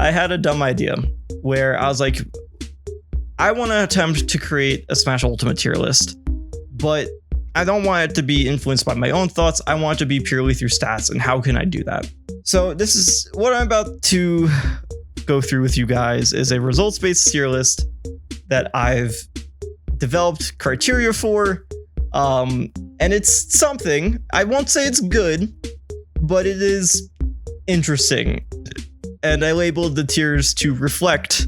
I had a dumb idea where I was like, I want to attempt to create a Smash Ultimate tier list, but I don't want it to be influenced by my own thoughts. I want it to be purely through stats, and how can I do that? So this is what I'm about to go through with you guys, is a results-based tier list that I've developed criteria for, and it's something. I won't say it's good, but it is interesting, and I labeled the tiers to reflect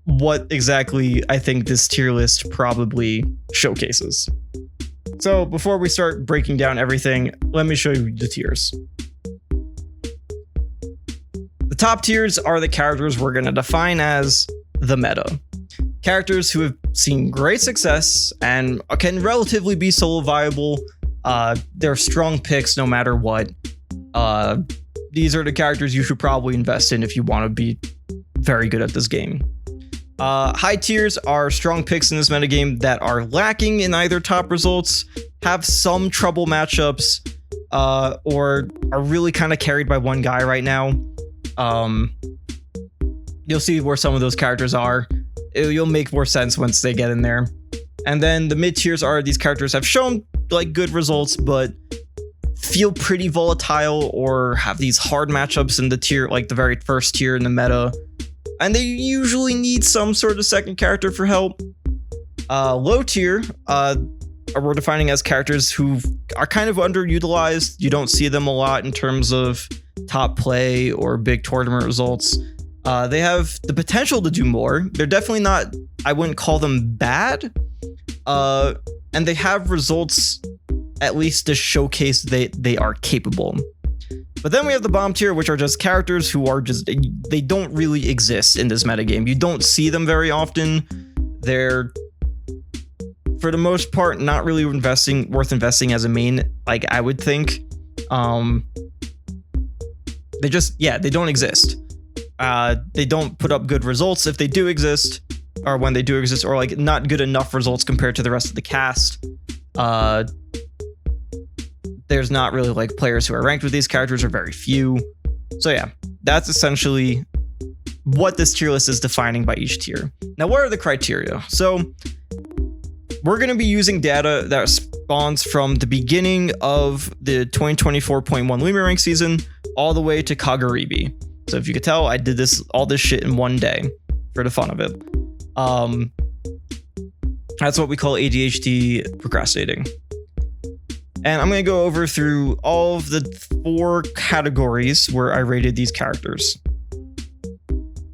what exactly I think this tier list probably showcases. So before we start breaking down everything, let me show you the tiers. The top tiers are the characters we're going to define as the meta. Characters who have seen great success and can relatively be solo viable. They're strong picks no matter what. These are the characters you should probably invest in if you want to be very good at this game. High tiers are strong picks in this metagame that are lacking in either top results, have some trouble matchups, or are really kind of carried by one guy right now. You'll see where some of those characters are. You'll make more sense once they get in there. And then the mid tiers are these characters have shown like good results, but feel pretty volatile or have these hard matchups in the tier, like the very first tier in the meta. And they usually need some sort of second character for help. Low tier, we're defining as characters who are kind of underutilized. You don't see them a lot in terms of top play or big tournament results. They have the potential to do more. They're definitely not, I wouldn't call them bad. And they have results at least to showcase they are capable. But then we have the bottom tier, which are just characters who are just, they don't really exist in this metagame. You don't see them very often. They're, for the most part, not really worth investing as a main, like I would think. They just, yeah, they don't exist. They don't put up good results if they do exist, or when they do exist, or like not good enough results compared to the rest of the cast. There's not really like players who are ranked with these characters, or very few. So yeah, that's essentially what this tier list is defining by each tier. Now, what are the criteria? So we're going to be using data that spawns from the beginning of the 2024.1 Lumiere rank season all the way to Kagaribi. So if you could tell, I did all this shit in one day for the fun of it. That's what we call ADHD procrastinating. And I'm going to go over through all of the 4 categories where I rated these characters.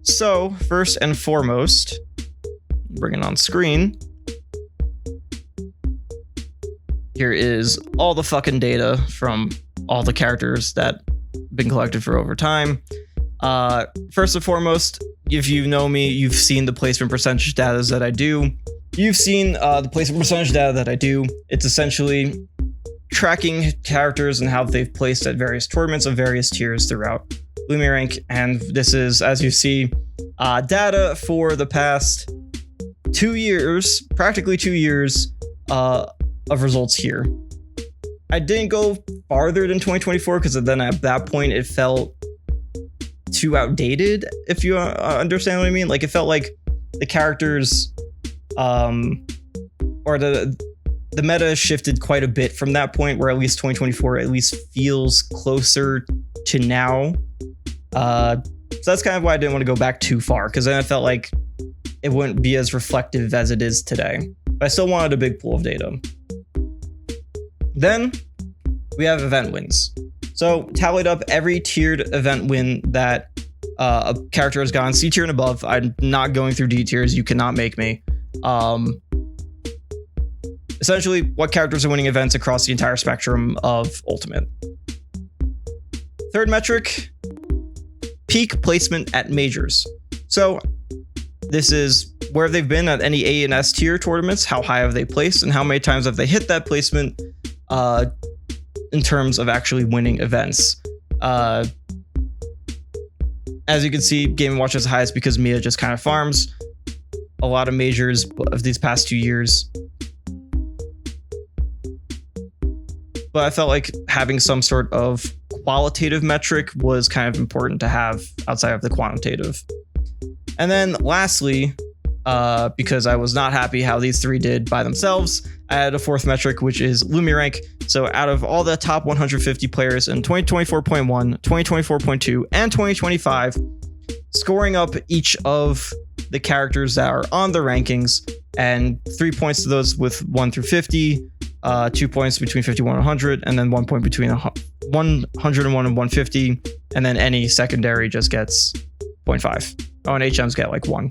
So, first and foremost, bring it on screen. Here is all the fucking data from all the characters that have been collected for over time. First and foremost, if you know me, you've seen the placement percentage data that I do. You've seen the placement percentage data that I do. It's essentially tracking characters and how they've placed at various tournaments of various tiers throughout Lumiere rank. And this is, as you see, data for the past 2 years, practically 2 years of results here. I didn't go farther than 2024 because then at that point it felt too outdated, if you understand what I mean. Like, it felt like the characters or the meta shifted quite a bit from that point, where at least 2024 at least feels closer to now. So that's kind of why I didn't want to go back too far, because then I felt like it wouldn't be as reflective as it is today. But I still wanted a big pool of data. Then we have event wins. So tallied up every tiered event win that a character has gotten, C tier and above. I'm not going through D tiers. You cannot make me. Essentially, what characters are winning events across the entire spectrum of Ultimate. Third metric, peak placement at majors. So this is where they've been at any A and S tier tournaments, how high have they placed, and how many times have they hit that placement in terms of actually winning events. As you can see, Game & Watch is highest because Mia just kind of farms a lot of majors of these past 2 years. But I felt like having some sort of qualitative metric was kind of important to have outside of the quantitative. And then lastly, because I was not happy how these three did by themselves, I had a fourth metric, which is Lumi rank. So out of all the top 150 players in 2024.1, 2024.2, and 2025, scoring up each of the characters that are on the rankings, and 3 points to those with 1 through 50, 2 points between 51 and 100, and then 1 point between 101 and 150, and then any secondary just gets 0.5. Oh, and HMs get like 1.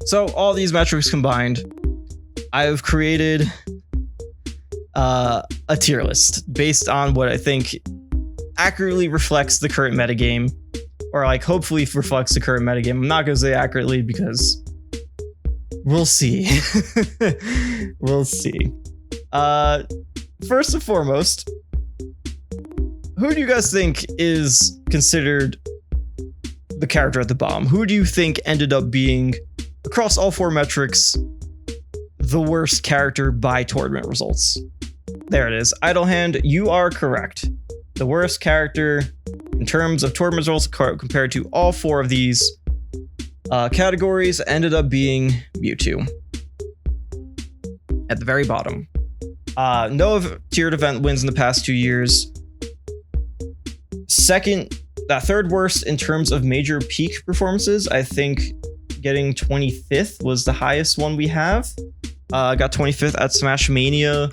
So all these metrics combined, I've created a tier list based on what I think accurately reflects the current metagame, or like hopefully reflects the current metagame. I'm not going to say accurately because we'll see. We'll see. First and foremost, who do you guys think is considered the character at the bottom? Who do you think ended up being, across all four metrics, the worst character by tournament results? There it is. Idlehand, you are correct. The worst character in terms of tournament results compared to all four of these categories ended up being Mewtwo. At the very bottom. No tiered event wins in the past 2 years. Third worst in terms of major peak performances. I think getting 25th was the highest one we have. Got 25th at Smash Mania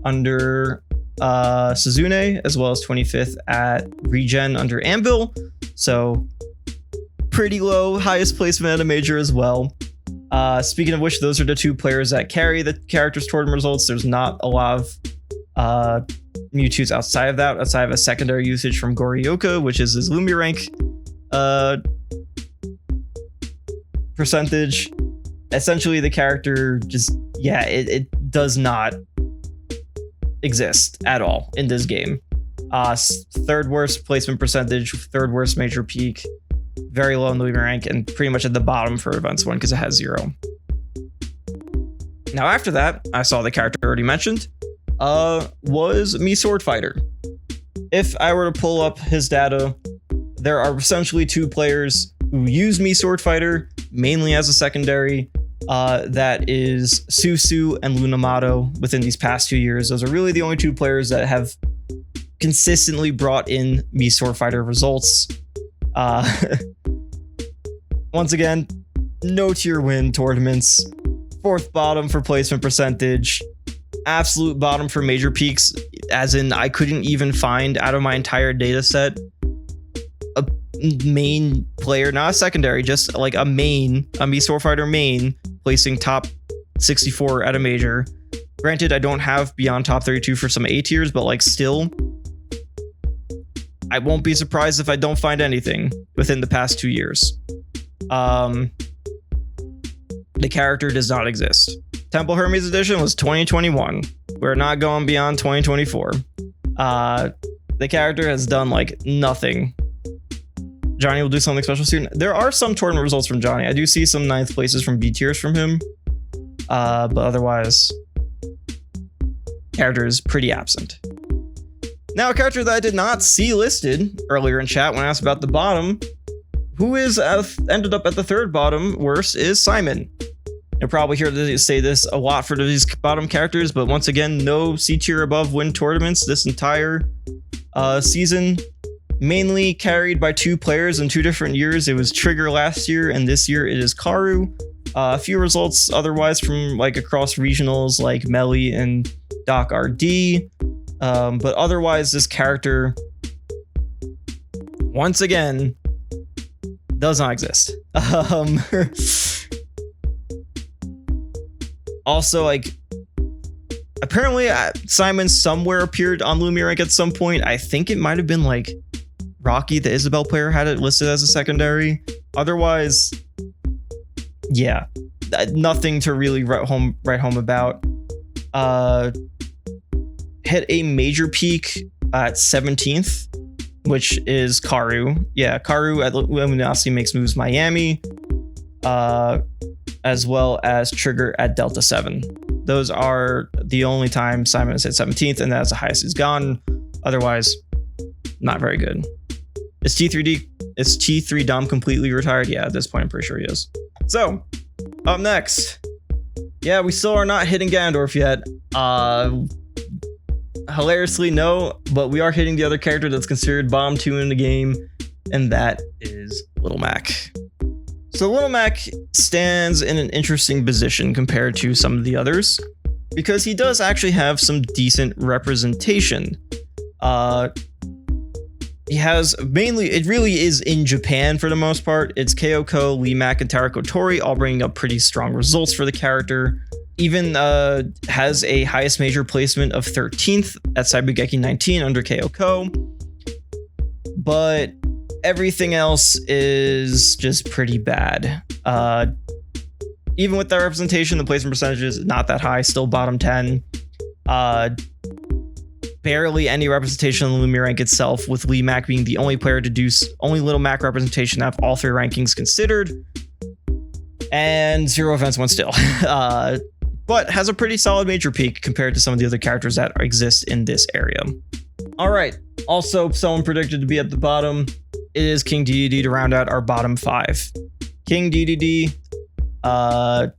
under Suzune, as well as 25th at Regen under Anvil. So pretty low, highest placement at a major as well. Speaking of which, those are the two players that carry the characters' tournament results. There's not a lot of Mewtwo's outside of that, outside of a secondary usage from Goryoka, which is his Lumi rank percentage. Essentially, the character just, it does not exist at all in this game. Third worst placement percentage, third worst major peak, very low in the Lumi rank, and pretty much at the bottom for events 1 because it has 0. Now after that, I saw the character already mentioned, was Mii Sword Fighter. If I were to pull up his data, there are essentially two players who use Mii Sword Fighter mainly as a secondary. That is Susu and Lunamato within these past 2 years. Those are really the only two players that have consistently brought in Mii Sword Fighter results. Once again, no tier win tournaments. Fourth bottom for placement percentage. Absolute bottom for major peaks, as in I couldn't even find out of my entire data set a main player, not a secondary, just like a Mii Sword Fighter main, placing top 64 at a major. Granted, I don't have beyond top 32 for some A tiers, but like still, I won't be surprised if I don't find anything within the past 2 years. The character does not exist. Temple Hermes edition was 2021. We're not going beyond 2024. The character has done like nothing. Johnny will do something special soon. There are some tournament results from Johnny. I do see some 9th places from B tiers from him. But otherwise, character is pretty absent. Now, a character that I did not see listed earlier in chat when I asked about the bottom, who is ended up at the third bottom worst, is Simon. You'll probably hear to say this a lot for these bottom characters, but once again, no C tier above win tournaments this entire season. Mainly carried by two players in 2 different years. It was Trigger last year, and this year it is Karu. A few results otherwise from like across regionals like Melly and Doc RD. But otherwise, this character, once again, does not exist. Also, like, apparently Simon somewhere appeared on Lumi rank at some point. I think it might have been like Rocky, the Isabel player, had it listed as a secondary. Otherwise, yeah, nothing to really write home about. Hit a major peak at 17th, which is Karu. Yeah, Karu at Luminosity Makes Moves Miami, as well as Trigger at Delta 7. Those are the only time Simon has hit 17th, and that's the highest he's gone. Otherwise, not very good. Is T3 Dom completely retired? Yeah, at this point, I'm pretty sure he is. So, up next. Yeah, we still are not hitting Ganondorf yet. Hilariously, no, but we are hitting the other character that's considered bottom 2 in the game, and that is Little Mac. So Little Mac stands in an interesting position compared to some of the others, because he does actually have some decent representation. He has mainly, it really is in Japan for the most part. It's Kyoko, Lee Mack, and Tarako Tori all bringing up pretty strong results for the character. Even has a highest major placement of 13th at Saibugeki 19 under Kyoko. But everything else is just pretty bad. Even with that representation, the placement percentage is not that high, still bottom 10. Barely any representation on the Lumi rank itself, with Lee Mack being the only player to do only Little Mac representation to have all 3 rankings considered, and 0 events won still. But has a pretty solid major peak compared to some of the other characters that exist in this area. All right, also someone predicted to be at the bottom. It is King DDD to round out our bottom 5. King DDD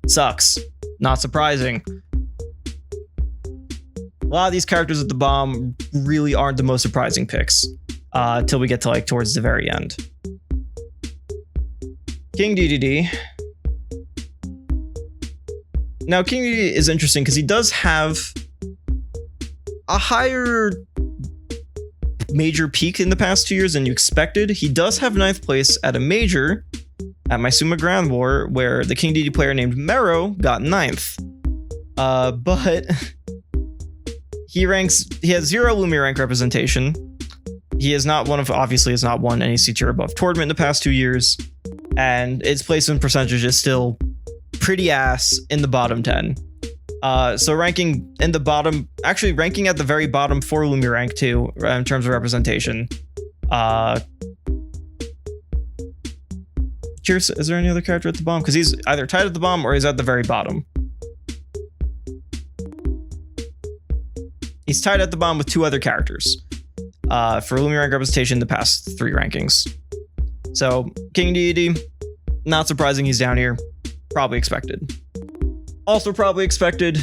sucks. Not surprising. A lot of these characters at the bottom really aren't the most surprising picks till we get to like towards the very end. King DDD. Now, King DDD is interesting because he does have a higher major peak in the past 2 years than you expected. He does have 9th place at a major at Maisuma Grand War, where the King DDD player named Mero got 9th. But he has 0 Lumi rank representation. He is not obviously has not won any C tier above tournament in the past 2 years, and its placement percentage is still pretty ass in the bottom 10. So ranking in the bottom, actually ranking at the very bottom for Lumi rank too, in terms of representation. Curious, is there any other character at the bottom? Because he's either tied at the bottom or he's at the very bottom. He's tied at the bottom with 2 other characters for Lumi rank representation in the past 3 rankings. So King DDD, not surprising he's down here. Probably expected. Also probably expected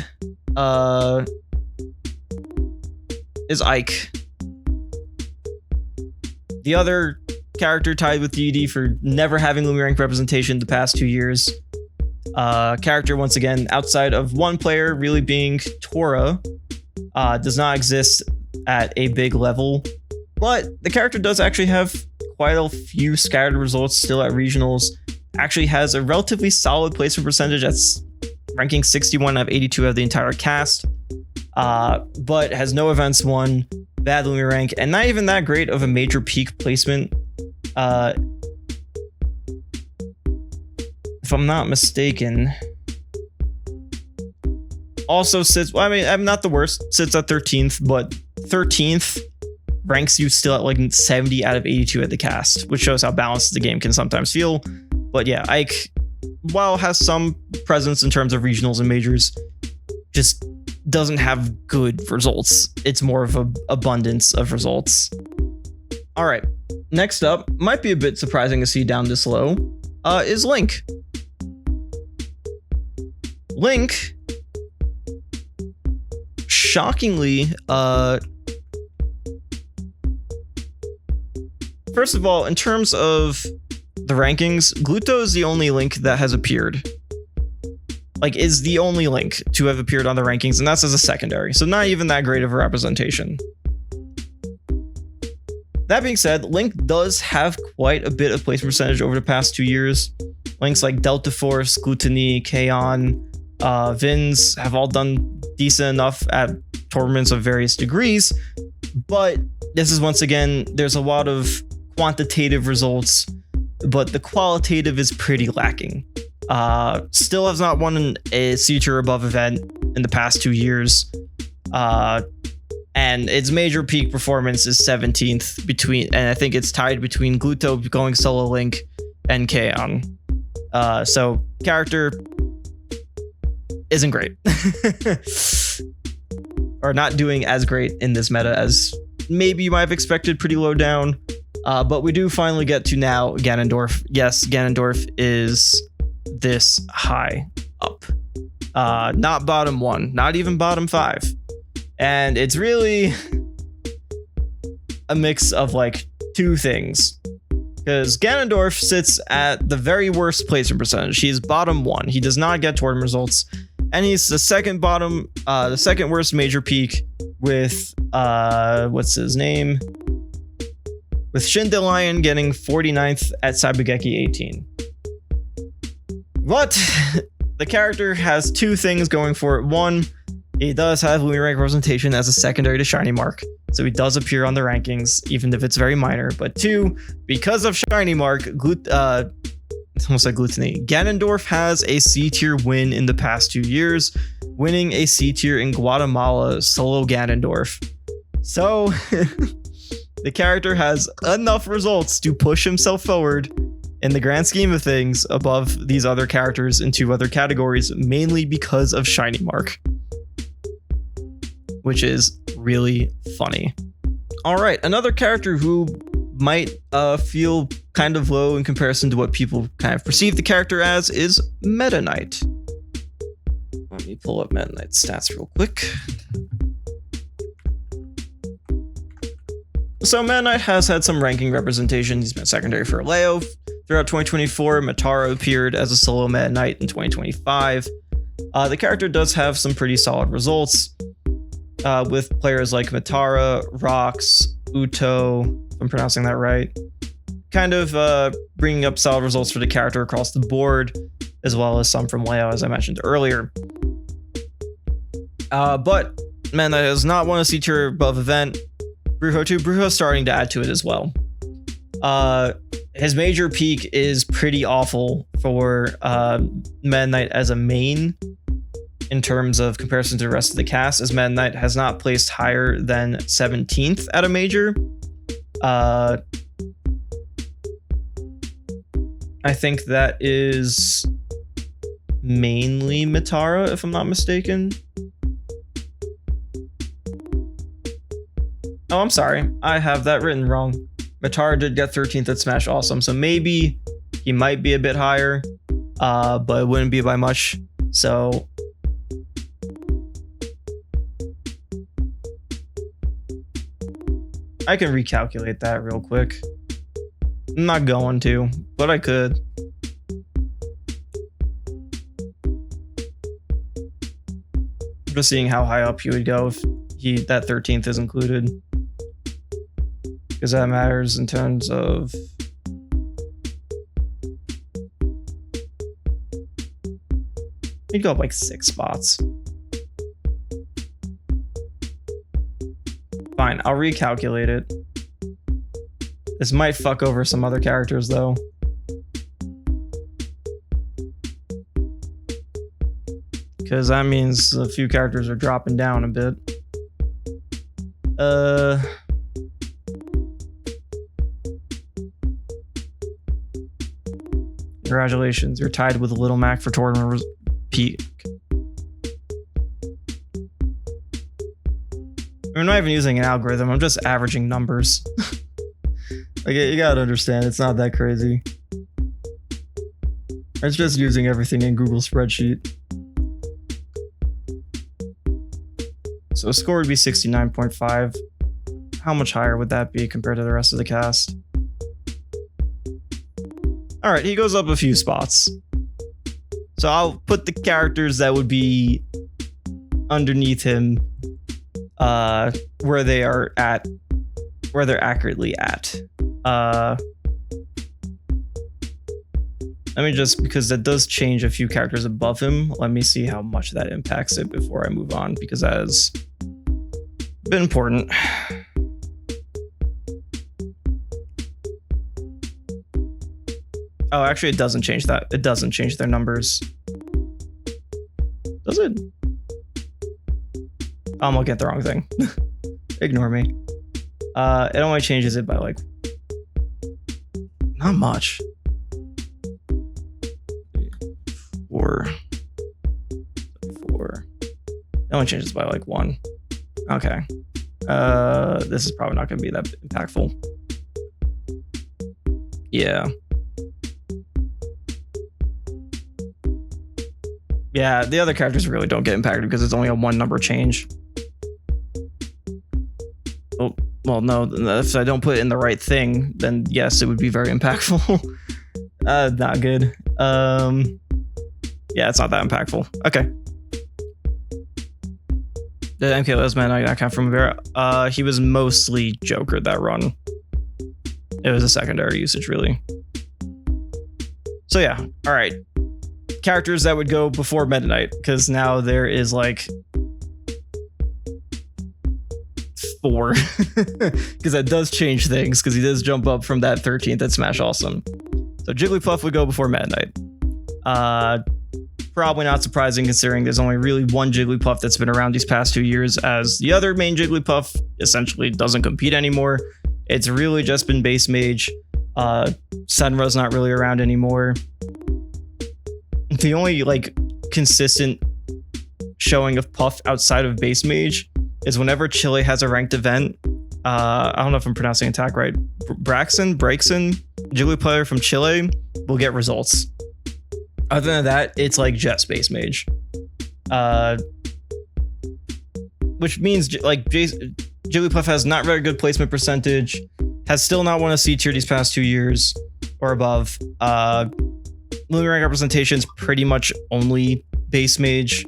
is Ike. The other character tied with DD for never having Lumi rank representation the past 2 years. Character, once again, outside of one player really being Tora, does not exist at a big level. But the character does actually have quite a few scattered results still at regionals. Actually has a relatively solid placement percentage at ranking 61 out of 82 of the entire cast, but has no events won, bad Lumi rank, and not even that great of a major peak placement. If I'm not mistaken, also sits, well, I mean, I'm not the worst, sits at 13th, but 13th ranks you still at like 70 out of 82 at the cast, which shows how balanced the game can sometimes feel. But yeah, Ike, while has some presence in terms of regionals and majors, just doesn't have good results. It's more of an abundance of results. All right, next up, might be a bit surprising to see down this low, is Link. Link, shockingly, first of all, in terms of the rankings, Gluto is the only Link that has appeared. Like, is the only Link to have appeared on the rankings, and that's as a secondary, so not even that great of a representation. That being said, Link does have quite a bit of placement percentage over the past 2 years. Links like Delta Force, Gluttony, Kaon, Vins have all done decent enough at tournaments of various degrees, but this is, once again, there's a lot of quantitative results, but the qualitative is pretty lacking. Still has not won a C tier above event in the past 2 years, and its major peak performance is 17th and I think it's tied between Gluto going solo Link and Kaon. So character isn't great, or not doing as great in this meta as maybe you might have expected pretty low down. But we do finally get to now Ganondorf. Yes, Ganondorf is this high up. Not bottom 1, not even bottom 5. And it's really a mix of like 2 things. Because Ganondorf sits at the very worst placement percentage. He's bottom 1. He does not get tournament results. And he's the second worst major peak with, what's his name? With Shindelion getting 49th at Sabugeki 18. But the character has 2 things going for it. 1, he does have Lumi rank representation as a secondary to Shiny Mark. So he does appear on the rankings, even if it's very minor. But 2, because of Shiny Mark, almost like Gluttony, Ganondorf has a C tier win in the past 2 years, winning a C tier in Guatemala solo Ganondorf. So the character has enough results to push himself forward in the grand scheme of things above these other characters in 2 other categories, mainly because of Shiny Mark, which is really funny. All right, another character who might feel kind of low in comparison to what people kind of perceive the character as is Meta Knight. Let me pull up Meta Knight's stats real quick. So Meta Knight has had some ranking representation. He's been secondary for Leo throughout 2024. Matara appeared as a solo Meta Knight in 2025. The character does have some pretty solid results with players like Matara, Rox, Uto, if I'm pronouncing that right, kind of bringing up solid results for the character across the board, as well as some from Leo, as I mentioned earlier. But Meta Knight has not won a C tier above event. Brujo too. Brujo's starting to add to it as well. His major peak is pretty awful for Meta Knight as a main in terms of comparison to the rest of the cast, as Meta Knight has not placed higher than 17th at a major. I think that is mainly Matara, if I'm not mistaken. Oh, I'm sorry. I have that written wrong. Matara did get 13th at Smash Awesome, so maybe he might be a bit higher, but it wouldn't be by much. So I can recalculate that real quick. I'm not going to, but I could. I'm just seeing how high up he would go if that 13th is included, because that matters in terms of he'd go up like 6 spots. Fine, I'll recalculate it. This might fuck over some other characters though. Because that means a few characters are dropping down a bit. Congratulations, you're tied with Little Mac for tournament peak. I'm not even using an algorithm, I'm just averaging numbers. Like, you gotta understand, it's not that crazy. It's just using everything in Google spreadsheet. So score would be 69.5. How much higher would that be compared to the rest of the cast? Alright, he goes up a few spots. So I'll put the characters that would be underneath him where they are at, where they're accurately at. Let me just, because that does change a few characters above him, let me see how much that impacts it before I move on, because that has been important. Oh, actually, it doesn't change that. It doesn't change their numbers. Does it? I'm looking at the wrong thing. Ignore me. It only changes it by like not much. 4. It only changes by like 1. Okay. This is probably not going to be that impactful. Yeah. Yeah, the other characters really don't get impacted because it's only a 1 number change. Oh, well, no, if I don't put it in the right thing, then yes, it would be very impactful. Not good. Yeah, it's not that impactful. Okay. The MK Lesman I got from Rivera. He was mostly Joker that run. It was a secondary usage, really. So yeah, all right. Characters that would go before Meta Knight, because now there is like 4. Because that does change things, because he does jump up from that 13th at Smash Awesome. So Jigglypuff would go before Meta Knight. Probably not surprising considering there's only really one Jigglypuff that's been around these past 2 years, as the other main Jigglypuff essentially doesn't compete anymore. It's really just been base mage. Senra's not really around anymore. The only like consistent showing of Puff outside of base mage is whenever Chile has a ranked event. I don't know if I'm pronouncing attack right. Braxton, Jigglypuff from Chile will get results. Other than that, it's like just base mage. Which means like Jigglypuff has not very good placement percentage, has still not won a C tier these past 2 years or above. Luminary representation is pretty much only base mage,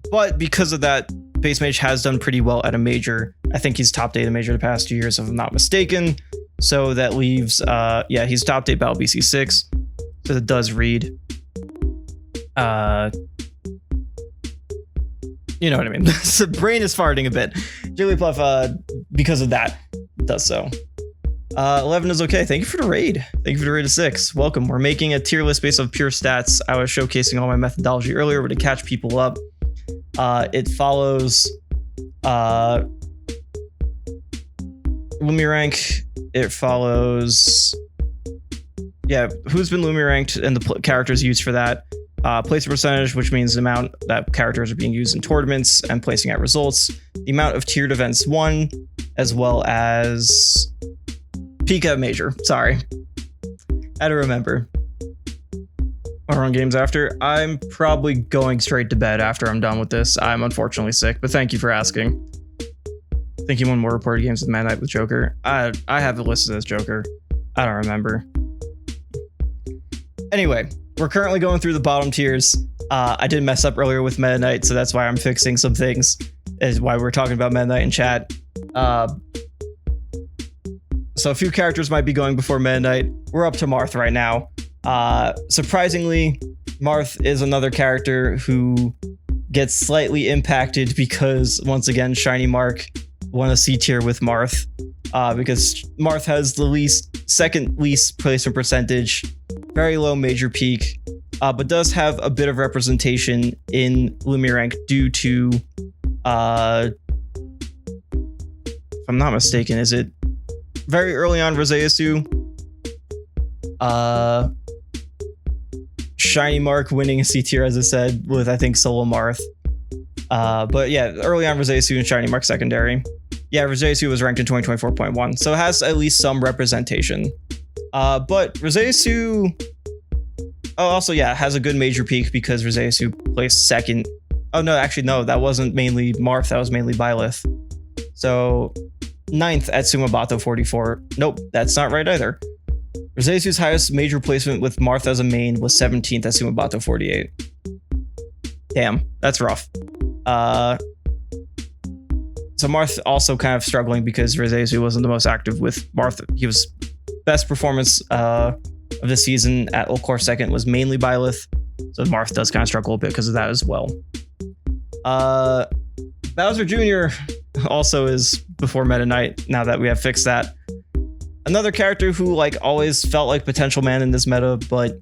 but because of that, base mage has done pretty well at a major. I think he's top 8 at a major the past 2 years, if I'm not mistaken. So that leaves, yeah, he's top 8 Battle BC6. So that does read. You know what I mean? The brain is farting a bit. Jigglypuff, because of that, does so. 11 is okay. Thank you for the raid. Thank you for the raid of 6. Welcome. We're making a tier list based on pure stats. I was showcasing all my methodology earlier, but to catch people up, it follows Lumi rank. It follows, yeah, who's been Lumi ranked and the characters used for that. Placement percentage, which means the amount that characters are being used in tournaments and placing at results. The amount of tiered events won, as well as peak at major. Sorry. I had to remember. Or on games after. I'm probably going straight to bed after I'm done with this. I'm unfortunately sick, but thank you for asking. I think you won more reported games with Meta Knight with Joker. I have it listed as Joker. I don't remember. Anyway, we're currently going through the bottom tiers. I did mess up earlier with Meta Knight, so that's why I'm fixing some things. Is why we're talking about Meta Knight in chat. So a few characters might be going before Meta Knight. We're up to Marth right now. Surprisingly, Marth is another character who gets slightly impacted because, once again, Shiny Mark won a C tier with Marth. Because Marth has the second least placement percentage, very low major peak, but does have a bit of representation in Lumi rank due to, if I'm not mistaken, is it very early on Roseasu? Shiny Mark winning a C tier, as I said, with I think Solo Marth. But yeah, early on Roseasu and Shiny Mark secondary. Yeah, Roseasu was ranked in 2024.1, so it has at least some representation. But Roseasu also, yeah, has a good major peak because Roseasu placed second. Oh no, actually no, that wasn't mainly Marth, that was mainly Byleth. So 9th at Sumabato 44. Nope, that's not right either. Roseasu's highest major placement with Marth as a main was 17th at Sumabato 48. Damn, that's rough. So Marth also kind of struggling because Roseasu wasn't the most active with Marth. He was best performance of the season at Ulcore second was mainly Byleth. So Marth does kind of struggle a bit because of that as well. Bowser Jr. also is before Meta Knight, now that we have fixed that. Another character who like always felt like potential man in this meta, but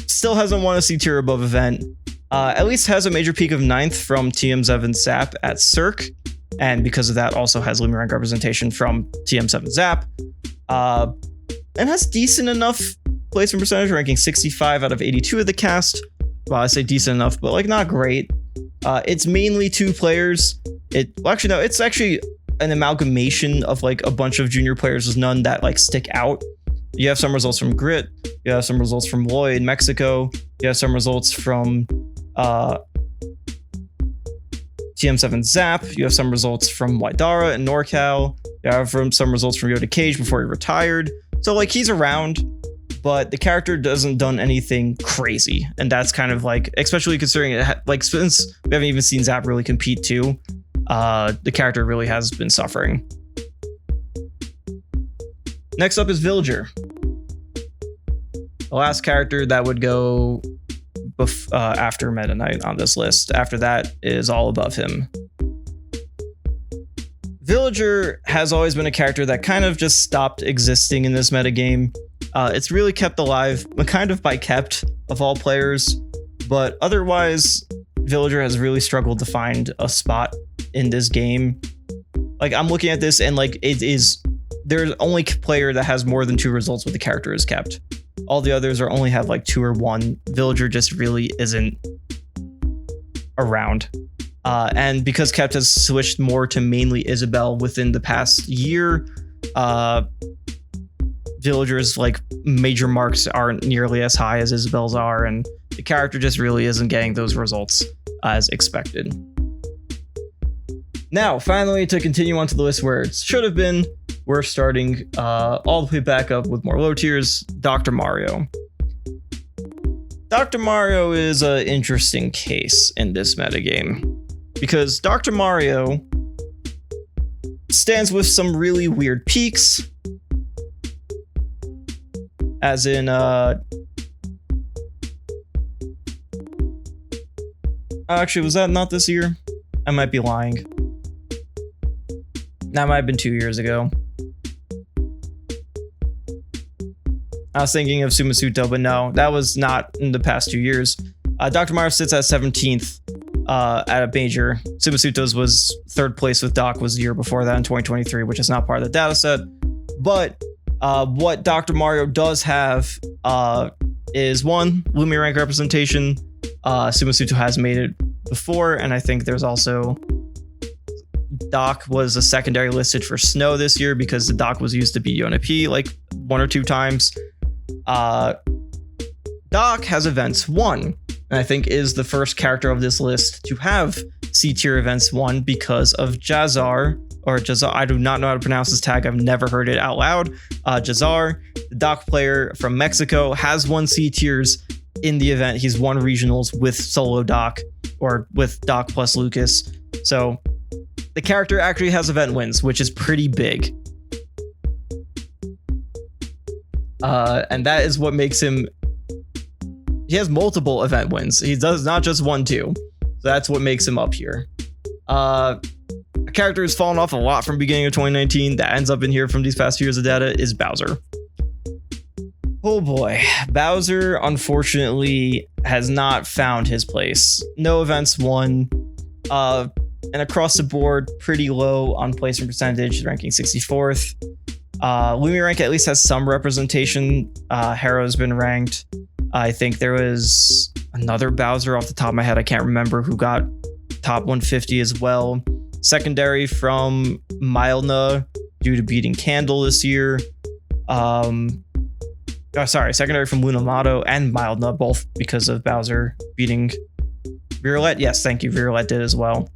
still hasn't won a C tier above event. At least has a major peak of 9th from TM7 Zap at Cirque, and because of that also has Lumi rank representation from TM7 Zap. And has decent enough placement percentage, ranking 65 out of 82 of the cast. Well, I say decent enough, but like not great. It's mainly 2 players It's actually an amalgamation of like a bunch of junior players. There's none that like stick out. You have some results from Grit. You have some results from Lloyd, Mexico. You have some results from TM7 Zap. You have some results from Waidara and NorCal. You have some results from Yoda Cage before he retired. So like he's around, but the character doesn't done anything crazy, and that's kind of like, especially considering it like since we haven't even seen Zap really compete too, the character really has been suffering. Next up is Villager, the last character that would go after Meta Knight on this list. After that is all above him. Villager has always been a character that kind of just stopped existing in this metagame. It's really kept alive, kind of by kept of all players, but otherwise, Villager has really struggled to find a spot in this game. Like I'm looking at this and like there's only player that has more than 2 results with the character is kept. All the others only have like 2 or 1. Villager just really isn't around. And because kept has switched more to mainly Isabel within the past year, Villager's like major marks aren't nearly as high as Isabel's are, and the character just really isn't getting those results as expected. Now, finally, to continue on to the list where it should have been, we're starting all the way back up with more low tiers, Dr. Mario. Dr. Mario is an interesting case in this metagame, because Dr. Mario stands with some really weird peaks, as in actually, was that not this year? I might be lying. That might have been 2 years ago. I was thinking of Sumasuto, but no, that was not in the past 2 years. Dr. Mario sits at 17th at a major. Sumasuto's was 3rd place with Doc was the year before that in 2023, which is not part of the data set. But what Dr. Mario does have is 1, Lumi rank representation. Sumasuto has made it before, and I think there's also Doc was a secondary listed for Snow this year because the Doc was used to beat Yona P like 1 or 2 times. Doc has events 1, and I think is the first character of this list to have C tier events 1 because of Jazar, or Jazar. I do not know how to pronounce this tag. I've never heard it out loud. Jazar, the Doc player from Mexico, has 1 C tiers in the event. He's won regionals with solo Doc, or with Doc plus Lucas. So the character actually has event wins, which is pretty big. And that is what makes him... He has multiple event wins. He does not just 1, 2. So that's what makes him up here. A character who's fallen off a lot from beginning of 2019 that ends up in here from these past few years of data is Bowser. Oh boy. Bowser, unfortunately, has not found his place. No events won. And across the board, pretty low on placement percentage, ranking 64th. Lumi rank at least has some representation. Harrow's been ranked. I think there was another Bowser off the top of my head. I can't remember who got top 150 as well. Secondary from Mildna due to beating Candle this year. Secondary from Lunamato and Mildna, both because of Bowser beating Virulette. Yes, thank you. Virulette did as well.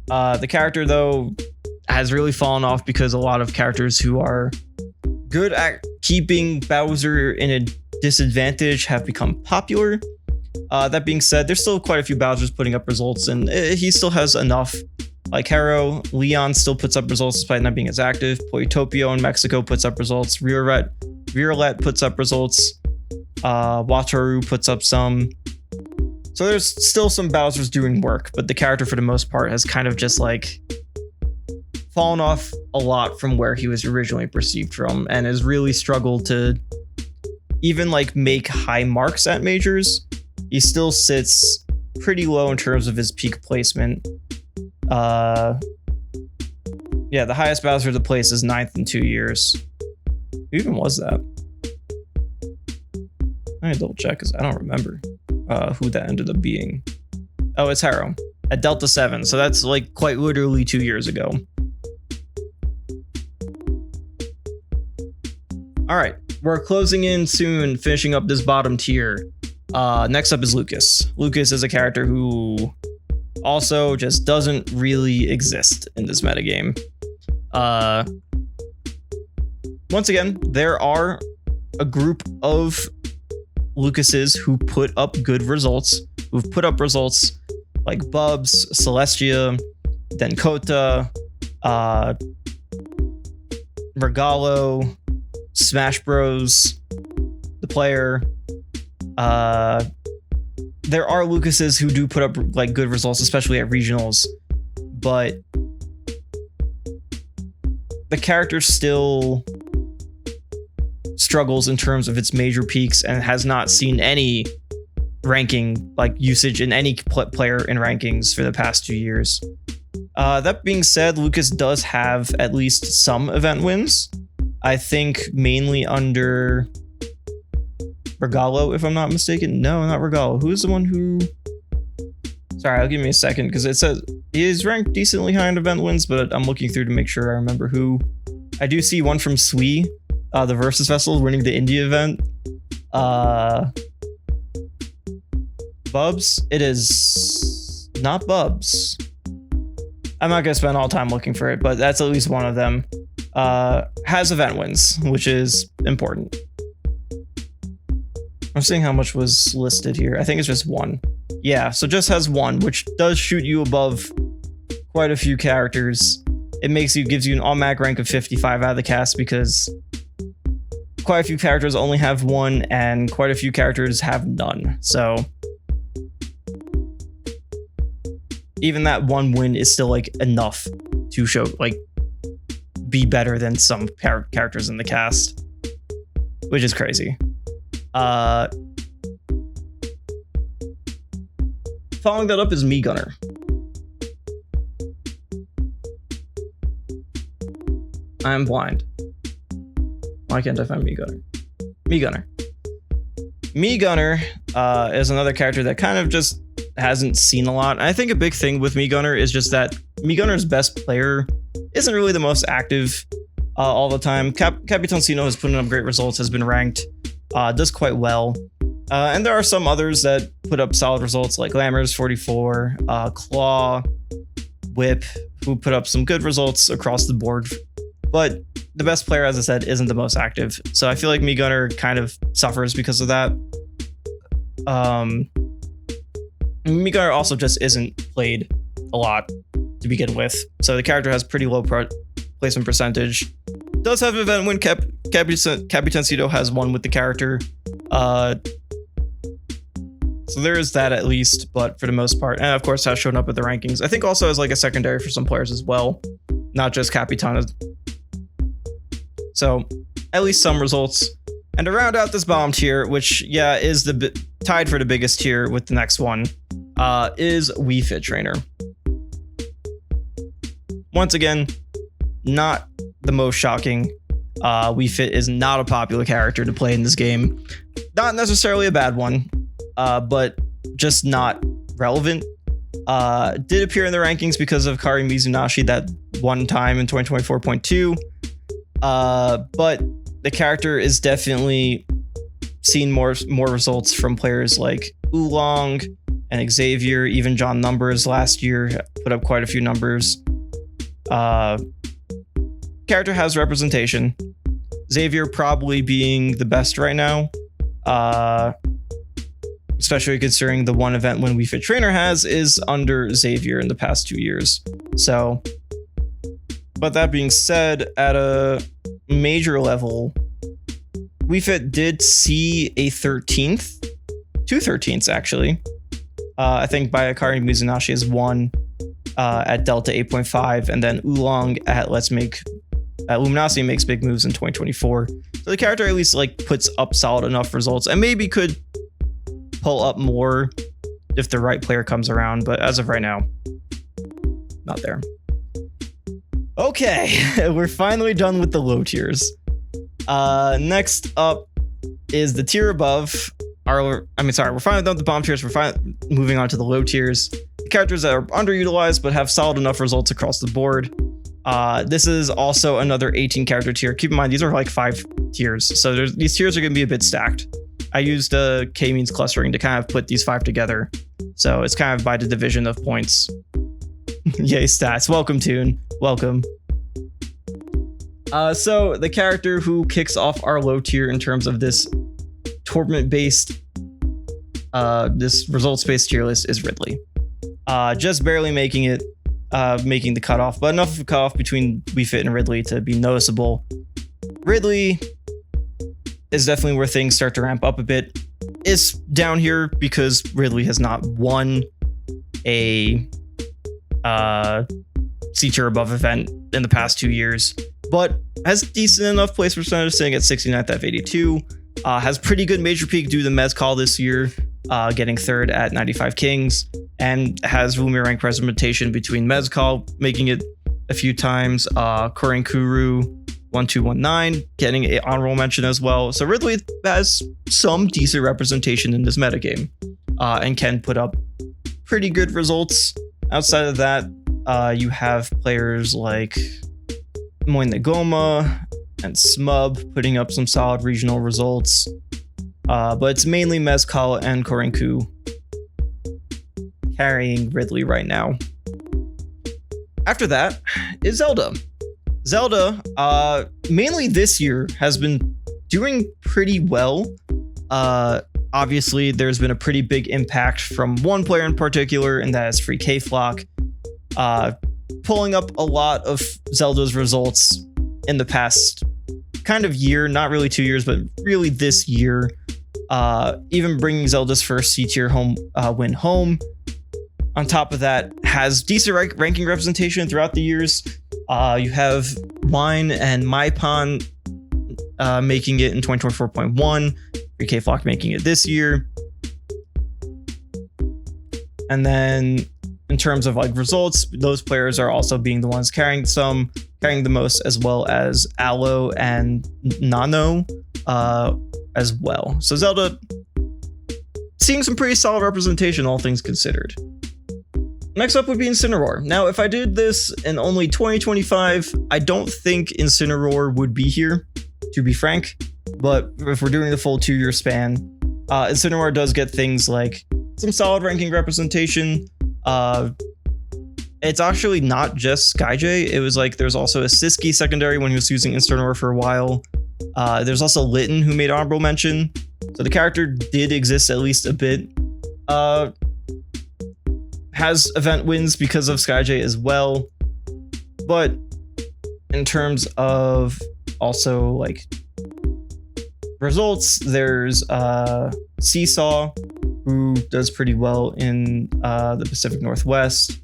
The character, though, has really fallen off because a lot of characters who are good at keeping Bowser in a disadvantage have become popular. That being said, there's still quite a few Bowsers putting up results, and he still has enough. Like Harrow, Leon still puts up results despite not being as active. Poitopio in Mexico puts up results. Virulette puts up results. Wataru puts up some. So there's still some Bowsers doing work, but the character for the most part has kind of just like fallen off a lot from where he was originally perceived from, and has really struggled to even like make high marks at majors. He still sits pretty low in terms of his peak placement. Yeah, the highest Bowser to place is 9th in 2 years. Who even was that? I need to double check because I don't remember who that ended up being. Oh, it's Harrow. at Delta 7. So that's like quite literally 2 years ago. All right, we're closing in soon, finishing up this bottom tier. Next up is Lucas. Lucas is a character who also just doesn't really exist in this metagame. Once again, there are a group of Lucases who put up good results, who've put up results like Bubs, Celestia, Denkota, Regalo, Smash Bros, the player. There are Lucases who do put up like good results, especially at regionals, but the character still struggles in terms of its major peaks and has not seen any ranking like usage in any player in rankings for the past 2 years. That being said, Lucas does have at least some event wins. I think mainly under Regalo, if I'm not mistaken. No, not Regalo. Who's the one who... Sorry, I'll give me a second because it says he is ranked decently high in event wins, but I'm looking through to make sure I remember who. I do see one from Sui, the Versus Vessel, winning the India event. Bubs? It is not Bubs. I'm not going to spend all time looking for it, but that's at least one of them. Has event wins, which is important. I'm seeing how much was listed here. I think it's just one. Yeah, so just has one, which does shoot you above quite a few characters. It gives you an automatic rank of 55 out of the cast because quite a few characters only have one and quite a few characters have none. So even that one win is still like enough to show like be better than some characters in the cast, which is crazy. Following that up is Me Gunner. I'm blind. Why can't I find Me Gunner? Me Gunner. Me Gunner is another character that kind of just hasn't seen a lot. I think a big thing with Me Gunner is just that Me Gunner's best player isn't really the most active all the time. Capitancino has put up great results, has been ranked, does quite well. And there are some others that put up solid results like Glamours 44, Claw, Whip, who put up some good results across the board. But the best player, as I said, isn't the most active. So I feel like Me Gunner kind of suffers because of that. Me Gunner also just isn't played a lot to begin with. So the character has pretty low placement percentage. Does have an event win. Capitancito has one with the character. So there is that at least, but for the most part, and of course has shown up at the rankings. I think also as like a secondary for some players as well, not just Capitan. So at least some results. And to round out this bottom tier, which yeah is tied for the biggest tier with the next one, is Wii Fit Trainer. Once again, not the most shocking. Wii Fit is not a popular character to play in this game. Not necessarily a bad one, but just not relevant. Did appear in the rankings because of Kari Mizunashi that one time in 2024.2. But the character is definitely seen more results from players like Oolong and Xavier. Even John Numbers last year put up quite a few numbers. Character has representation. Xavier probably being the best right now, especially considering the one event when Wii Fit Trainer has is under Xavier in the past 2 years. So, but that being said, at a major level, Wii Fit did see a 13th, 2 13ths actually. I think by Akari Mizunashi is one at Delta 8.5, and then Oolong at Luminosity makes big moves in 2024. So the character at least like puts up solid enough results and maybe could pull up more if the right player comes around, but as of right now, not there. Okay, we're finally done with the low tiers. Next up is the tier above. We're finally done with the bottom tiers. We're finally moving on to the low tiers. characters that are underutilized but have solid enough results across the board. This is also another 18 character tier. Keep in mind, these are like 5 tiers, so these tiers are going to be a bit stacked. I used k-means clustering to kind of put these 5 together, so it's kind of by the division of points. Yay, stats. Welcome, Toon. Welcome. So the character who kicks off our low tier in terms of this tournament-based, this results-based tier list is Ridley. Just barely making it, making the cutoff, but enough of a cutoff between Wii Fit and Ridley to be noticeable. Ridley is definitely where things start to ramp up a bit. It's down here because Ridley has not won a C tier above event in the past 2 years, but has decent enough place percentage, sitting at 69th out of 82. Has pretty good major peak due to Mezcal this year, getting 3rd at 95 Kings, and has Lumia rank representation between Mezcal making it a few times, Korenkuru 1219 getting an honorable mention as well. So Ridley has some decent representation in this metagame, and can put up pretty good results. Outside of that, you have players like Moinagoma and Smub putting up some solid regional results, but it's mainly Mezcal and Korenku carrying Ridley right now. After that is Zelda. Zelda, mainly this year, has been doing pretty well. Obviously, there's been a pretty big impact from one player in particular, and that is Free K-Flock, pulling up a lot of Zelda's results in the past kind of year, not really 2 years, but really this year, even bringing Zelda's first C-tier win home. On top of that, has decent ranking representation throughout the years. You have Wine and Maipon making it in 2024.1, 3K Flock making it this year. And then in terms of like results, those players are also being the ones carrying the most, as well as Aloe and Nano as well. So Zelda seeing some pretty solid representation, all things considered. Next up would be Incineroar. Now, if I did this in only 2025, I don't think Incineroar would be here, to be frank. But if we're doing the full 2-year span, Incineroar does get things like some solid ranking representation. It's actually not just Skyjay. It was like there's also a Siski secondary when he was using Incineroar for a while. There's also Litten who made honorable mention. So the character did exist at least a bit. Has event wins because of Skyjay as well. But in terms of also like results, there's Seesaw, who does pretty well in the Pacific Northwest.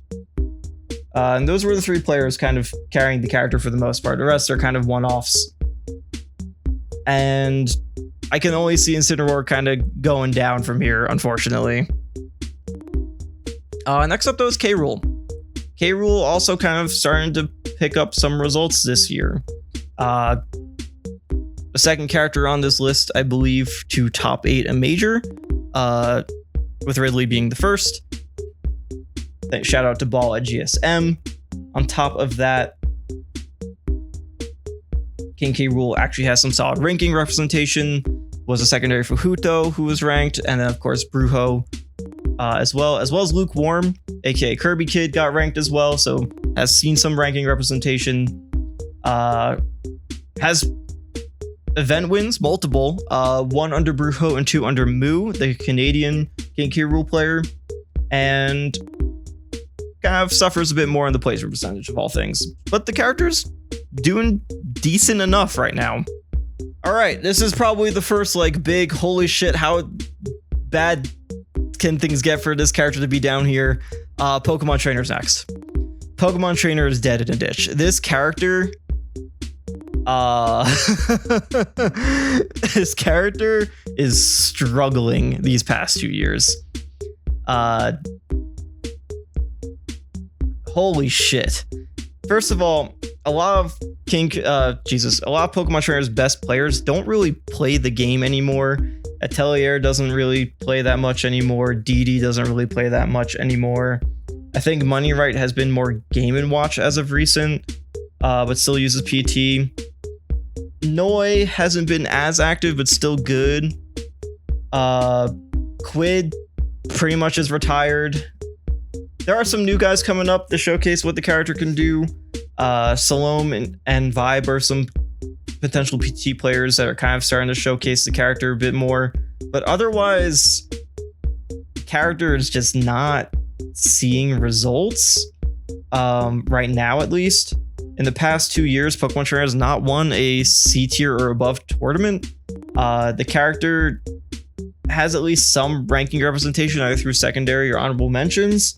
And those were the 3 players kind of carrying the character for the most part. The rest are kind of one-offs. And I can only see Incineroar kind of going down from here, unfortunately. Next up, though, is K-Rool. K-Rool also kind of starting to pick up some results this year. The second character on this list, I believe, to top 8 a major, with Ridley being the first. Shout out to Ball at GSM. On top of that, King K-Rool actually has some solid ranking representation. Was a secondary for Huto, who was ranked, and then of course Brujo, as well as Lukewarm, aka Kirby Kid, got ranked as well, so has seen some ranking representation. Has event wins, multiple, 1 under Brujo and 2 under Moo, the Canadian King K-Rool player, and kind of suffers a bit more in the placement percentage of all things. But the character's doing decent enough right now. Alright, this is probably the first like big holy shit, how bad can things get for this character to be down here. Pokemon Trainer's next. Pokemon Trainer is dead in a ditch. This character this character is struggling these past 2 years. Holy shit. First of all, a lot of Pokemon Trainer's best players don't really play the game anymore. Atelier doesn't really play that much anymore. Didi doesn't really play that much anymore. I think Money Right has been more Game & Watch as of recent, but still uses PT. Noi hasn't been as active, but still good. Quid pretty much is retired. There are some new guys coming up to showcase what the character can do. Salome and Vibe are some potential PT players that are kind of starting to showcase the character a bit more. But otherwise, the character is just not seeing results right now, at least. In the past 2 years, Pokemon Trainer has not won a C tier or above tournament. The character has at least some ranking representation either through secondary or honorable mentions.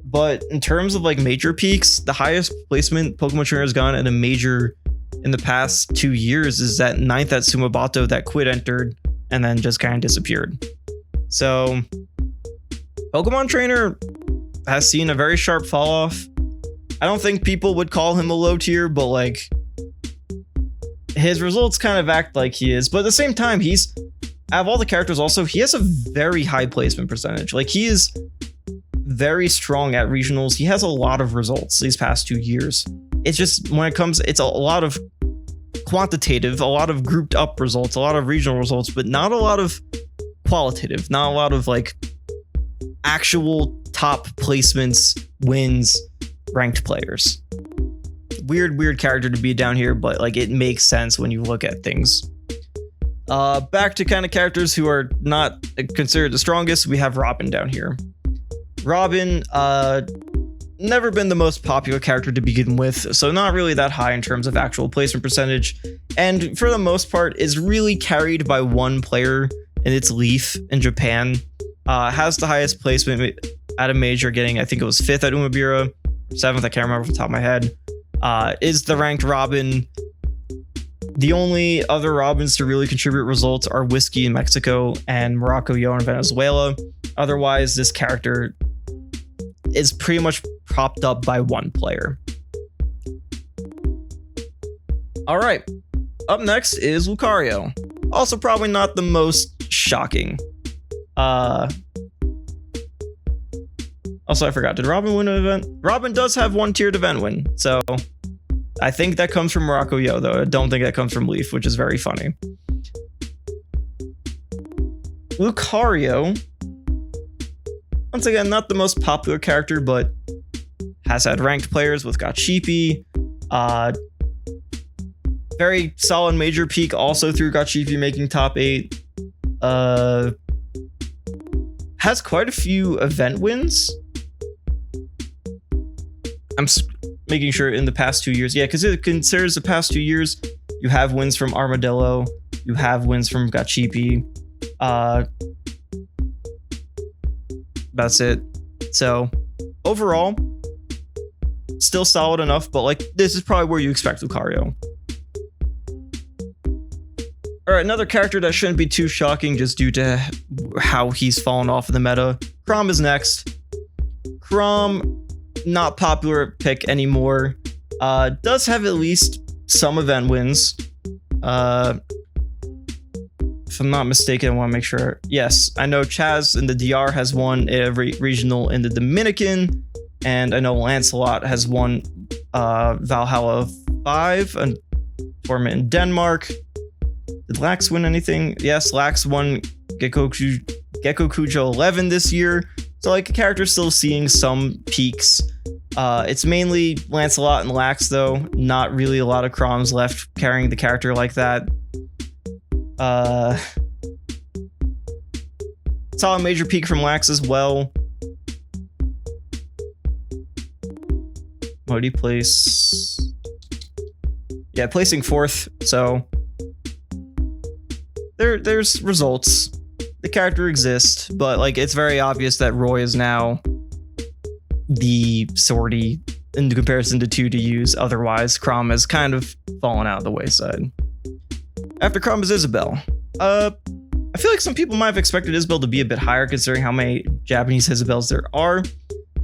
But in terms of like major peaks, the highest placement Pokemon Trainer has gone in a major in the past 2 years is that 9th at Sumabato that Quid entered and then just kind of disappeared. So Pokemon Trainer has seen a very sharp fall off. I don't think people would call him a low tier, but like his results kind of act like he is. But at the same time, he's out of all the characters also, he has a very high placement percentage. Like he is very strong at regionals. He has a lot of results these past 2 years. It's just when it comes, it's a lot of quantitative, a lot of grouped up results, a lot of regional results, but not a lot of qualitative, not a lot of like actual top placements, wins, ranked players. Weird character to be down here, but like it makes sense when you look at things. Back to kind of characters who are not considered the strongest, we have Robin down here. Robin, never been the most popular character to begin with, so not really that high in terms of actual placement percentage, and for the most part is really carried by one player, and it's Leaf in Japan. Has the highest placement at a major, getting, I think it was 5th at Umabira, 7th, I can't remember off the top of my head. Is the ranked Robin. The only other Robins to really contribute results are Whiskey in Mexico and Morocco Yo in Venezuela. Otherwise, this character is pretty much propped up by one player. All right, up next is Lucario. Also probably not the most shocking. Also, I forgot, did Robin win an event? Robin does have one tiered event win, so I think that comes from Morocco Yo, though. I don't think that comes from Leaf, which is very funny. Lucario, once again, not the most popular character, but has had ranked players with Gachipi. Very solid major peak also through Gachipi making top 8. Has quite a few event wins. I'm making sure in the past 2 years. Yeah, because it considers the past 2 years, you have wins from Armadillo, you have wins from Gachipi. That's it. So overall, still solid enough, but like this is probably where you expect Lucario. All right, another character that shouldn't be too shocking just due to how he's fallen off of the meta. Chrom is next. Chrom, not popular pick anymore. Does have at least some event wins. If I'm not mistaken, I want to make sure. Yes, I know Chaz in the DR has won every regional in the Dominican, and I know Lancelot has won Valhalla 5, a tournament in Denmark. Did Lax win anything? Yes, Lax won Gecko Kujo 11 this year. So like the character's still seeing some peaks. It's mainly Lancelot and Lax though. Not really a lot of Chroms left carrying the character like that. Saw a major peak from Lax as well. What did he place? Yeah, placing 4th. So there's results. The character exists, but like it's very obvious that Roy is now the sortie in comparison to 2 to use. Otherwise, Chrom has kind of fallen out of the wayside. After Chrom is Isabelle. I feel like some people might have expected Isabelle to be a bit higher considering how many Japanese Isabelles there are.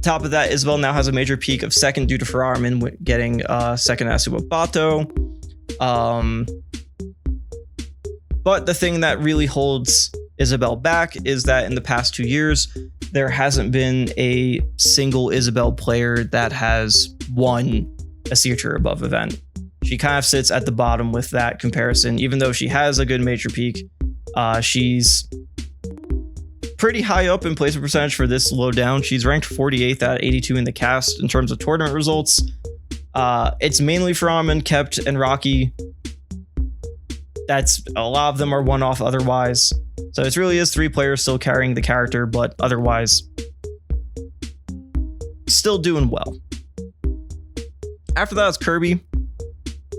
Top of that, Isabelle now has a major peak of 2nd due to Ferrarman getting 2nd at Subabato. But the thing that really holds Isabelle back is that in the past 2 years, there hasn't been a single Isabelle player that has won a C tier above event. She kind of sits at the bottom with that comparison, even though she has a good major peak. She's pretty high up in placement percentage for this low down. She's ranked 48th out of 82 in the cast in terms of tournament results. It's mainly from Kept and Rocky. That's a lot of them are one-off otherwise. So it really is 3 players still carrying the character, but otherwise still doing well. After that is Kirby.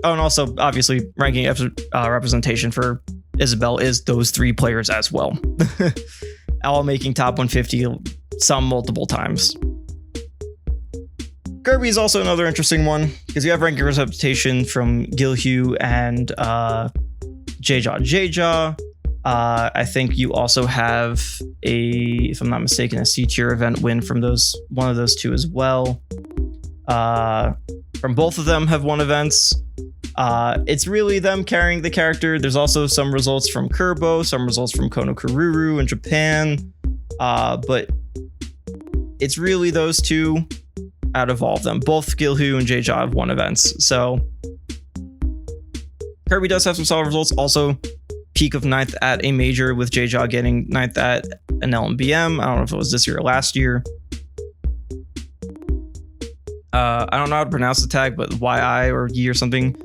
Oh, and also obviously ranking representation for Isabelle is those 3 players as well. All making top 150 some multiple times. Kirby is also another interesting one because you have ranking representation from Gilhu and J-Jaw. I think you also have if I'm not mistaken, a C tier event win from one of those 2 as well. From both of them have won events. It's really them carrying the character. There's also some results from Kurbo, some results from Kono Kururu in Japan. But it's really those 2 out of all of them. Both Gilhu and J-Jaw have won events. So Kirby does have some solid results. Also, peak of 9th at a major with J-Jaw getting 9th at an LMBM. I don't know if it was this year or last year. I don't know how to pronounce the tag, but YI or Yi or something.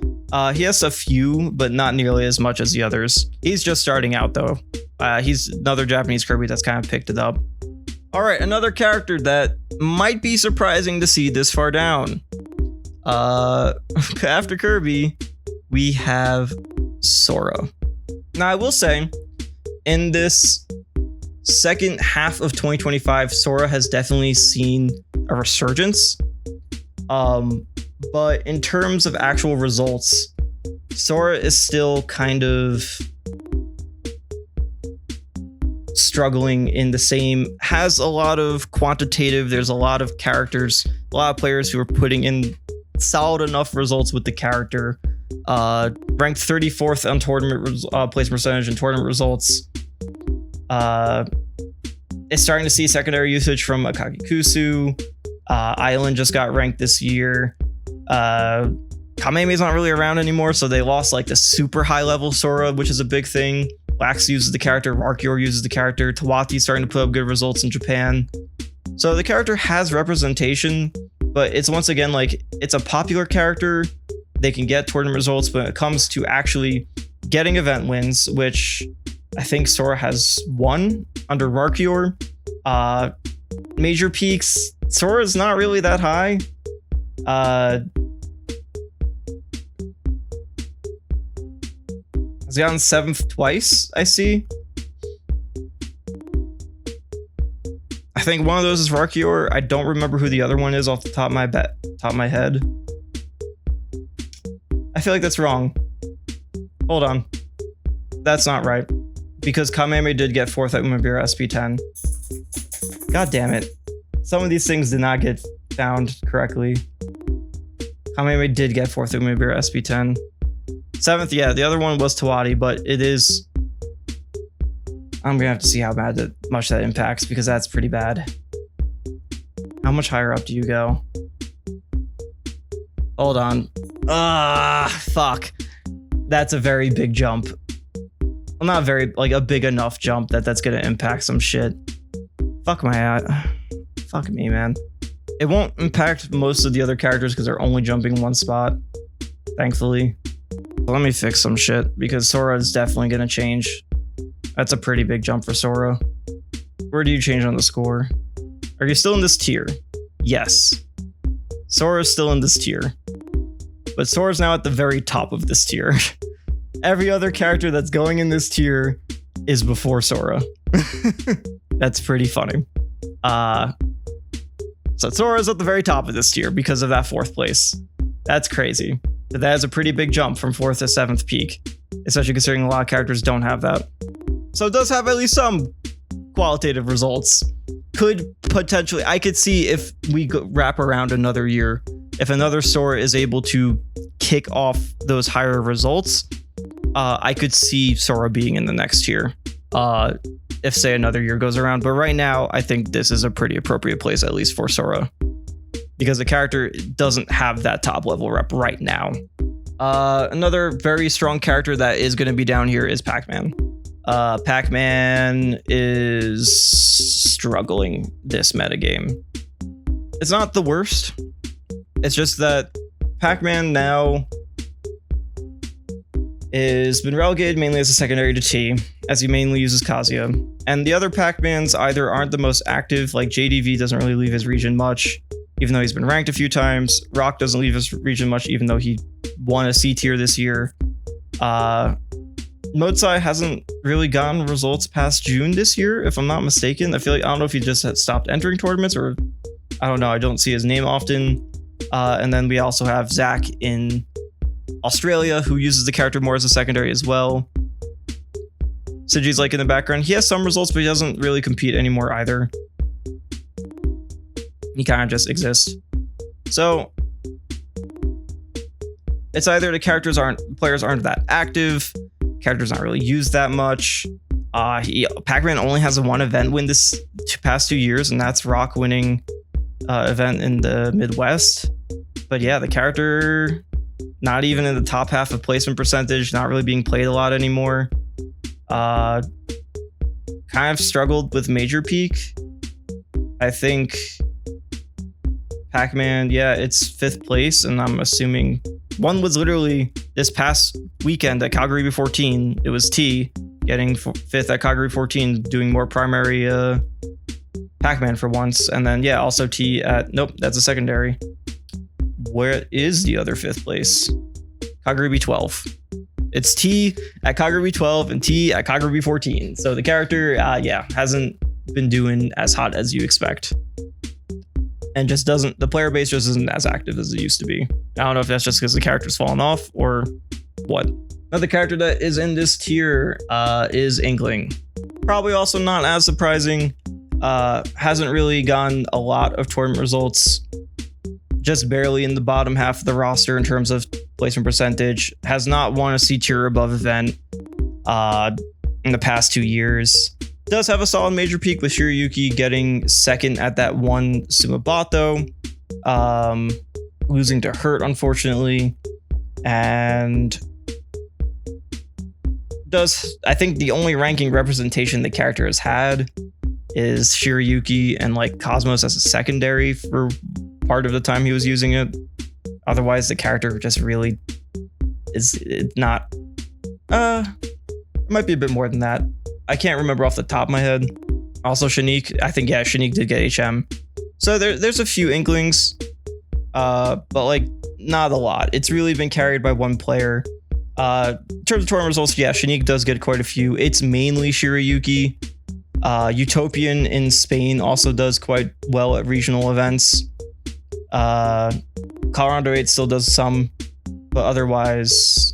He has a few, but not nearly as much as the others. He's just starting out though. He's another Japanese Kirby that's kind of picked it up. All right, another character that might be surprising to see this far down. After Kirby, we have Sora. Now I will say, in this second half of 2025, Sora has definitely seen a resurgence. But in terms of actual results, Sora is still kind of struggling in the same, has a lot of quantitative, there's a lot of characters, a lot of players who are putting in solid enough results with the character. Ranked 34th on tournament placement percentage and tournament results. It's starting to see secondary usage from Akagikusu. Island just got ranked this year. Kameme's not really around anymore, so they lost like the super high level Sora, which is a big thing. Wax uses the character, Arceor uses the character, Tawati's starting to put up good results in Japan. So the character has representation, but it's once again like it's a popular character. They can get tournament results, but when it comes to actually getting event wins, which I think Sora has won under Arceor. Major peaks, Sora's not really that high. Has gotten 7th twice, I see. I think one of those is Arceor. I don't remember who the other one is off the top of my head. I feel like that's wrong. Hold on. That's not right. Because Kameme did get 4th at Umebura SP10. God damn it. Some of these things did not get found correctly. Kameme did get 4th at Umebura SP10. 7th, yeah, the other one was Tawati, but it is... I'm gonna have to see how much that impacts, because that's pretty bad. How much higher up do you go? Hold on. Fuck. That's a very big jump. Well, not very, like a big enough jump that's gonna impact some shit. Fuck me, man. It won't impact most of the other characters because they're only jumping one spot, thankfully. Let me fix some shit, because Sora is definitely gonna change. That's a pretty big jump for Sora. Where do you change on the score? Are you still in this tier? Yes. Sora is still in this tier. But Sora's now at the very top of this tier. Every other character that's going in this tier is before Sora. That's pretty funny. So Sora's at the very top of this tier because of that 4th place. That's crazy. But that is a pretty big jump from 4th to 7th peak, especially considering a lot of characters don't have that. So it does have at least some qualitative results. Could potentially, I could see if we wrap around another year, if another Sora is able to kick off those higher results, I could see Sora being in the next tier. if say another year goes around. But right now, I think this is a pretty appropriate place, at least for Sora, because the character doesn't have that top level rep right now. Another very strong character that is going to be down here is Pac-Man. Pac-Man is struggling this metagame. It's not the worst. It's just that Pac-Man now is been relegated mainly as a secondary to T, as he mainly uses Kazuya. And the other Pac-Mans either aren't the most active, like JDV doesn't really leave his region much, even though he's been ranked a few times. Rock doesn't leave his region much, even though he won a C tier this year. Mozai hasn't really gotten results past June this year, if I'm not mistaken. I don't know if he just had stopped entering tournaments, or I don't know. I don't see his name often. And then we also have Zach in Australia, who uses the character more as a secondary as well. Siji's like in the background. He has some results, but he doesn't really compete anymore either. He kind of just exists. So it's either the players aren't that active, characters aren't really used that much. Pac-Man only has a one event win this past 2 years, and that's Rock winning event in the Midwest. But yeah, the character not even in the top half of placement percentage, not really being played a lot anymore. Kind of struggled with Major Peak. I think Pac-Man, yeah, it's 5th place, and I'm assuming one was literally this past weekend at Kagaribi 14. It was T getting 5th at Kagaribi 14, doing more primary Pac-Man for once, and then yeah, also T at nope, that's a secondary. Where is the other 5th place? Kagaribi 12. It's T at Kagaribi 12 and T at Kagaribi 14. So the character, hasn't been doing as hot as you expect. And just doesn't, the player base just isn't as active as it used to be. I don't know if that's just because the character's fallen off or what. Another character that is in this tier is Inkling. Probably also not as surprising. Hasn't really gotten a lot of tournament results. Just barely in the bottom half of the roster in terms of placement percentage. Has not won a C tier above event in the past 2 years. Does have a solid Major Peak with Shiryuki getting 2nd at that one Sumabato. Losing to Hurt, unfortunately. And I think the only ranking representation the character has had is Shiryuki and like Cosmos as a secondary for part of the time he was using it. Otherwise, the character just really is not. It might be a bit more than that. I can't remember off the top of my head. Also, Shanique. I think Shanique did get HM. So there's a few Inklings, but like not a lot. It's really been carried by one player. In terms of tournament results, yeah, Shanique does get quite a few. It's mainly Shiryuki. Utopian in Spain also does quite well at regional events. Colorado 8 still does some, but otherwise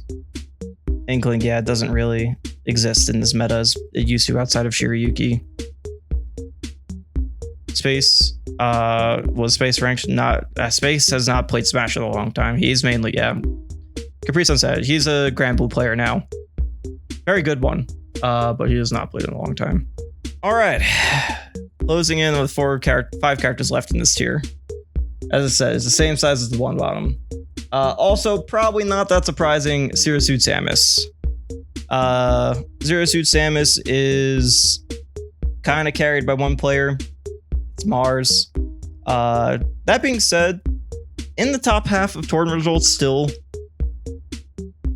Inkling, yeah, it doesn't really exist in this meta as it used to outside of Shiryuki. Space was Space ranked? Not Space has not played Smash in a long time. He's mainly Capri Sun said he's a Grand Blue player now. Very good one, but he has not played in a long time. All right, closing in with 5 characters left in this tier. As I said, it's the same size as the one bottom. Also, probably not that surprising, Zero Suit Samus. Zero Suit Samus is kind of carried by one player. It's Mars. That being said, in the top half of tournament results still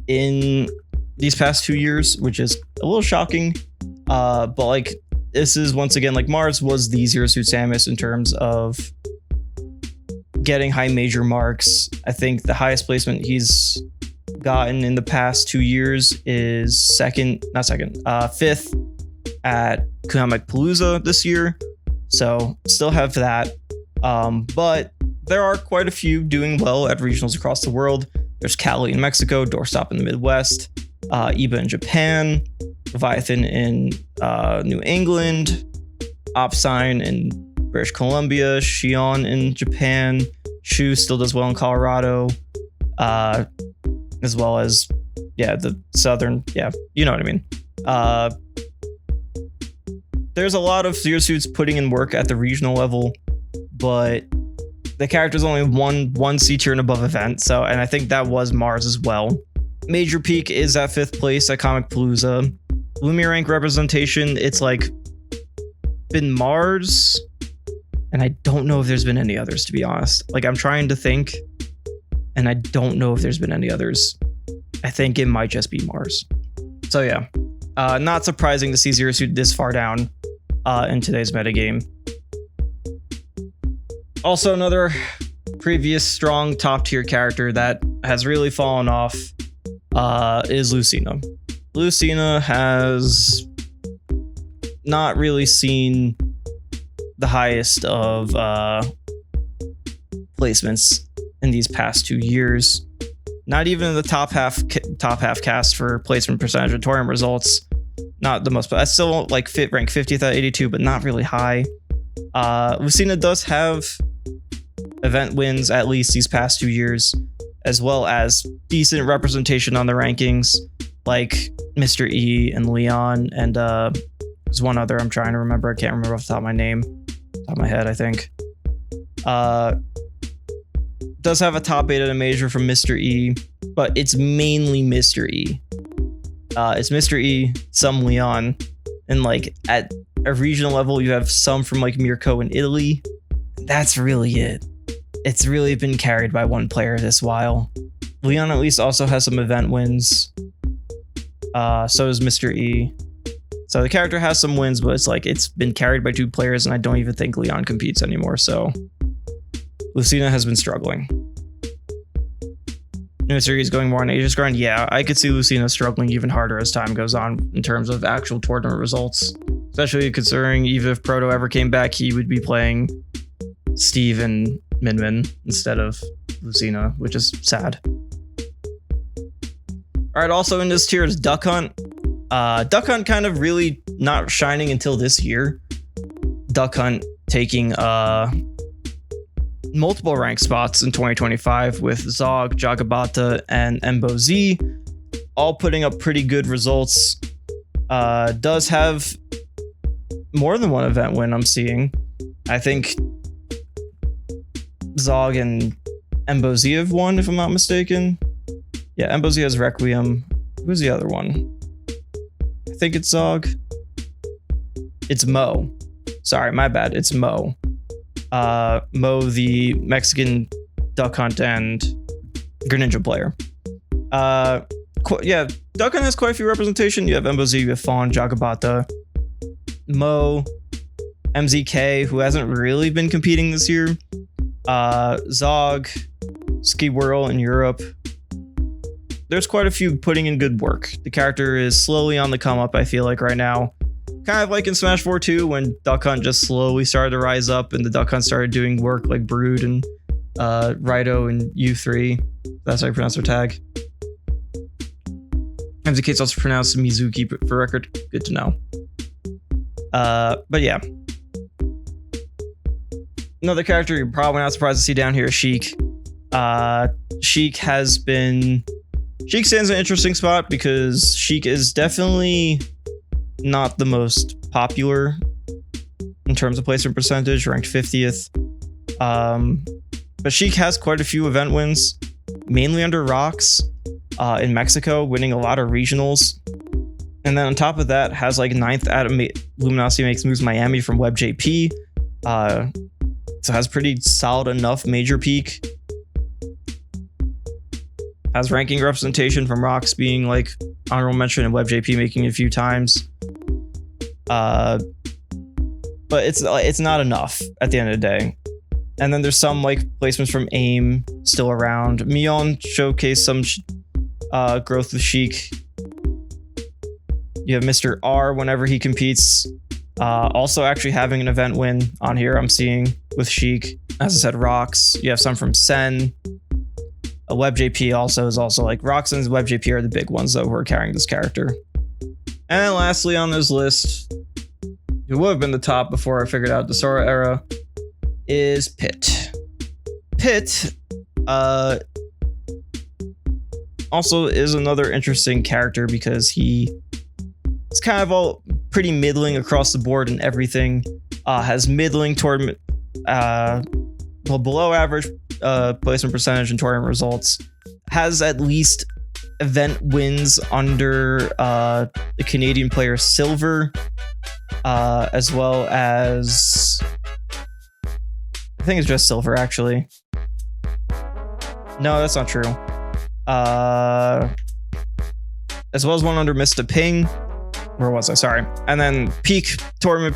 in these past 2 years, which is a little shocking. But like, this is once again, like Mars was the Zero Suit Samus in terms of getting high major marks. I think the highest placement he's gotten in the past 2 years is 5th at Kunamek Palooza this year. So still have that. But there are quite a few doing well at regionals across the world. There's Cali in Mexico, Doorstop in the Midwest, Iba in Japan, Leviathan in New England, Opsign in British Columbia, Shion in Japan, Shu still does well in Colorado, as well as, the southern, you know what I mean. there's a lot of Zero Suits putting in work at the regional level, but the character's only one C tier and above event, so, and I think that was Mars as well. Major peak is at 5th place at Comic Palooza. Lumia rank representation, it's like been Mars, and I don't know if there's been any others, to be honest. Like, I'm trying to think, and I don't know if there's been any others. I think it might just be Mars. So yeah, not surprising to see Zero Suit this far down in today's metagame. Also, another previous strong top tier character that has really fallen off is Lucina. Lucina has not really seen the highest of placements in these past 2 years. Not even in the top half cast for placement percentage of Torium results. Not the most, but that's still like rank 50th at 82, but not really high. Lucina does have event wins at least these past 2 years, as well as decent representation on the rankings, like Mr. E and Leon, and there's one other I'm trying to remember. I can't remember off the top of my head, I think. Does have a top 8 at a major from Mr. E, but it's mainly Mr. E. It's Mr. E, some Leon, and like at a regional level, you have some from like Mirko in Italy. That's really it. It's really been carried by one player this while. Leon at least also has some event wins. So does Mr. E. So the character has some wins, but it's like it's been carried by 2 players, and I don't even think Leon competes anymore. So Lucina has been struggling. Mr. E is going more on Aegis grind. Yeah, I could see Lucina struggling even harder as time goes on in terms of actual tournament results. Especially considering even if Proto ever came back, he would be playing Steve and Min instead of Lucina, which is sad. Alright, also in this tier is Duck Hunt. Duck Hunt kind of really not shining until this year. Duck Hunt taking multiple rank spots in 2025 with Zog, Jagabata, and Embo Z, all putting up pretty good results. Does have more than one event win I'm seeing. I think Zog and Embo Z have won, if I'm not mistaken. Yeah, Embo Z has Requiem. Who's the other one? I think it's Zog. It's Mo. Sorry, my bad. It's Mo. Mo, the Mexican Duck Hunt and Greninja player. Yeah, Duck Hunt has quite a few representation. You have Embo Z, you have Fawn, Jagabata, Mo, MZK, who hasn't really been competing this year. Zog, Ski Whirl in Europe. There's quite a few putting in good work. The character is slowly on the come up, I feel like, right now. Kind of like in Smash 4 2, when Duck Hunt just slowly started to rise up and the Duck Hunt started doing work like Brood and Raito and U3. That's how you pronounce their tag. MZK is also pronounced Mizuki, but for record, good to know. But yeah. Another character you're probably not surprised to see down here is Sheik. Sheik stands in an interesting spot because Sheik is definitely not the most popular in terms of placement percentage, ranked 50th. But Sheik has quite a few event wins, mainly under Rocks in Mexico, winning a lot of regionals. And then on top of that, has like 9th at Luminosity Makes Moves Miami from WebJP. So has pretty solid enough major peak. Has ranking representation from Rocks being like honorable mention and WebJP making it a few times. But it's not enough at the end of the day. And then there's some like placements from AIM still around. Mion showcased some growth with Sheik. You have Mr. R whenever he competes. Also actually having an event win on here I'm seeing with Sheik. As I said, Rocks. You have some from Sen. WebJP also is also like Rocks and WebJP are the big ones though who are carrying this character. And then lastly on this list, who would have been the top before I figured out the Sora era, is Pit. Pit also is another interesting character because he is kind of all pretty middling across the board and everything. Has middling tournament, below average placement percentage and tournament results. Has at least event wins under the Canadian player silver, as well as I think it's just silver actually. No, that's not true. As well as one under Mr. Ping. Where was I? Sorry. And then peak tournament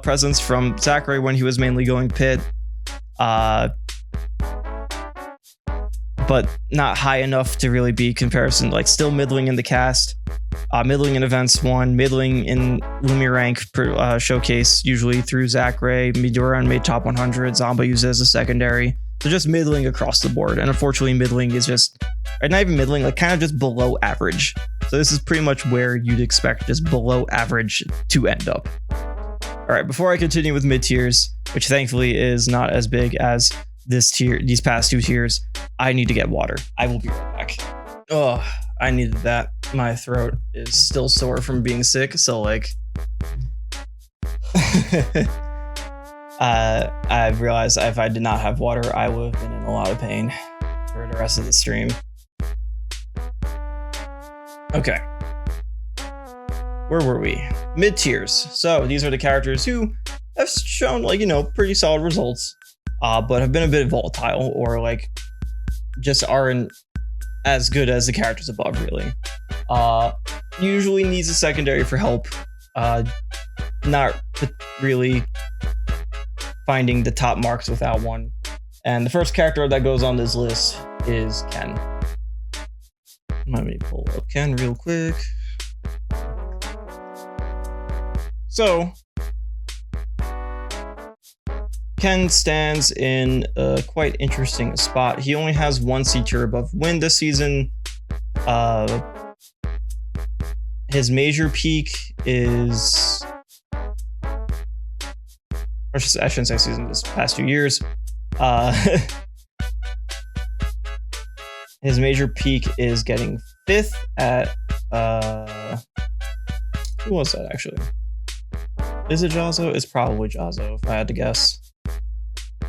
presence from Zachary when he was mainly going pit. But not high enough to really be comparison. Like still middling in the cast, middling in events one, middling in Lumia rank showcase usually through Zachary. Midorian made top 100. Zamba used it as a secondary. So just middling across the board. And unfortunately, middling is just, or not even middling, like kind of just below average. So this is pretty much where you'd expect just below average to end up. All right, before I continue with mid tiers, which thankfully is not as big as this tier, these past two tiers, I need to get water. I will be right back. Oh, I needed that. My throat is still sore from being sick, so like I've realized if I did not have water, I would have been in a lot of pain for the rest of the stream. Okay. Where were we? Mid tiers. So these are the characters who have shown, like, you know, pretty solid results, but have been a bit volatile or like just aren't as good as the characters above, really. Usually needs a secondary for help. Not really finding the top marks without one. And the first character that goes on this list is Ken. Let me pull up Ken real quick. So, Ken stands in a quite interesting spot. He only has one C tier above win this season. His major peak is, I shouldn't say season, this past 2 years. His major peak is getting 5th at, who was that actually? Is it Jazzo? It's probably Jazzo if I had to guess.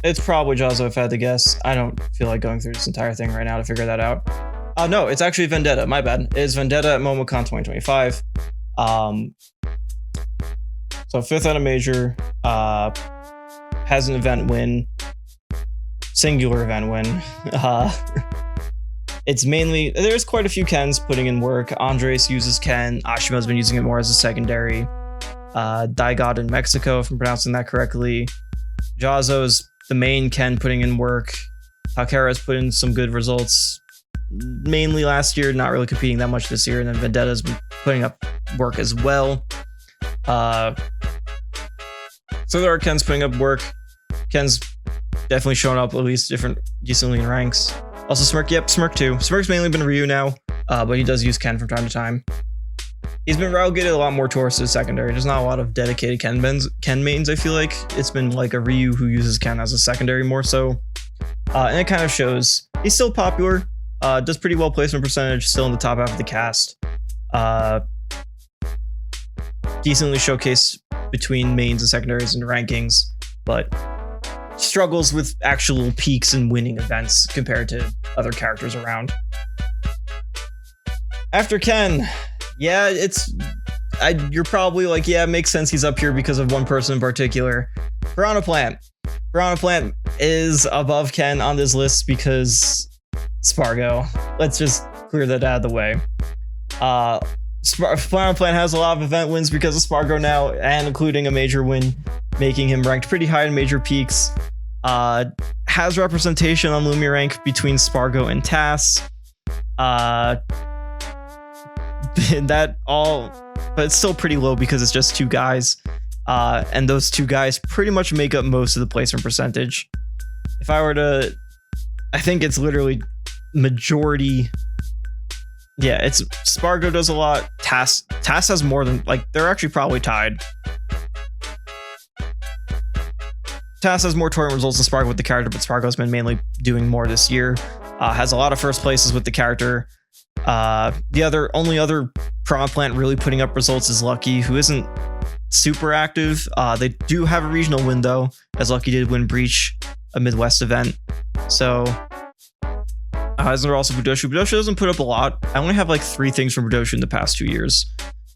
It's probably Jazzo if I had to guess. I don't feel like going through this entire thing right now to figure that out. No, it's actually Vendetta. My bad. It's Vendetta at MomoCon 2025. So 5th at a major. Has an event win. Singular event win. It's mainly, there's quite a few Kens putting in work. Andres uses Ken. Ashima's been using it more as a secondary. Daigod in Mexico, if I'm pronouncing that correctly. Jazzo's the main Ken putting in work. Takara's put in some good results mainly last year, not really competing that much this year. And then Vendetta's been putting up work as well. So there are Kens putting up work. Ken's definitely showing up at least decently in ranks. Also Smirk, yep, Smirk too. Smirk's mainly been Ryu now, but he does use Ken from time to time. He's been relegated a lot more towards his secondary. There's not a lot of dedicated Ken mains, I feel like. It's been like a Ryu who uses Ken as a secondary more so. And it kind of shows. He's still popular, does pretty well placement percentage, still in the top half of the cast. Decently showcased between mains and secondaries and rankings, but struggles with actual peaks and winning events compared to other characters around. After Ken, yeah, you're probably like, yeah, it makes sense he's up here because of one person in particular. Piranha Plant. Piranha Plant is above Ken on this list because Spargo. Let's just clear that out of the way. Piranha Plant has a lot of event wins because of Spargo now, and including a major win, making him ranked pretty high in major peaks. Has representation on Lumia rank between Spargo and Tass. That all, but it's still pretty low because it's just 2 guys. And those 2 guys pretty much make up most of the placement percentage. If I were to, I think it's literally majority. Yeah, it's Spargo does a lot. Tass has more than, like, they're actually probably tied. Tass has more tournament results than Spargo with the character, but Spargo's been mainly doing more this year. Has a lot of first places with the character. The only other Piranha Plant really putting up results is Lucky, who isn't super active. They do have a regional win though, as Lucky did win Breach, a Midwest event. So as there also Budoshu. Budoshu doesn't put up a lot. I only have like 3 things from Budoshu in the past 2 years.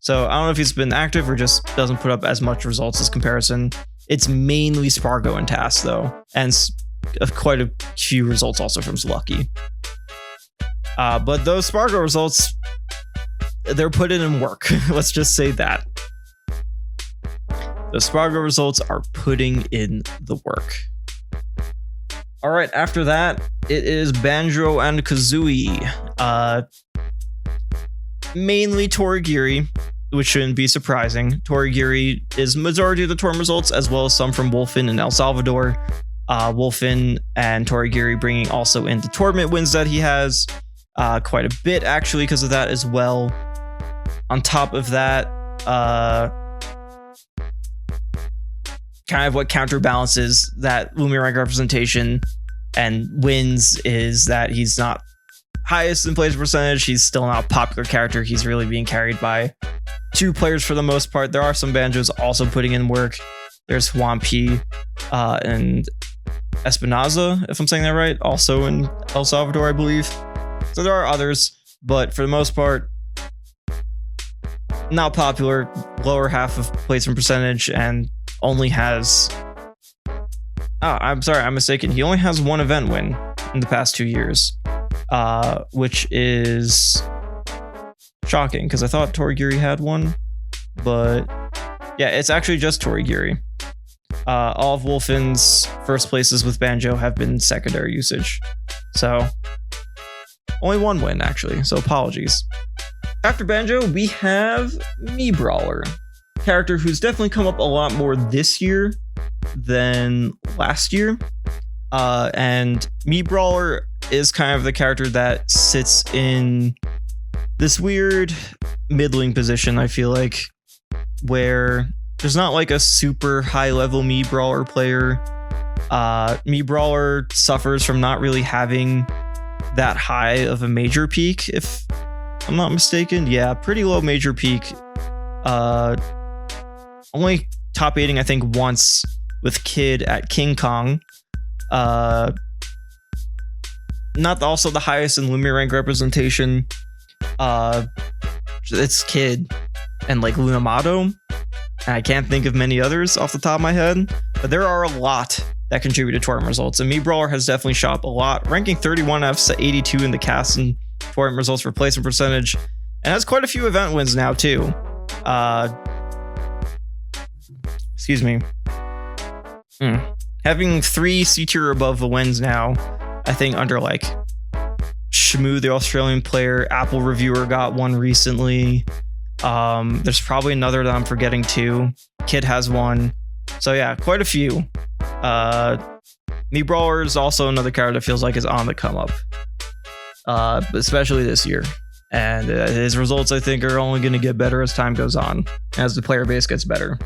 So I don't know if he's been active or just doesn't put up as much results as comparison. It's mainly Spargo and Task though, and quite a few results also from Lucky. But those Spargo results, they're putting in work. Let's just say that. The Spargo results are putting in the work. All right, after that, it is Banjo and Kazooie. Mainly Torigiri, which shouldn't be surprising. Torigiri is majority of the tournament results, as well as some from Wolfen and El Salvador. Wolfen and Torigiri bringing also in the tournament wins that he has. Quite a bit, actually, because of that as well. On top of that, kind of what counterbalances that Lumi rank representation and wins is that he's not highest in plays percentage. He's still not a popular character. He's really being carried by 2 players for the most part. There are some Banjos also putting in work. There's Juanpi and Espinaza, if I'm saying that right, also in El Salvador, I believe. So there are others, but for the most part, not popular, lower half of plays from percentage, and only has... Oh, I'm sorry, I'm mistaken. He only has 1 event win in the past 2 years, which is shocking because I thought Torigiri had one, but yeah, it's actually just Torigiri. All of Wolfen's first places with Banjo have been secondary usage, so only 1 win actually, so apologies. After Banjo, we have Mii Brawler, character who's definitely come up a lot more this year than last year. And Mii Brawler is kind of the character that sits in this weird middling position, I feel like, where there's not like a super high level Mii Brawler player. Mii Brawler suffers from not really having that high of a major peak, if I'm not mistaken. Yeah, pretty low major peak. Only top 8ing, I think, once with Kid at King Kong. Not also the highest in Lumiere rank representation. It's Kid and like Lunamato. And I can't think of many others off the top of my head, but there are a lot that contribute to tournament results. And Mii Brawler has definitely shot up a lot, ranking 31 out of 82 in the cast and tournament results for placement percentage, and has quite a few event wins now too. Excuse me. Having 3 C tier above the wins now, I think under like Shmoo, the Australian player, Apple Reviewer got one recently. There's probably another that I'm forgetting too. Kid has one. So yeah, quite a few. Mii Brawler is also another character that feels like is on the come up, especially this year. And his results, I think, are only going to get better as time goes on, as the player base gets better.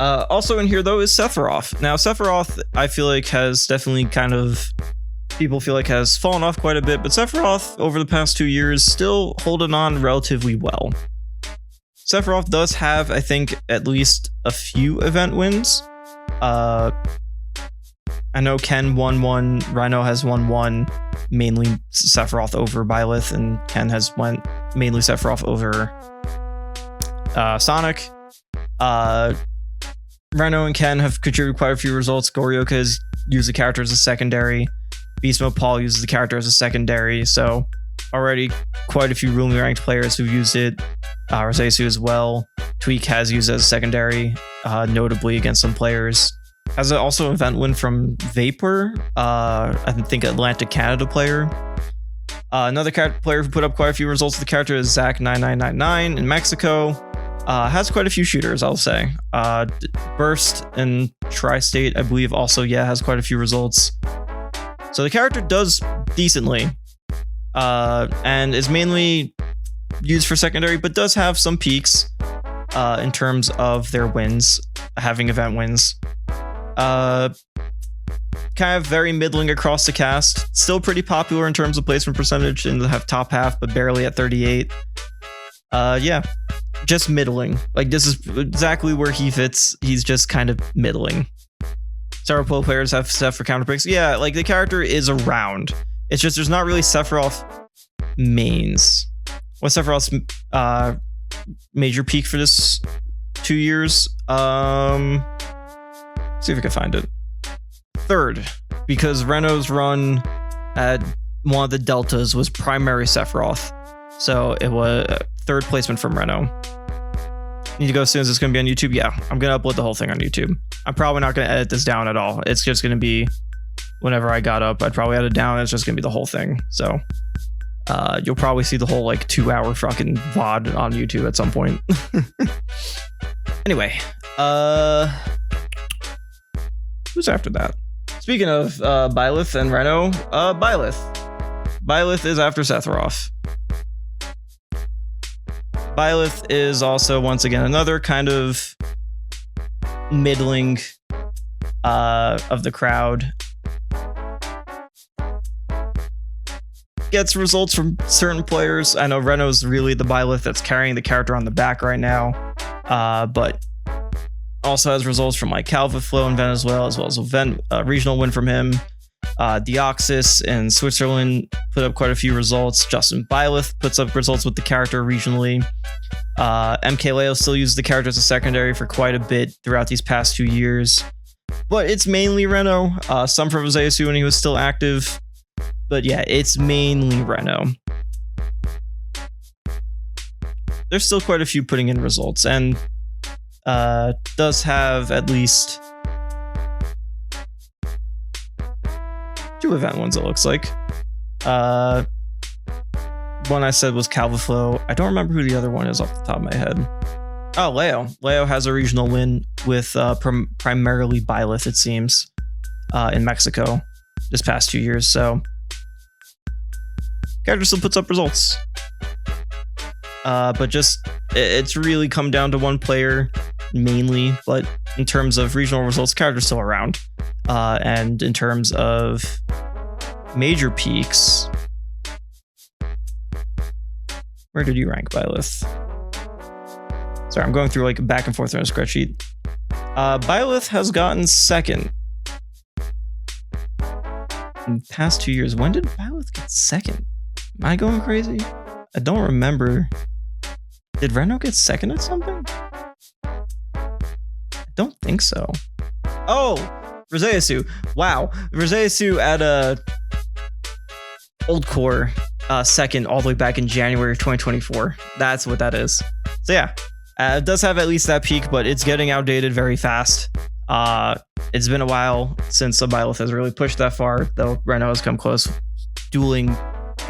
Also in here, though, is Sephiroth. Now, Sephiroth, I feel like, has definitely kind of... people feel like has fallen off quite a bit, but Sephiroth, over the past 2 years, still holding on relatively well. Sephiroth does have, I think, at least a few event wins. I know Ken won one, Rhino has won one, mainly Sephiroth over Byleth, and Ken has went mainly Sephiroth over Sonic. Rhino and Ken have contributed quite a few results. Goryoka has used the character as a secondary. Beast Mode Paul uses the character as a secondary, so already quite a few rulingly ranked players who've used it. Rosesu as well. Tweak has used it as a secondary, notably against some players. Has also an event win from Vapor, I think Atlantic Canada player. Another player who put up quite a few results with the character is Zach9999 in Mexico. Has quite a few shooters, I'll say. Burst and Tri-State, I believe, also, has quite a few results. So the character does decently, and is mainly used for secondary, but does have some peaks in terms of their wins, having event wins. Kind of very middling across the cast. Still pretty popular in terms of placement percentage in the top half, but barely at 38. just middling. Like, this is exactly where he fits. He's just kind of middling. Several pro players have stuff for counter picks. Yeah, like the character is around. It's just there's not really Sephiroth mains. What's Sephiroth's major peak for this 2 years? See if I can find it. Third, because Reno's run at one of the deltas was primary Sephiroth. So it was third placement from Reno. Need to go as soon as it's going to be on YouTube? Yeah, I'm going to upload the whole thing on YouTube. I'm probably not going to edit this down at all. It's just going to be whenever I got up. I'd probably edit it down. It's just going to be the whole thing. So you'll probably see the whole like 2-hour fucking VOD on YouTube at some point. Anyway, who's after that? Speaking of Byleth and Reno, Byleth is after Sephiroth. Byleth is also, once again, another kind of middling of the crowd. Gets results from certain players. I know Reno's really the Byleth that's carrying the character on the back right now, but also has results from like Calvaflow in Venezuela, as well as a regional win from him. Deoxys in Switzerland put up quite a few results. Justin Byleth puts up results with the character regionally. MKLeo still uses the character as a secondary for quite a bit throughout these past 2 years. But it's mainly Reno. Some from Roseasu when he was still active. But yeah, it's mainly Reno. There's still quite a few putting in results, and does have at least 2 event ones, it looks like. One I said was Calvaflow. I don't remember who the other one is off the top of my head. Oh, Leo. Leo has a regional win with primarily Byleth, it seems, in Mexico this past 2 years. So character still puts up results. But just it's really come down to one player mainly. But in terms of regional results, character's still around. And in terms of major peaks, where did you rank Byleth? Sorry, I'm going through like back and forth on a spreadsheet. Byleth has gotten second in the past 2 years. When did Byleth get second? Am I going crazy? I don't remember. Did Reno get second at something? I don't think so. Oh, Roseasu. Wow. Roseasu at Old Core second all the way back in January of 2024. That's what that is. So yeah, it does have at least that peak, but it's getting outdated very fast. It's been a while since Byleth has really pushed that far, though Reno has come close. Kind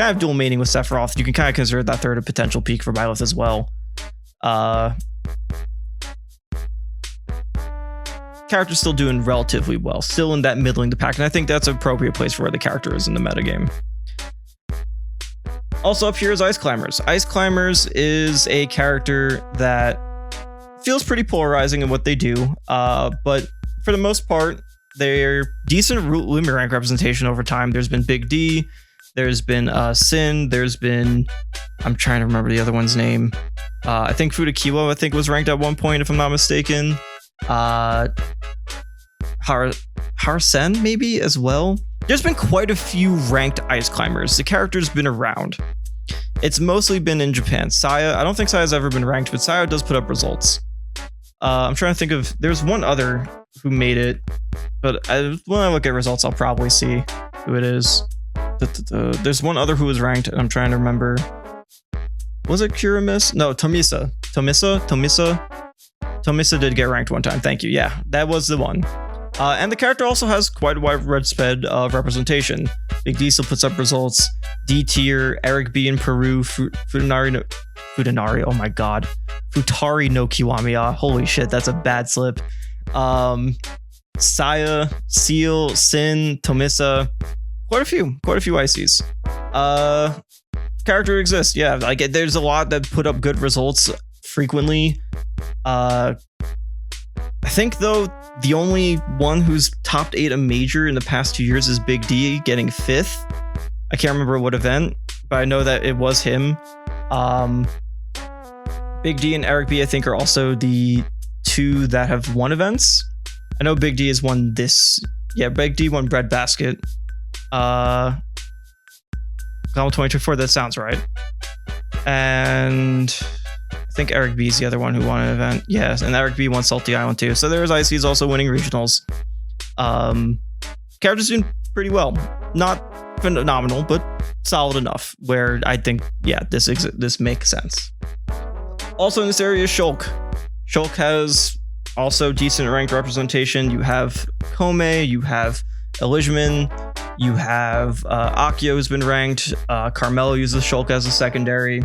of dual mating with Sephiroth. You can kind of consider that third a potential peak for Byleth as well. Character's still doing relatively well, still in that middling the pack, and I think that's an appropriate place for where the character is in the metagame. Also up here is Ice Climbers. Ice Climbers is a character that feels pretty polarizing in what they do, but for the most part, they're decent Lumi rank representation over time. There's been Big D, there's been Sin, there's been, I'm trying to remember the other one's name. I think Fudakiwa, I think, was ranked at one point, if I'm not mistaken. Harsen, maybe, as well. There's been quite a few ranked Ice Climbers. The character's been around. It's mostly been in Japan. Saya, I don't think Saya's ever been ranked, but Saya does put up results. I'm trying to think of, there's one other who made it, but when I look at results, I'll probably see who it is. There's one other who was ranked, and I'm trying to remember. Was it Kuramis? No, Tomisa. Tomisa did get ranked one time. Thank you. Yeah, that was the one. And the character also has quite a wide spread of representation. Big D still puts up results. D tier, Eric B in Peru, Futanari, oh my god. Futari no Kiwamiya. Holy shit, that's a bad slip. Saya, Seal, Sin, Tomisa. Quite a few ICs. Character exists, yeah. Like, there's a lot that put up good results frequently. I think, though, the only one who's topped 8 a major in the past 2 years is Big D, getting 5th. I can't remember what event, but I know that it was him. Big D and Eric B, I think, are also the two that have won events. I know Big D has won this. Yeah, Big D won Breadbasket. Global 2024, that sounds right. And I think Eric B is the other one who won an event. Yes, and Eric B won Salty Island too. So there's IC's also winning regionals. Characters doing pretty well. Not phenomenal, but solid enough where I think, yeah, this makes sense. Also in this area is Shulk. Shulk has also decent ranked representation. You have Kome, you have Elijman, you have Akio who's been ranked. Carmelo uses Shulk as a secondary.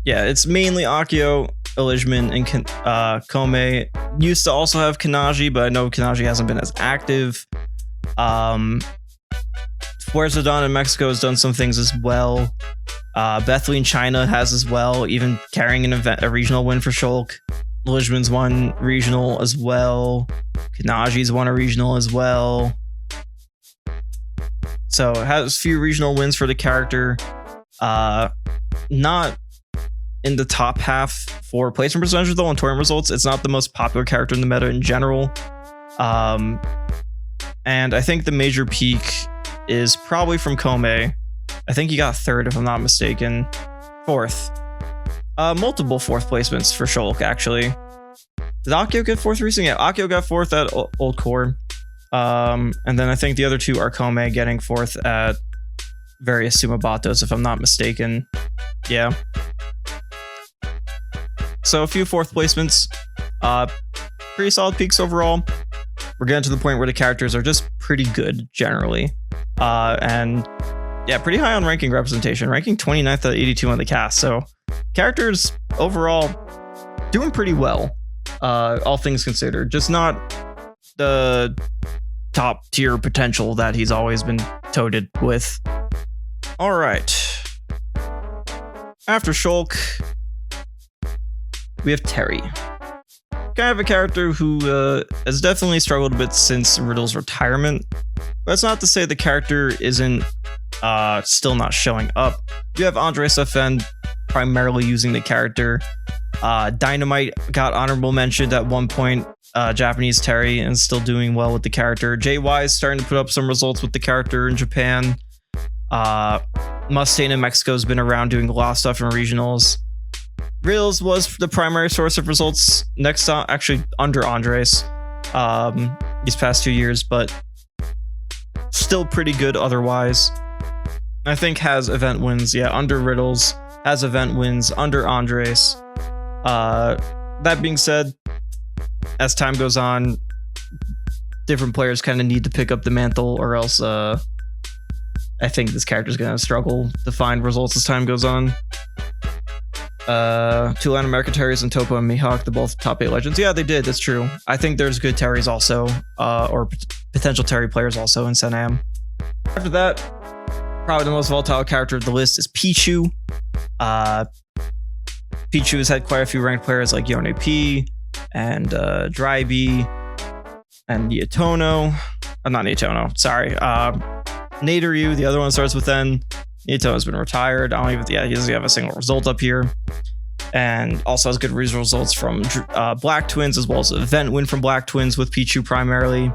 Yeah, it's mainly Akio, Elijman, and Kome. Used to also have Kanaji, but I know Kanaji hasn't been as active. Fuerzadon in Mexico has done some things as well. Bethley in China has as well, even carrying a regional win for Shulk. Elijman's won regional as well. Kanaji's won a regional as well. So it has a few regional wins for the character. Not in the top half for placement percentage though on tournament results. It's not the most popular character in the meta in general. And I think the major peak is probably from Kome. I think he got third if I'm not mistaken. Fourth. Multiple fourth placements for Shulk actually. Did Akio get fourth recently? Yeah, Akio got fourth at Old Core. And then I think the other two are Kome getting fourth at various Sumabatos if I'm not mistaken. Yeah. So a few fourth placements. Pretty solid peaks overall. We're getting to the point where the characters are just pretty good generally. And yeah, pretty high on ranking representation. Ranking 29th out of 82 on the cast. So characters overall doing pretty well. All things considered. Just not the top tier potential that he's always been touted with. All right. After Shulk, we have Terry. Kind of a character who has definitely struggled a bit since Riddle's retirement. That's not to say the character isn't still not showing up. You have Andres FN primarily using the character. Dynamite got honorable mentioned at one point. Japanese Terry and still doing well with the character. JY is starting to put up some results with the character in Japan. Mustaine in Mexico has been around doing a lot of stuff in regionals. Reels was the primary source of results next on, actually under Andres these past 2 years, but still pretty good otherwise. I think has event wins, yeah, under Riddles, has event wins under Andres. That being said, as time goes on, different players kind of need to pick up the mantle, or else I think this character is going to struggle to find results as time goes on. Two Latin American Terrys and Topo and Mihawk, they're both top 8 legends. Yeah, they did, that's true. I think there's good Terrys also, or potential Terry players also in Senam. After that, probably the most volatile character of the list is Pichu. Pichu has had quite a few ranked players like Yone P and Dryby and Nietono. Not Nietono, sorry. Naderyu, the other one starts with N. Nietono's been retired. I don't even, yeah, he doesn't have a single result up here. And also has good results from Black Twins, as well as an event win from Black Twins with Pichu primarily.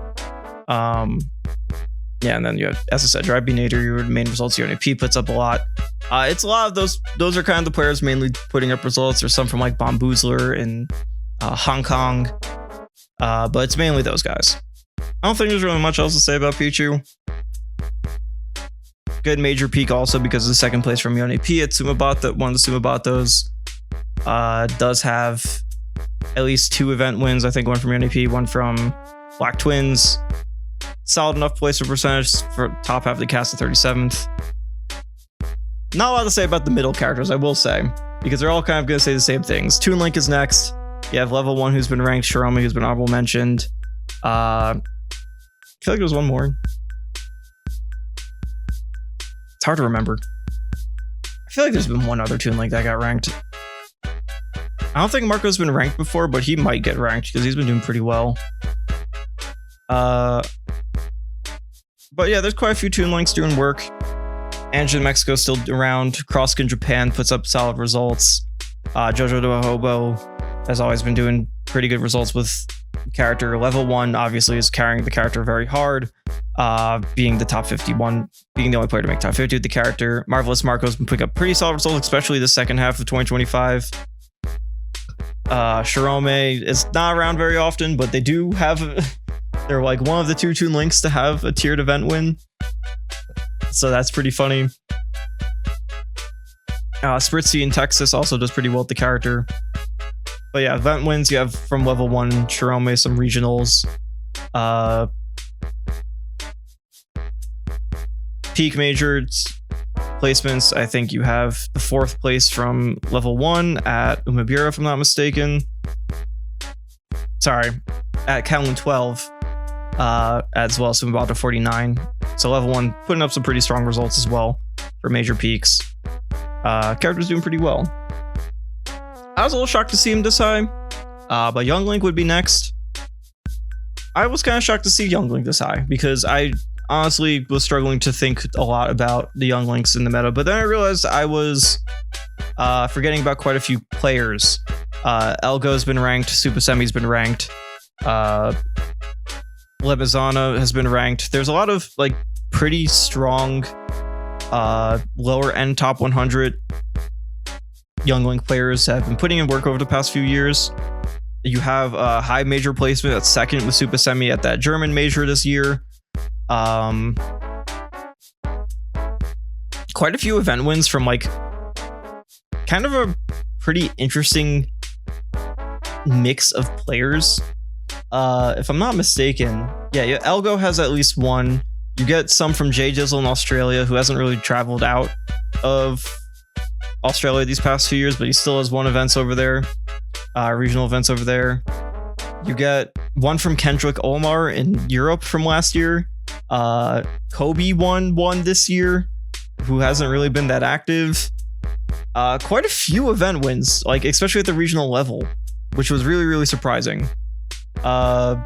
Yeah, and then you have, as I said, Dryby, Naderyu, main results. Yone P puts up a lot. It's a lot of those are kind of the players mainly putting up results. There's some from like Bomboozler in Hong Kong. But it's mainly those guys. I don't think there's really much else to say about Pichu. Good major peak also because of the second place from Yone P at Sumabata, one of the Sumabatos. Does have at least 2 event wins. I think one from Yone P, one from Black Twins. Solid enough placement percentage for top half of the cast at 37th. Not a lot to say about the middle characters, I will say, because they're all kind of going to say the same things. Toon Link is next. You have level 1 who's been ranked, Shiromi who's been honorable mentioned. I feel like there's one more. It's hard to remember. I feel like there's been one other Toon Link that got ranked. I don't think Marco's been ranked before, but he might get ranked because he's been doing pretty well. But yeah, there's quite a few Toon Links doing work. Anjin Mexico still around. Crosskin Japan puts up solid results. Jojo the Hobo has always been doing pretty good results with character. Level 1 obviously is carrying the character very hard, being the top 51, being the only player to make top 50 with the character. Marvelous Marco's been putting up pretty solid results, especially the second half of 2025. Shirome is not around very often, but they do have they're like one of the two Toon Links to have a tiered event win, so that's pretty funny. Spritzy in Texas also does pretty well with the character. But yeah, event wins you have from level 1, Shirome, some regionals. Peak majors placements, I think you have the 4th place from level 1 at Umabura, if I'm not mistaken. Sorry, at Kowloon 12, as well as Sumabato 49. So level 1 putting up some pretty strong results as well for major peaks. Character's doing pretty well. I was a little shocked to see him this high, but Young Link would be next. I was kind of shocked to see Young Link this high because I honestly was struggling to think a lot about the Young Links in the meta, but then I realized I was forgetting about quite a few players. Elgo's been ranked, Super Semi's been ranked, Lebezana has been ranked. There's a lot of like pretty strong lower end top 100 Young Link players have been putting in work over the past few years. You have a high major placement at 2nd with Super Semi at that German major this year. Quite a few event wins from like kind of a pretty interesting mix of players. If I'm not mistaken, yeah, Elgo has at least one. You get some from Jay Dizzle in Australia, who hasn't really traveled out of Australia these past few years, but he still has one events over there, regional events over there. You get one from Kendrick Omar in Europe from last year. Kobe won one this year, who hasn't really been that active. Quite a few event wins, like especially at the regional level, which was really, really surprising. And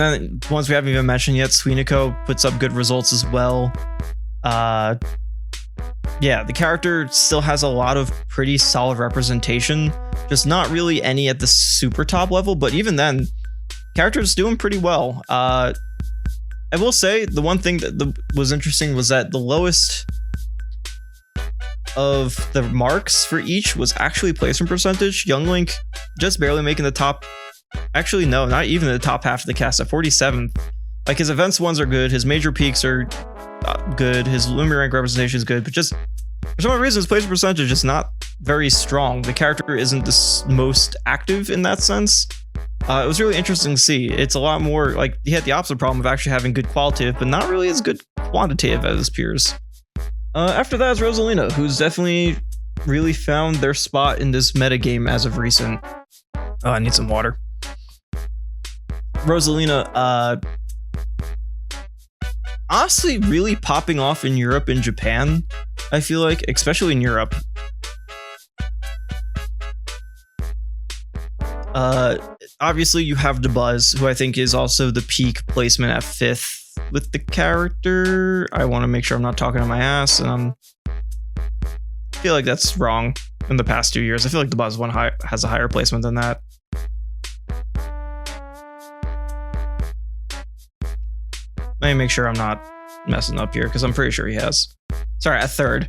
then ones we haven't even mentioned yet, Suinako puts up good results as well. Yeah, the character still has a lot of pretty solid representation, just not really any at the super top level, but even then, character's doing pretty well. I will say the one thing that was interesting was that the lowest of the marks for each was actually placement percentage. Young Link just barely making the top. Actually, no, not even the top half of the cast at 47th. Like his events ones are good, his major peaks are good, his Lumi rank representation is good, but just for some reason his placement percentage is not very strong. The character isn't the most active in that sense. It was really interesting to see. It's a lot more like he had the opposite problem of actually having good qualitative, but not really as good quantitative as his peers. After that is Rosalina, who's definitely really found their spot in this metagame as of recent. Oh, I need some water. Rosalina, honestly really popping off in Europe and Japan, I feel like, especially in Europe. Obviously you have DeBuzz, who I think is also the peak placement at 5th with the character. I want to make sure I'm not talking on my ass, and I feel like that's wrong in the past 2 years. I feel like DeBuzz one has a higher placement than that. Let me make sure I'm not messing up here, because I'm pretty sure he has. Sorry, at 3rd.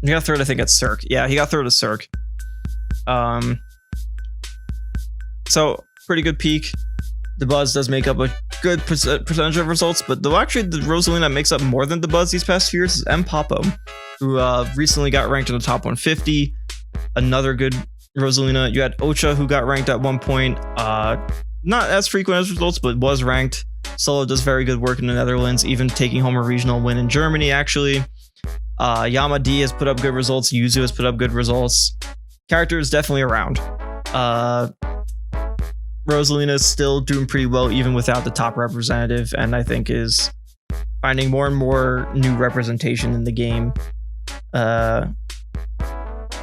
He got 3rd, I think, at Cirque. Yeah, he got 3rd at Cirque. So, pretty good peak. DeBuzz does make up a good percentage of results, but though actually the Rosalina makes up more than DeBuzz these past few years is M. Popo, who recently got ranked in the top 150. Another good Rosalina. You had Ocha, who got ranked at one point. Not as frequent as results, but was ranked. Solo does very good work in the Netherlands, even taking home a regional win in Germany, actually. Yama D has put up good results. Yuzu has put up good results. Character is definitely around. Rosalina is still doing pretty well, even without the top representative, and I think is finding more and more new representation in the game.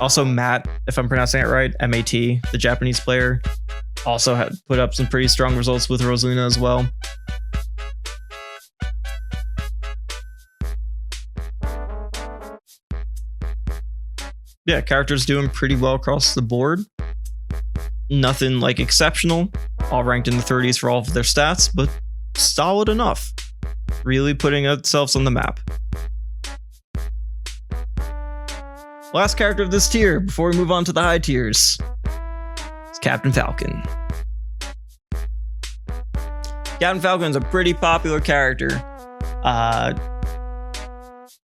Also, Matt, if I'm pronouncing it right, M-A-T, the Japanese player, also had put up some pretty strong results with Rosalina as well. yeah, character's doing pretty well across the board. Nothing like exceptional, all ranked in the 30s for all of their stats, but solid enough. Really putting themselves on the map. Last character of this tier before we move on to the high tiers is Captain Falcon. Captain Falcon's a pretty popular character.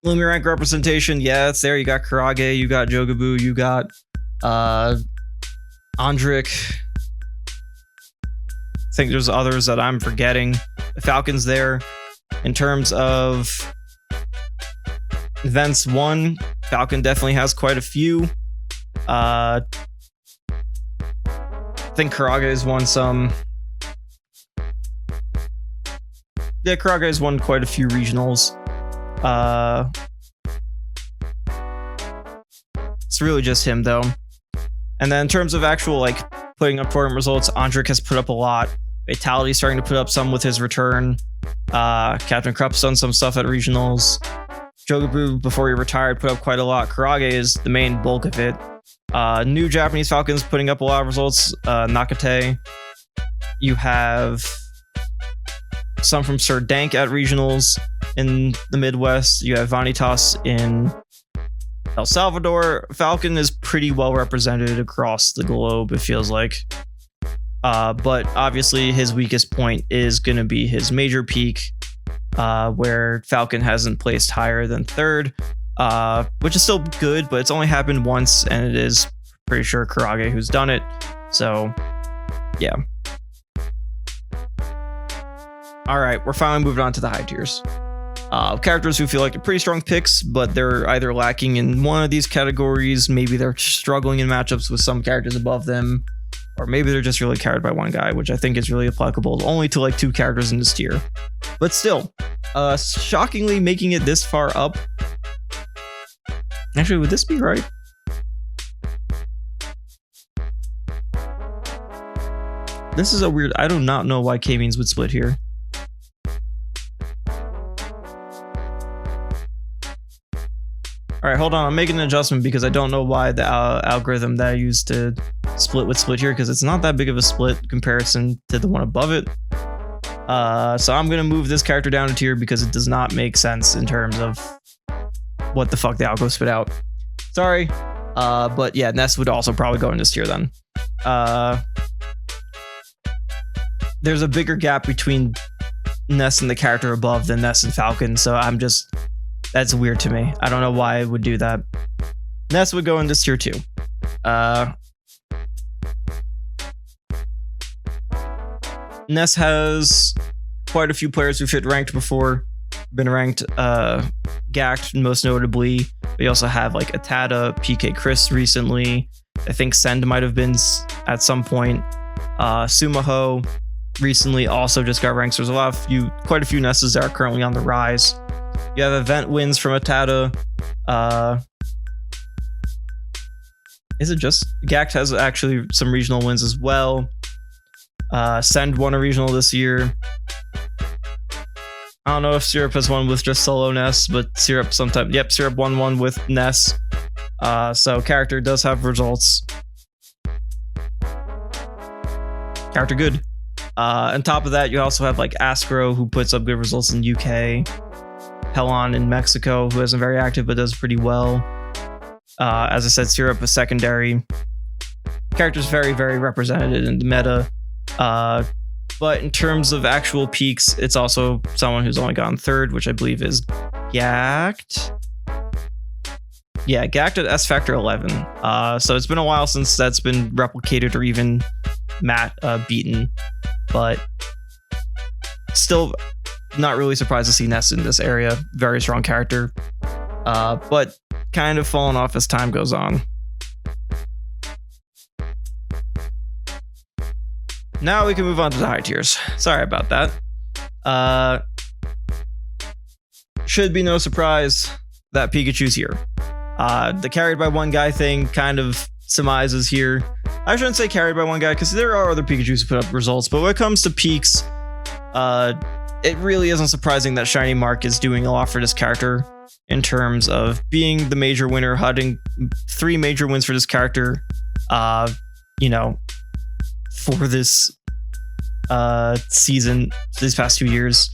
Lumi rank representation, yeah, it's there. You got Karage, you got Jogabu, you got Andric. I think there's others that I'm forgetting. Falcon's there. In terms of events won, Falcon definitely has quite a few. I think Karage has won some. Yeah, Karage has won quite a few regionals. It's really just him though. And then in terms of actual like putting up tournament results, Andric has put up a lot. Fatality's starting to put up some with his return. Captain Krupp's done some stuff at regionals. Jogabu, before he retired, put up quite a lot. Karage is the main bulk of it. New Japanese Falcons putting up a lot of results. Nakate. You have some from Sir Dank at regionals in the Midwest. You have Vanitas in El Salvador. Falcon is pretty well represented across the globe, it feels like. But obviously his weakest point is going to be his major peak, where Falcon hasn't placed higher than third, which is still good, but it's only happened once, and it is pretty sure Karage who's done it. So, yeah. All right, we're finally moving on to the high tiers. Characters who feel like they're pretty strong picks, but they're either lacking in one of these categories, maybe they're struggling in matchups with some characters above them, or maybe they're just really carried by one guy, which I think is really applicable only to like 2 characters in this tier. But still, shockingly making it this far up. Actually, would this be right? This is a weird, I do not know why K-means would split here. All right, hold on. I'm making an adjustment because I don't know why the algorithm that I used to split would split here, because it's not that big of a split comparison to the one above it. So I'm going to move this character down a tier because it does not make sense in terms of what the fuck the algo spit out. Sorry. But yeah, Ness would also probably go in this tier then. There's a bigger gap between Ness and the character above than Ness and Falcon, so I'm just... That's weird to me. I don't know why it would do that. Ness would go in this tier too. Ness has quite a few players who've hit ranked before, been ranked, Gact most notably. We also have like Atada, PK Chris recently. I think Send might have been at some point. Sumaho recently also just got ranked. So there's quite a few Nesses that are currently on the rise. You have event wins from Atada. Is it just Gact has actually some regional wins as well. Send won a regional this year. I don't know if Syrup has won with just solo Ness, but Syrup sometimes. Yep, Syrup won one with Ness. So character does have results. Character good. On top of that, you also have like Astro, who puts up good results in UK. Helon in Mexico, who isn't very active but does pretty well. As I said, Syrup is secondary. Character's very, very represented in the meta. But in terms of actual peaks, it's also someone who's only gotten third, which I believe is Gact. Yeah, Gact at S Factor 11. So it's been a while since that's been replicated or even beaten. But still not really surprised to see Ness in this area. Very strong character. But kind of falling off as time goes on. Now we can move on to the high tiers. Sorry about that. Should be no surprise that Pikachu's here. The carried by one guy thing kind of surmises here. I shouldn't say carried by one guy because there are other Pikachus who put up results, but when it comes to peaks, it really isn't surprising that Shiny Mark is doing a lot for this character. in terms of being the major winner, having 3 major wins for this character, you know, for this season, these past 2 years,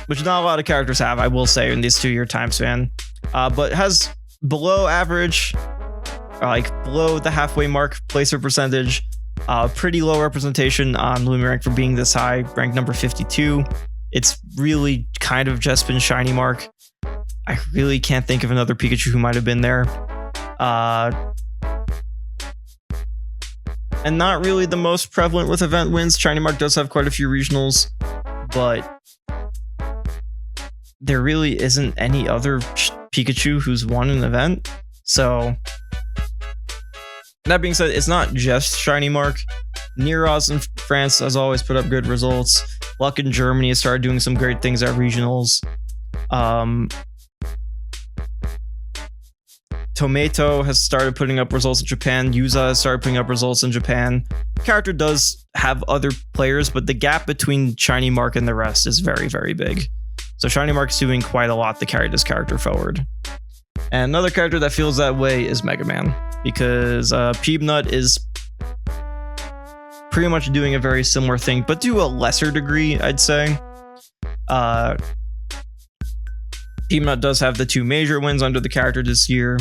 which not a lot of characters have, I will say, in this 2-year time span, but has below average, like below the halfway mark placement percentage, pretty low representation on Lumirank for being this high, ranked number 52. It's really kind of just been Shiny Mark. I really can't think of another Pikachu who might have been there. And not really the most prevalent with event wins. Shiny Mark does have quite a few regionals, but there really isn't any other Pikachu who's won an event. So that being said, it's not just Shiny Mark. Neros in France has always put up good results. Luck in Germany has started doing some great things at regionals. Tomato has started putting up results in Japan. Yuza has started putting up results in Japan. The character does have other players, but the gap between Shiny Mark and the rest is very, very big. So Shiny Mark's doing quite a lot to carry this character forward. And another character that feels that way is Mega Man, because Peanut is pretty much doing a very similar thing, but to a lesser degree, I'd say. Peanut does have the 2 major wins under the character this year,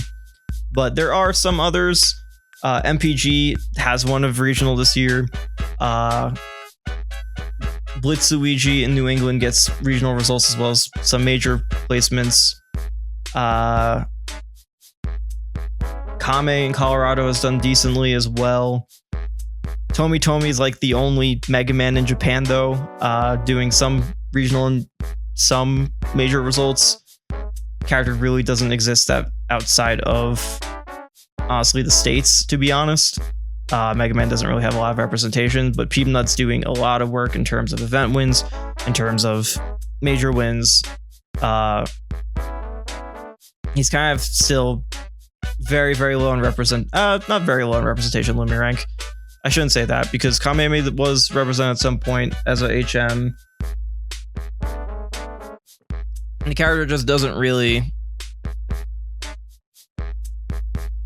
but there are some others. MPG has one of regional this year. Blitzuigi in New England gets regional results as well as some major placements. Kame in Colorado has done decently as well. Tomi is like the only Mega Man in Japan though, doing some regional and some major results. Character really doesn't exist outside of, honestly, the States, to be honest. Mega Man doesn't really have a lot of representation, but Peanut's doing a lot of work in terms of event wins, in terms of major wins. He's kind of still very, very low in not very low in representation Lumirank. I shouldn't say that, because Kameme was represented at some point as a HM. And the character just doesn't really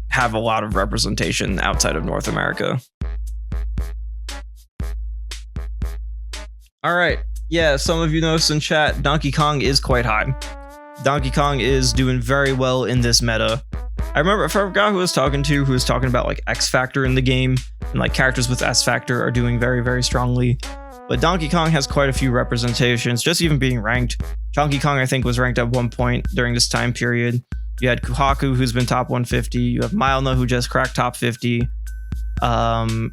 have a lot of representation outside of North America. All right. Yeah, some of you noticed in chat, Donkey Kong is quite high. Donkey Kong is doing very well in this meta. I forgot who I was talking to, who was talking about like X Factor in the game, and like characters with S Factor are doing very, very strongly. But Donkey Kong has quite a few representations, just even being ranked. Donkey Kong, I think, was ranked at one point during this time period. You had Kuhaku, who's been top 150. You have Milna, who just cracked top 50. Rarix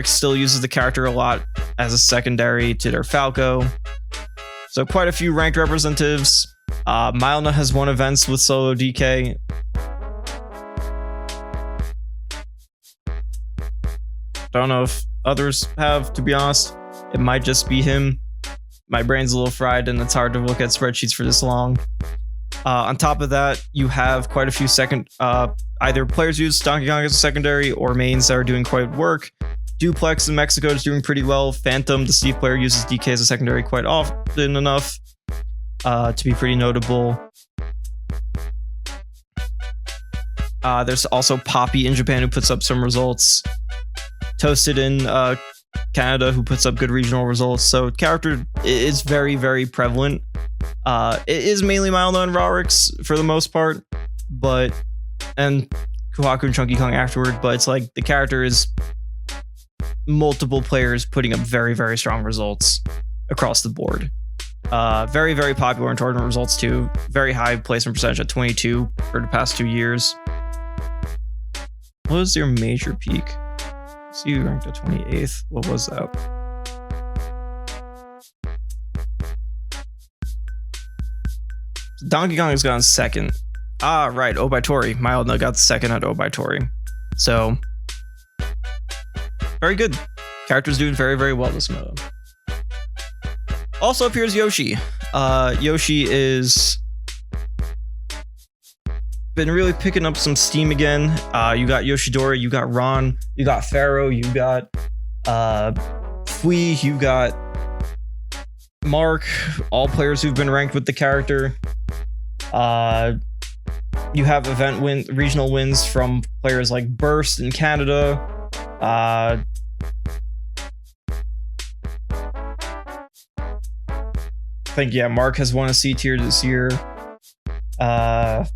still uses the character a lot as a secondary to their Falco. So quite a few ranked representatives. Milna has won events with solo DK. Don't know if others have, to be honest. It might just be him. My brain's a little fried and it's hard to look at spreadsheets for this long. On top of that, you have quite a few either players use Donkey Kong as a secondary or mains that are doing quite work. Duplex in Mexico is doing pretty well. Phantom, the Steve player, uses DK as a secondary quite often enough to be pretty notable. There's also Poppy in Japan who puts up some results. Toasted in Canada who puts up good regional results. So character is very, very prevalent. It is mainly Milna and Rarix for the most part, and Kuhaku and Chunky Kong afterward, but it's like the character is multiple players putting up very, very strong results across the board. Very, very popular in tournament results too. Very high placement percentage at 22 for the past 2 years. What was your major peak? So you ranked at 28th. What was that? Donkey Kong has gotten second. Ah, right. Obaitori. Milna got second at Obaitori. So, very good. Character's doing very, very well this meta. Also appears Yoshi. Yoshi is been really picking up some steam again. You got Yoshidora, you got Ron, you got Pharaoh, you got Fui, you got Mark, all players who've been ranked with the character. You have regional wins from players like Burst in Canada. I think, yeah, Mark has won a C tier this year. Ron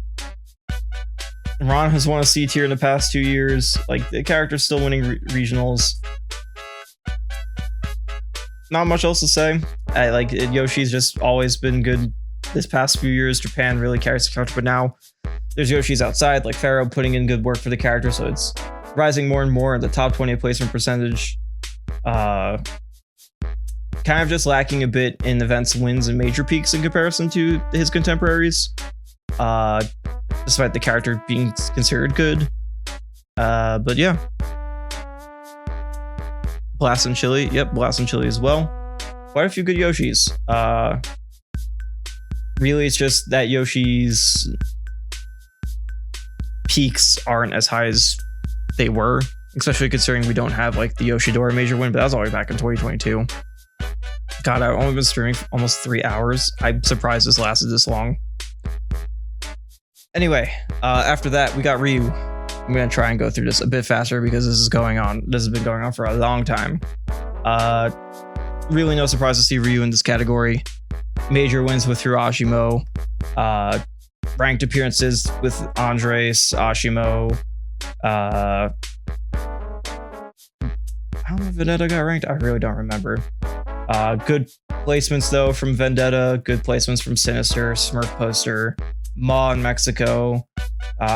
has won a C tier in the past 2 years. Like, the character's still winning regionals. Not much else to say. Yoshi's just always been good this past few years. Japan really carries the character, but now there's Yoshi's outside, like Pharaoh, putting in good work for the character, so it's rising more and more in the top 20 placement percentage. Kind of just lacking a bit in events, wins, and major peaks in comparison to his contemporaries, despite the character being considered good. But yeah. Blast and Chili. Yep, Blast and Chili as well. Quite a few good Yoshis. Really, it's just that Yoshi's peaks aren't as high as they were, especially considering we don't have like the Yoshidora major win, but that was all the way back in 2022. God, I've only been streaming for almost 3 hours. I'm surprised this lasted this long. Anyway, after that, we got Ryu. I'm gonna try and go through this a bit faster because this has been going on for a long time. Really no surprise to see Ryu in this category. Major wins with Hiroshimo. Ranked appearances with Andres, Ashimo. How many Vendetta got ranked? I really don't remember. Good placements though from Vendetta. Good placements from Sinister, Smurf Poster, Ma in Mexico.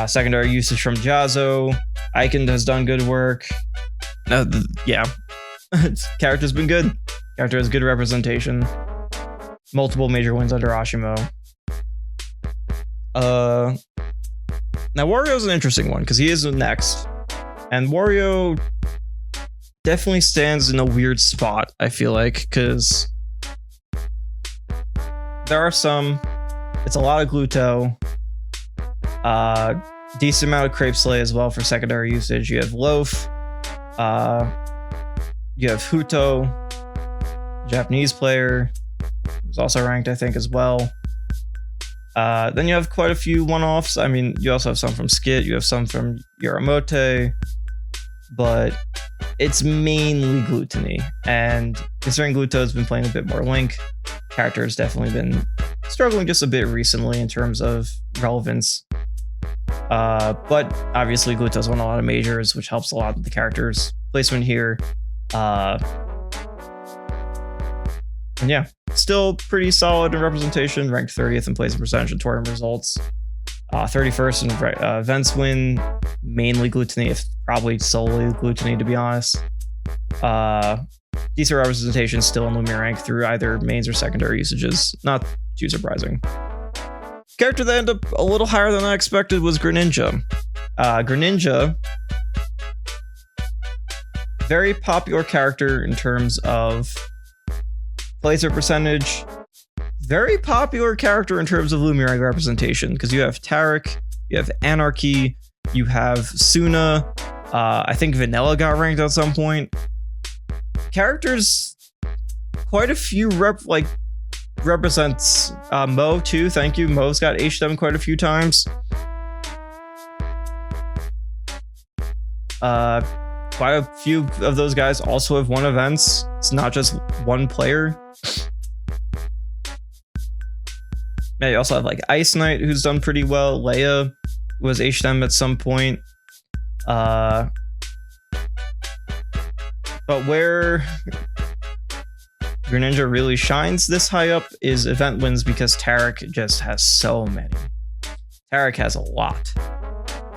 Secondary usage from Jazzo. Icon has done good work. Yeah. Character's been good. Character has good representation. Multiple major wins under Ashimo. Now Wario's an interesting one because he is next. And Wario definitely stands in a weird spot, I feel like, because there are some. It's a lot of Gluto. Decent amount of Crepe Slay as well for secondary usage. You have Loaf. You have Huto, Japanese player, who's also ranked, I think, as well. Then you have quite a few one-offs. I mean, you also have some from Skit. You have some from Yoramote. But it's mainly Gluttony. And considering Gluto's been playing a bit more Link, character has definitely been struggling just a bit recently in terms of relevance. But obviously Gluto's won a lot of majors, which helps a lot with the character's placement here. And yeah, still pretty solid in representation, ranked 30th in placement percentage in tournament results. 31st in events win, mainly Gluttony, if probably solely Gluttony to be honest. Decent representation still in Lumia rank through either mains or secondary usages, not too surprising. Character that ended up a little higher than I expected was Greninja. Greninja, very popular character in terms of placement percentage. Very popular character in terms of Lumia representation, because you have Tarek, you have Anarchy, you have Suna. I think Vanilla got ranked at some point. Characters, quite a few represents Mo too. Thank you. Mo's got H7 quite a few times. Quite a few of those guys also have won events. It's not just one player. Yeah, you also have like Ice Knight, who's done pretty well. Leia was H7 at some point. But where Greninja really shines this high up is event wins, because Tarek just has so many. Tarek has a lot.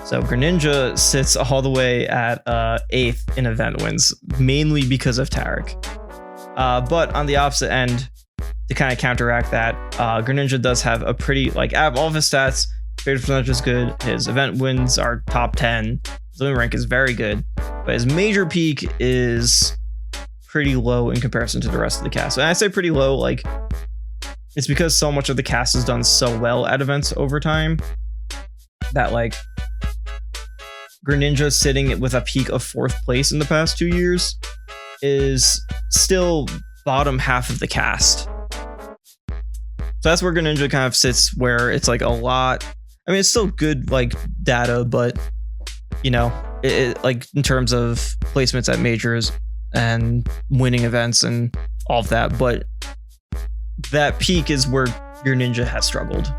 So Greninja sits all the way at 8th in event wins, mainly because of Tarek. But on the opposite end, to kind of counteract that, Greninja does have a pretty, like, out of all of his stats, favorite percentage is good, his event wins are top 10, his limit rank is very good, but his major peak is pretty low in comparison to the rest of the cast. And I say pretty low, like, it's because so much of the cast has done so well at events over time that, like, Greninja sitting with a peak of 4th place in the past 2 years is still bottom half of the cast. So that's where Greninja kind of sits, where it's like a lot. I mean, it's still good like data, but you know, it like in terms of placements at majors and winning events and all of that, but that peak is where Greninja has struggled.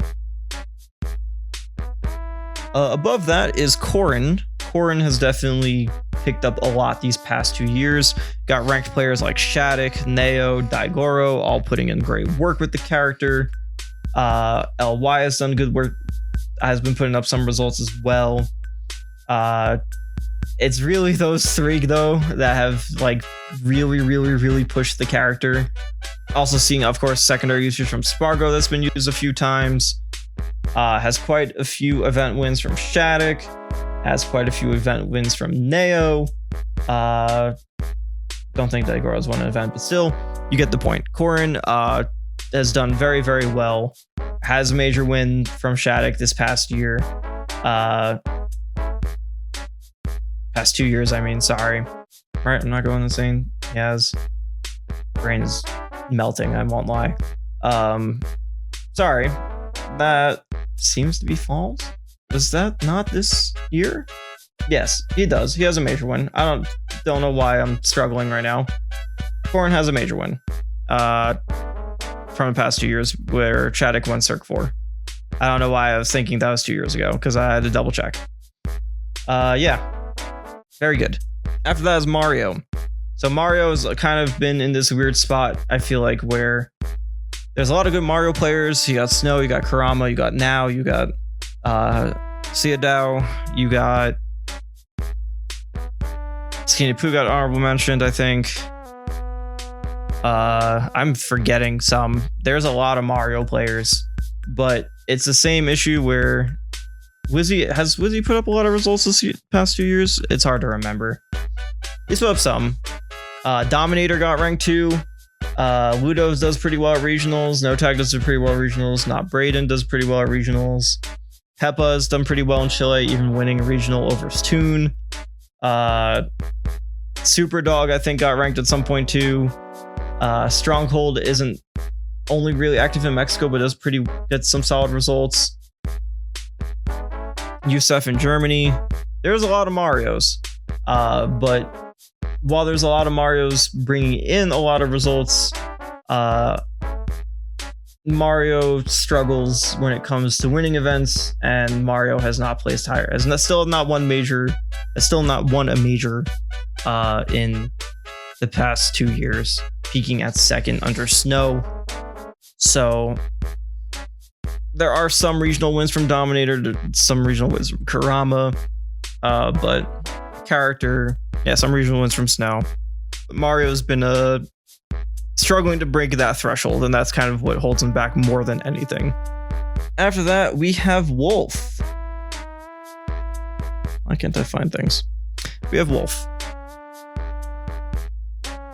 Above that is Corrin. Corrin has definitely picked up a lot these past 2 years. Got ranked players like Shattuck, Neo, Daigoro, all putting in great work with the character. LY has done good work, has been putting up some results as well. It's really those three though that have like really pushed the character. Also seeing, of course, secondary usage from Spargo that's been used a few times. Has quite a few event wins from Shattuck. Has quite a few event wins from Neo. Don't think Daigoro's won an event, but still, you get the point. Corrin has done very well. Has a major win from Shattuck this past year. Past 2 years, I mean, sorry. Right, I'm not going insane. He has. Brain is melting, I won't lie. Sorry. That seems to be false. Was that not this year? Yes, he does. He has a major win. I don't know why I'm struggling right now. Corrin has a major win. From the past 2 years where Shattuck won Circ 4. I don't know why I was thinking that was 2 years ago, because I had to double check. Yeah. Very good. After that is Mario. So Mario has kind of been in this weird spot, I feel like, where there's a lot of good Mario players. You got Snow, you got Kurama, you got Now, you got Xiaodao, you got Skinny Poo got honorable mentioned, I think. I'm forgetting some. There's a lot of Mario players, but it's the same issue where has Wizzy put up a lot of results this past 2 years? It's hard to remember. He's put up some. Dominator got ranked 2. Ludo's does pretty well at regionals. No Tag does pretty well at regionals. Not Braden does pretty well at regionals. Peppa's done pretty well in Chile, even winning a regional over Toon. Super Dog, I think, got ranked at some point too. Stronghold isn't only really active in Mexico, but does get some solid results. Yusef in Germany. There's a lot of Marios, but while there's a lot of Marios bringing in a lot of results, Mario struggles when it comes to winning events, and Mario has not placed higher. Has still not won a major in the past 2 years, peaking at second under Snow. So there are some regional wins from Dominator, some regional wins from Kurama, but character, yeah, some regional wins from Snow. Mario's been struggling to break that threshold, and that's kind of what holds him back more than anything. After that, we have Wolf. Why can't I find things? We have Wolf.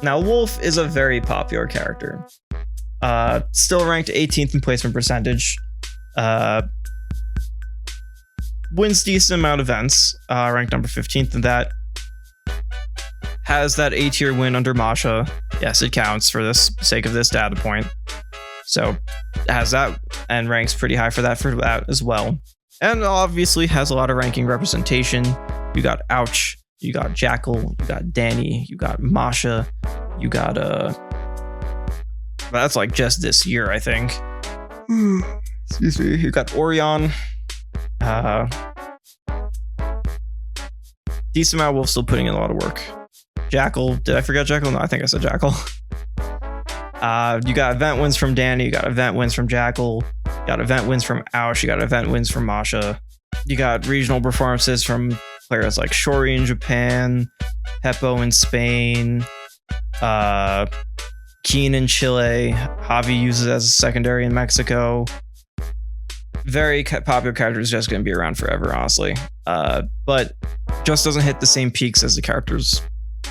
Now, Wolf is a very popular character. Still ranked 18th in placement percentage. Wins decent amount of events. Ranked number 15th in that. Has that A-tier win under Masha. Yes, it counts for the sake of this data point. So has that and ranks pretty high for that as well. And obviously has a lot of ranking representation. You got Ouch, you got Jackal, you got Danny, you got Masha, you got that's like just this year, I think. Excuse me. You got Orion. Decent amount of Wolf still putting in a lot of work. Jackal. Did I forget Jackal? No, I think I said Jackal. You got event wins from Danny. You got event wins from Jackal. You got event wins from Aush. You got event wins from Masha. You got regional performances from players like Shori in Japan, Heppo in Spain, Keen in Chile. Javi uses as a secondary in Mexico. Very popular character, is just going to be around forever, honestly. But just doesn't hit the same peaks as the characters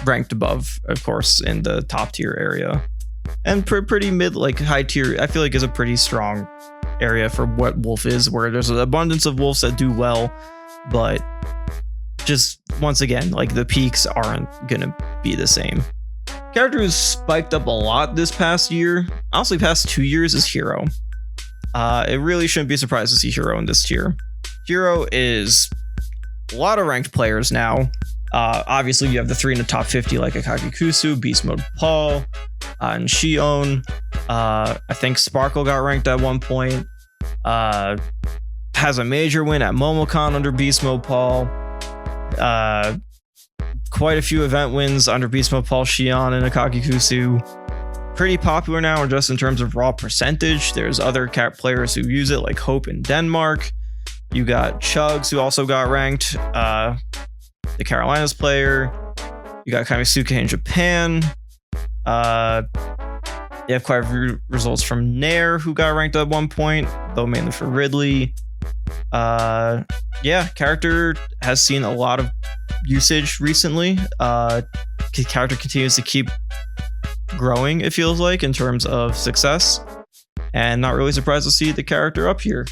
ranked above, of course, in the top tier area. And pretty mid, like high tier, I feel like is a pretty strong area for what Wolf is, where there's an abundance of Wolves that do well, but just once again, like the peaks aren't gonna be the same. Character who's spiked up a lot this past year, honestly past 2 years, is Hero. it really shouldn't be surprised to see Hero in this tier. Hero is a lot of ranked players now. Obviously, you have the 3 in the top 50 like Akagikusu, Beast Mode Paul, and Shion. I think Sparkle got ranked at one point. Has a major win at Momocon under Beast Mode Paul. Quite a few event wins under Beast Mode Paul, Shion, and Akagikusu. Pretty popular now just in terms of raw percentage. There's other players who use it like Hope in Denmark. You got Chugs who also got ranked. The Carolinas player. You got Kamisuke in Japan. You have quite a few results from Nair who got ranked at one point, though mainly for Ridley. Yeah, character has seen a lot of usage recently. Character continues to keep growing, it feels like, in terms of success, and not really surprised to see the character up here.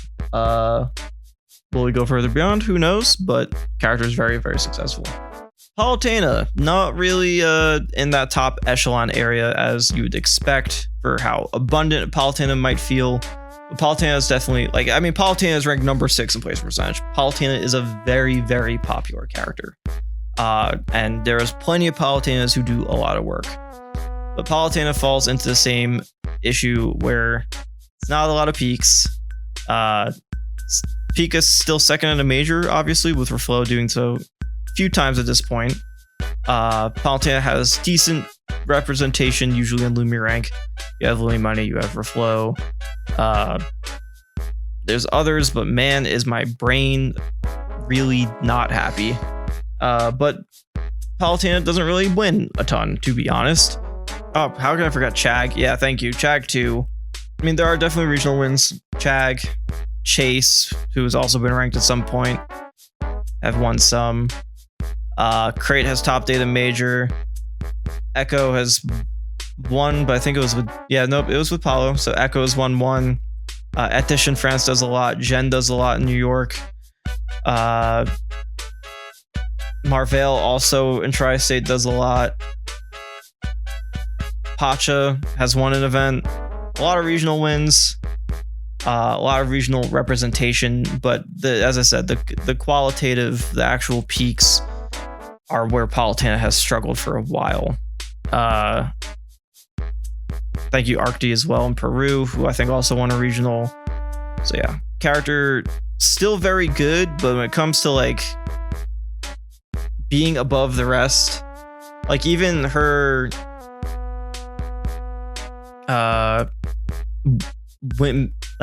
Will we go further beyond? Who knows, but character is very, very successful. Palutena, not really in that top echelon area as you would expect for how abundant Palutena might feel. But Palutena is definitely, Palutena is ranked number 6 in place percentage. Palutena is a very, very popular character. And there's plenty of Palutenas who do a lot of work. But Palutena falls into the same issue where it's not a lot of peaks. Peak is still second in a major, obviously, with Reflow doing so a few times at this point. Palutena has decent representation, usually in Lumi rank. You have Lumi Money, you have Reflow. There's others, but man, is my brain really not happy. But Palutena doesn't really win a ton, to be honest. Oh, how can I forget Chag? Yeah, thank you. Chag too. I mean, there are definitely regional wins. Chag, Chase, who has also been ranked at some point, have won some. Crate has top data major. Echo has won, but I think it was with it was with Paulo. So Echo has won one. Etish in France does a lot. Jen does a lot in New York. Marvell also in Tri-State does a lot. Pacha has won an event. A lot of regional wins. A lot of regional representation, but as I said, the qualitative, the actual peaks are where Palutena has struggled for a while. Thank you, Arcti, as well in Peru, who I think also won a regional. So yeah, character still very good, but when it comes to being above the rest, even her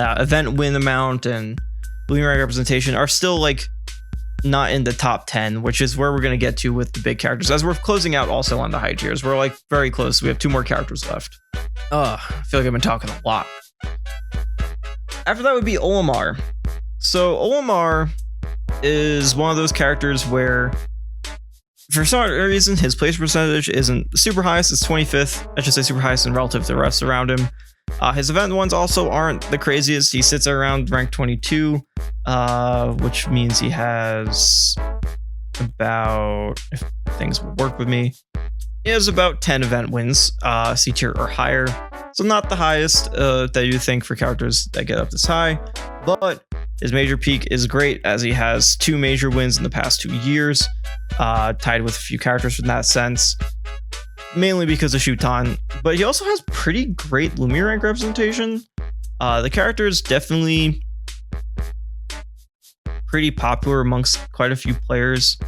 event win amount and Lumi rank representation are still not in the top 10, which is where we're going to get to with the big characters as we're closing out also on the high tiers. We're very close. We have 2 more characters left. I feel like I've been talking a lot. After that would be Olimar. So Olimar is one of those characters where for some reason his place percentage isn't super highest. It's 25th. I should say super highest in relative to the rest around him. His event ones also aren't the craziest. He sits around rank 22, which means he has about, if things will work with me, he has about 10 event wins, C tier or higher. So not the highest that you think for characters that get up this high, but his major peak is great as he has 2 major wins in the past 2 years, tied with a few characters from that sense. Mainly because of Shuton, but he also has pretty great Lumi rank representation. The character is definitely pretty popular amongst quite a few players.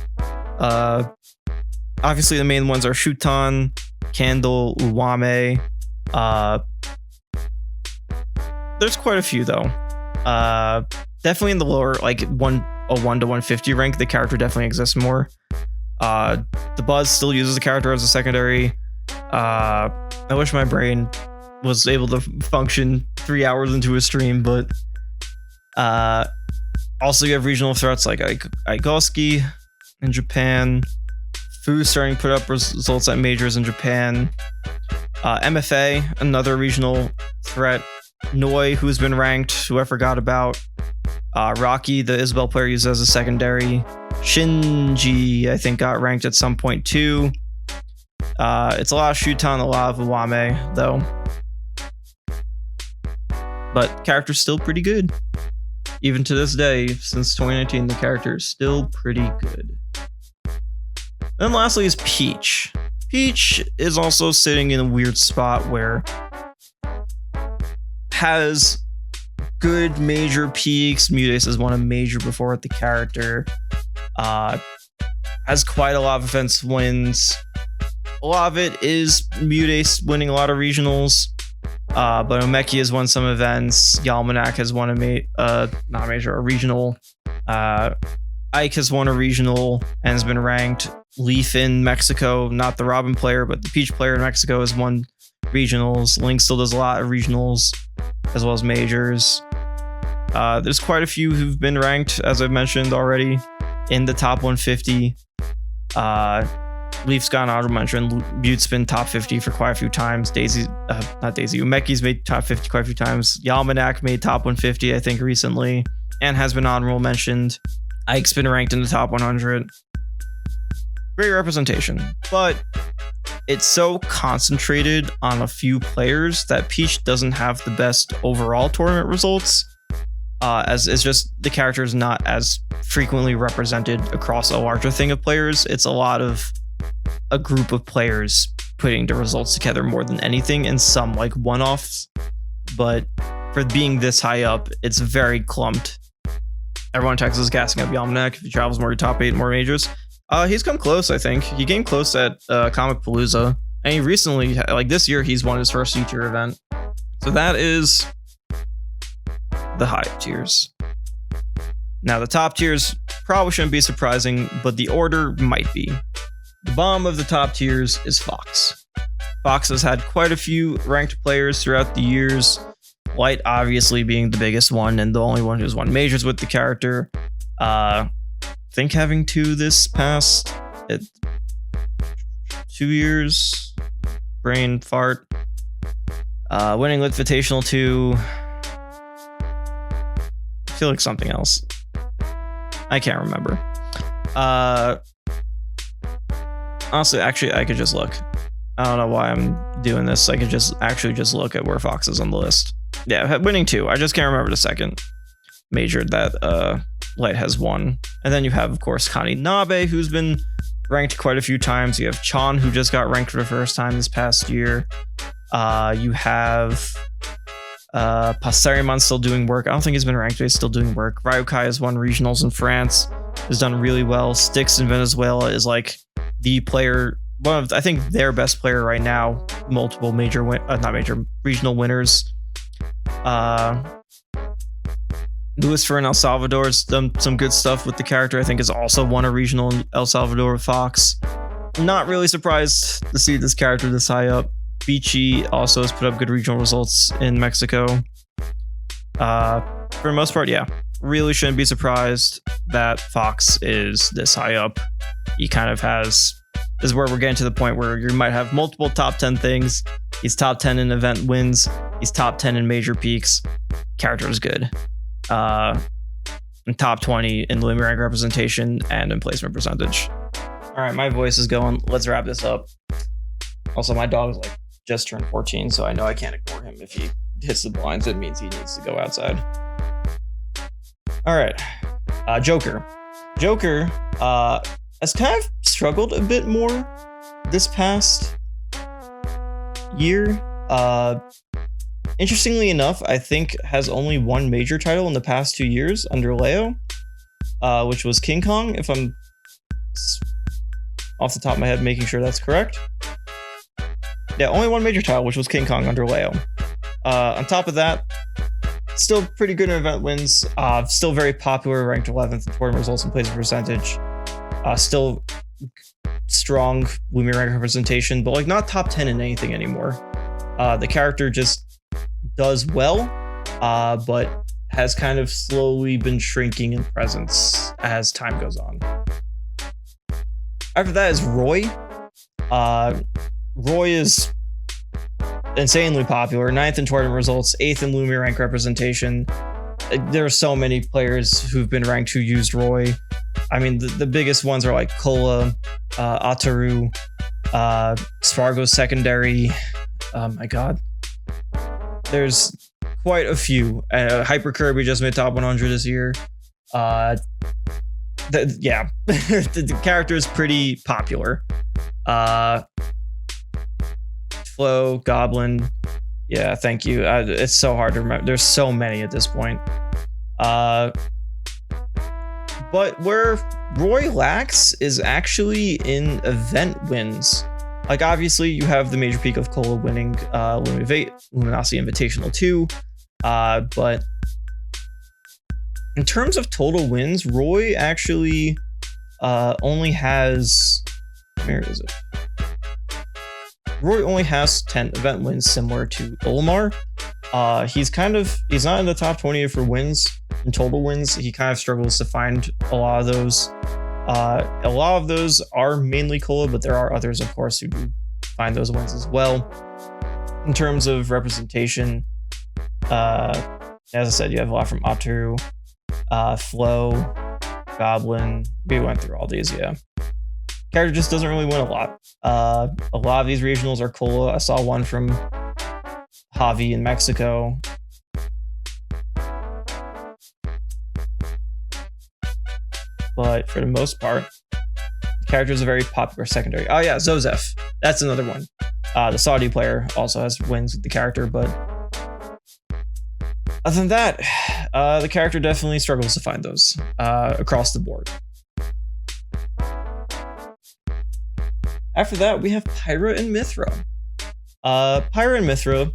Obviously, the main ones are Shuton, Candle, Uwame. There's quite a few though. Definitely in the lower 101 to 150 rank, the character definitely exists more. The Buzz still uses the character as a secondary. I wish my brain was able to function 3 hours into a stream, but also you have regional threats like Igoski in Japan. Fu starting to put up results at majors in Japan. MFA, another regional threat. Noi, who's been ranked, who I forgot about. Rocky, the Isabel player, uses as a secondary. Shinji, I think, got ranked at some point too. It's a lot of Shuton, a lot of Uwame, though. but character's still pretty good. Even to this day, since 2019, the character is still pretty good. Then lastly is Peach. Peach is also sitting in a weird spot where has good major peaks. Mutace has won a major before with the character. Has quite a lot of events wins. A lot of it is Mutace winning a lot of regionals. But Omeki has won some events. Yalmanac has won not a major, a regional. Ike has won a regional and has been ranked. Leaf in Mexico, not the Robin player, but the Peach player in Mexico has won regionals. Link still does a lot of regionals as well as majors. There's quite a few who've been ranked, as I've mentioned already, in the top 150. Leaf's got an honorable mention. Butte's been top 50 for quite a few times. Umeki's made top 50 quite a few times. Yalmanac made top 150, I think, recently, and has been honorable mentioned. Ike's been ranked in the top 100. Great representation, but it's so concentrated on a few players that Peach doesn't have the best overall tournament results, as it's just the character is not as frequently represented across a larger thing of players. It's a lot of a group of players putting the results together more than anything, and some like one-offs, but for being this high up, it's very clumped. Everyone in Texas is gassing up Yalmanac if he travels more to top 8 more majors. He's come close, I think. He came close at Comic Palooza. And he recently, like this year, he's won his first C-tier event. So that is the high tiers. Now, the top tiers probably shouldn't be surprising, but the order might be. The bottom of the top tiers is Fox. Fox has had quite a few ranked players throughout the years. Light obviously being the biggest one and the only one who's won majors with the character. I think having 2 this past 2 years. Brain fart. Winning Invitational 2. I feel like something else. I can't remember. Honestly, actually, I could just look. I don't know why I'm doing this. I could just look at where Fox is on the list. Yeah, winning 2. I just can't remember the second major that Light has won. And then you have, of course, Kani Nabe, who's been ranked quite a few times. You have Chan, who just got ranked for the first time this past year. You have Pasariman still doing work. I don't think he's been ranked, but he's still doing work. Ryukai has won regionals in France, has done really well. Styx in Venezuela is like the player, I think their best player right now. Multiple regional winners. Luis for El Salvador's done some good stuff with the character. I think has also won a regional in El Salvador with Fox. Not really surprised to see this character this high up. Beachy also has put up good regional results in Mexico. For the most part, yeah. Really shouldn't be surprised that Fox is this high up. He kind of has... This is where we're getting to the point where you might have multiple top 10 things. He's top 10 in event wins. He's top 10 in major peaks. Character is good. And top 20 in Lumi rank representation and in placement percentage. All right, my voice is going. Let's wrap this up. Also, my dog is like just turned 14, so I know I can't ignore him. If he hits the blinds, it means he needs to go outside. All right, Joker. Joker has kind of struggled a bit more this past year. Interestingly enough, I think has only one major title in the past 2 years under Leo, which was King Kong, if I'm off the top of my head making sure that's correct. Yeah, only one major title, which was King Kong under Leo. On top of that, still pretty good in event wins, still very popular, ranked 11th in tournament results and placement percentage. Still strong Lumi rank representation, but like not top 10 in anything anymore. The character just does well, but has kind of slowly been shrinking in presence as time goes on. After that is Roy. Roy is insanely popular, 9th in tournament results, 8th in Lumi rank representation. There are so many players who've been ranked who used Roy. I mean, the biggest ones are like Kola, Ataru, Spargo's secondary. Oh my god. There's quite a few. Hyper Kirby just made top 100 this year. Yeah, the character is pretty popular. Flo, Goblin. Yeah, thank you. It's so hard to remember. There's so many at this point. But where Roy lacks is actually in event wins. Like, obviously, you have the major peak of Cola winning Luminosity Invitational 2. But in terms of total wins, Roy actually only has... Where is it? Roy only has 10 event wins, similar to Olimar. He's not in the top 20 for wins and total wins. He kind of struggles to find a lot of those. A lot of those are mainly Cola, but there are others, of course, who do find those wins as well. In terms of representation, as I said, you have a lot from Atu, Flo, Goblin. We went through all these, yeah. Character just doesn't really win a lot. A lot of these regionals are Cola. I saw one from Javi in Mexico. But for the most part, the character is a very popular secondary. Oh yeah, Zozef. That's another one. The Saudi player also has wins with the character, but other than that, the character definitely struggles to find those across the board. After that, we have Pyra and Mithra. Pyra and Mithra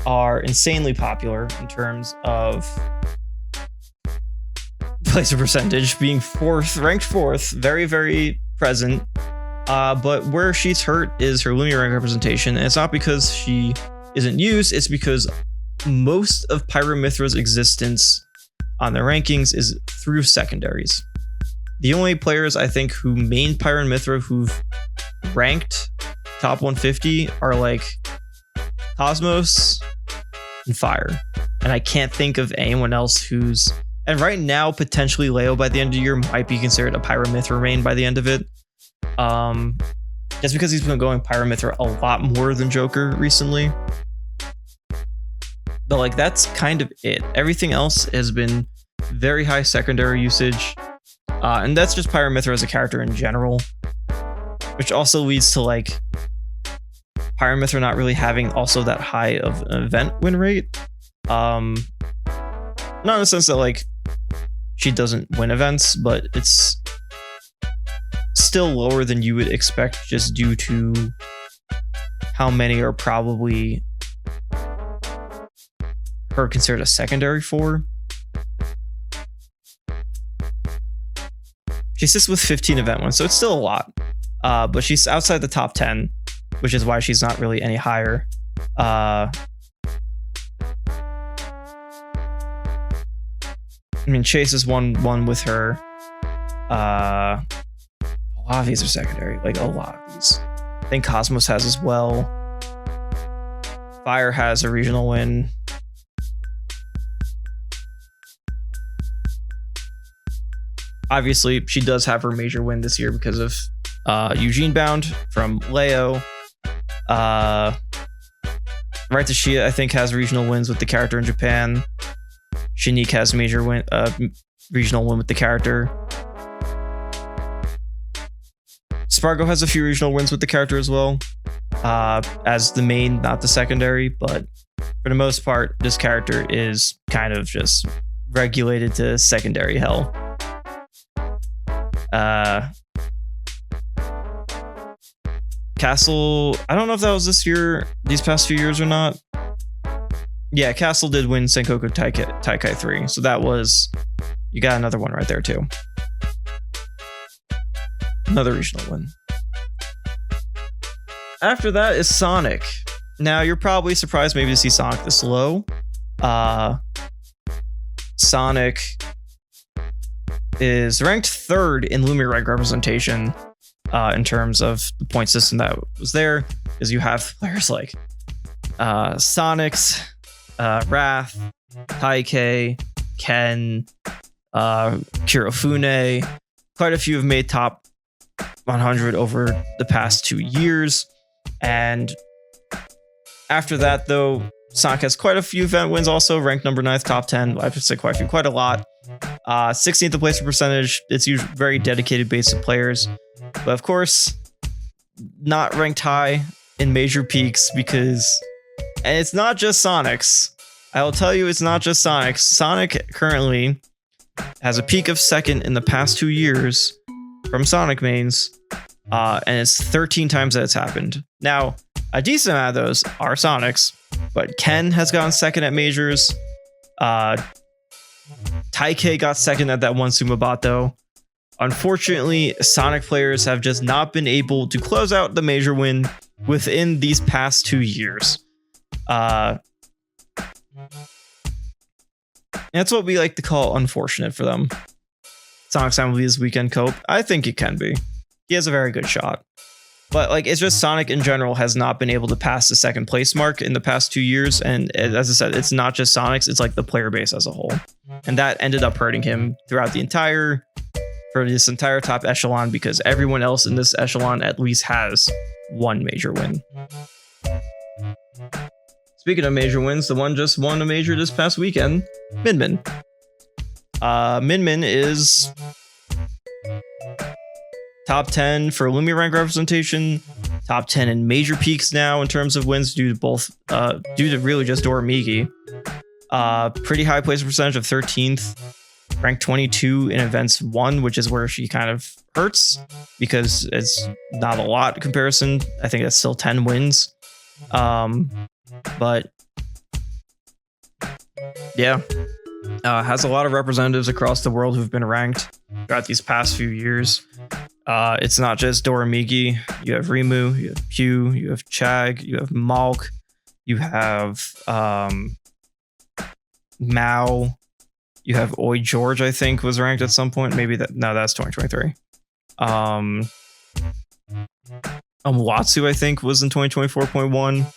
are insanely popular in terms of placer percentage, being ranked fourth, very, very present. But where she's hurt is her Lumia rank representation, and it's not because she isn't used, it's because most of Pyra Mithra's existence on their rankings is through secondaries. The only players I think who main Pyra and Mithra who've ranked top 150 are like Cosmos and Fire. And I can't think of anyone else who's... And right now, potentially Leo by the end of the year might be considered a Pyra Mithra main by the end of it. Just because he's been going Pyra Mithra a lot more than Joker recently. But like, that's kind of it. Everything else has been very high secondary usage. And that's just Pyra Mithra as a character in general. Which also leads to like Pyra Mithra not really having also that high of an event win rate. Not in the sense that like she doesn't win events, but it's still lower than you would expect just due to how many are probably her considered a secondary for. She sits with 15 event wins, so it's still a lot. But she's outside the top 10, which is why she's not really any higher. I mean, Chase has won one with her. A lot of these are secondary, like a lot of these. I think Cosmos has as well. Fire has a regional win. Obviously, she does have her major win this year because of Eugene Bound from Leo. Right to Shia, I think, has regional wins with the character in Japan. Shanique has major win, regional win with the character. Spargo has a few regional wins with the character as well, as the main, not the secondary. But for the most part, this character is kind of just regulated to secondary hell. Castle, I don't know if that was this year, these past few years or not. Yeah, Castle did win Senkoku Taikai 3, so that was, you got another one right there too. Another regional win. After that is Sonic. Now, you're probably surprised maybe to see Sonic this low. Sonic is ranked third in Lumia rank representation in terms of the point system that was there, is you have players like Sonics, Wrath, Taikei, Ken, Kirofune. Quite a few have made top 100 over the past 2 years. And after that, though, Sonic has quite a few event wins also, ranked number 9th, top 10. I should say quite a few, quite a lot. 16th placement percentage. It's usually very dedicated base of players. But of course, not ranked high in major peaks because... And it's not just Sonic's. I will tell you it's not just Sonic's. Sonic currently has a peak of 2nd in the past 2 years from Sonic mains. And it's 13 times that it's happened. Now, a decent amount of those are Sonic's, but Ken has gotten 2nd at majors. Taike got 2nd at that one Sumabot though. Unfortunately, Sonic players have just not been able to close out the major win within these past 2 years. That's what we like to call unfortunate for them. Sonic's time will be his weekend cope. I think it can be. He has a very good shot. But like, it's just Sonic in general has not been able to pass the 2nd place mark in the past 2 years. And as I said, it's not just Sonic's, it's like the player base as a whole. And that ended up hurting him throughout for this entire top echelon, because everyone else in this echelon at least has one major win. Speaking of major wins, the one just won a major this past weekend, Min Min. Min Min is top 10 for Lumi rank representation, top 10 in major peaks now in terms of wins due to really just Doramigi. Pretty high placement percentage of 13th, ranked 22 in events 1, which is where she kind of hurts because it's not a lot in comparison. I think that's still 10 wins. But yeah, has a lot of representatives across the world who've been ranked throughout these past few years. It's not just Doramigi. You have Rimu, you have Pew, you have Chag, you have Malk, you have Mao, you have Oi George, I think, was ranked at some point. Maybe that's 2023. Watsu, I think, was in 2024.1.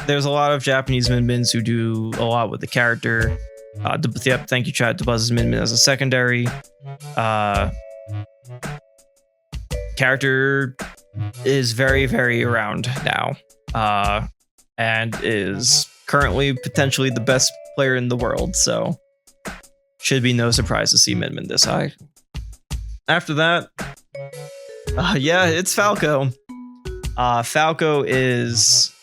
There's a lot of Japanese Min-Mins who do a lot with the character. Yep, thank you, chat. DeBuzz's Min-Min as a secondary. Character is very, very around now. And is currently potentially the best player in the world, so should be no surprise to see Min-Min this high. After that, yeah, it's Falco. Falco is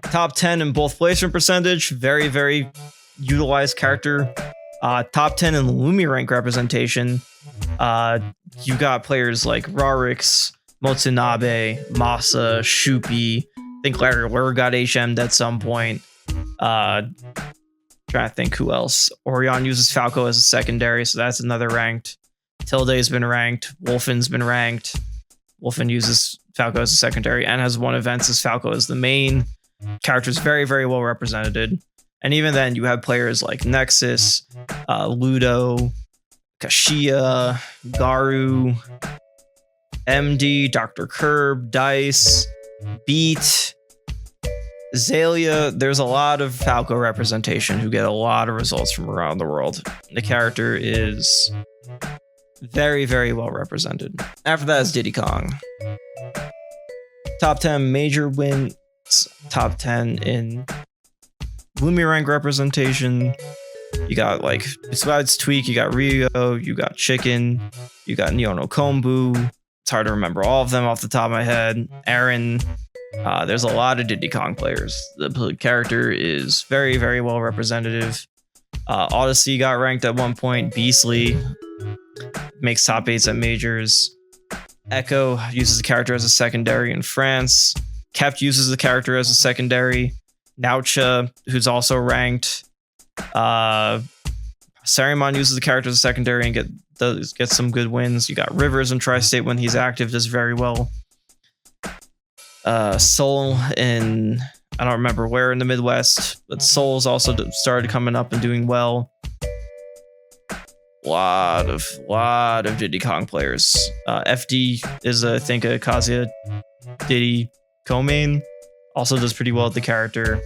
top 10 in both placement percentage, very, very utilized character. Top 10 in Lumi rank representation. You got players like Rarix, Motsunabe, Masa, Shupi. I think Larry Lur got HM'd at some point. Trying to think who else. Orion uses Falco as a secondary, so that's another ranked. Tilde's been ranked. Wolfen's been ranked. Wolfen uses Falco as a secondary and has won events as Falco as the main. Character's very, very well represented. And even then, you have players like Nexus, Ludo, Kashiya, Garu, MD, Dr. Curb, Dice, Beat, Azalea. There's a lot of Falco representation who get a lot of results from around the world. The character is very, very well represented. After that is Diddy Kong. Top 10 major wins, top 10 in Lumi rank representation. You got, like, besides Tweak, you got Ryo, you got Chicken, you got Neono Kombu. It's hard to remember all of them off the top of my head. Aaron. There's a lot of Diddy Kong players. The character is very, very well representative. Odyssey got ranked at one point. Beastly makes top 8s at majors. Echo uses the character as a secondary in France. Kept uses the character as a secondary. Naucha, who's also ranked. Sarimon uses the character as a secondary and gets some good wins. You got Rivers in Tri-State when he's active, does very well. Soul in, I don't remember where in the Midwest, but Soul's also started coming up and doing well. Lot of Diddy Kong players. FD is, I think, a Kazuya Diddy co-main. Also does pretty well with the character.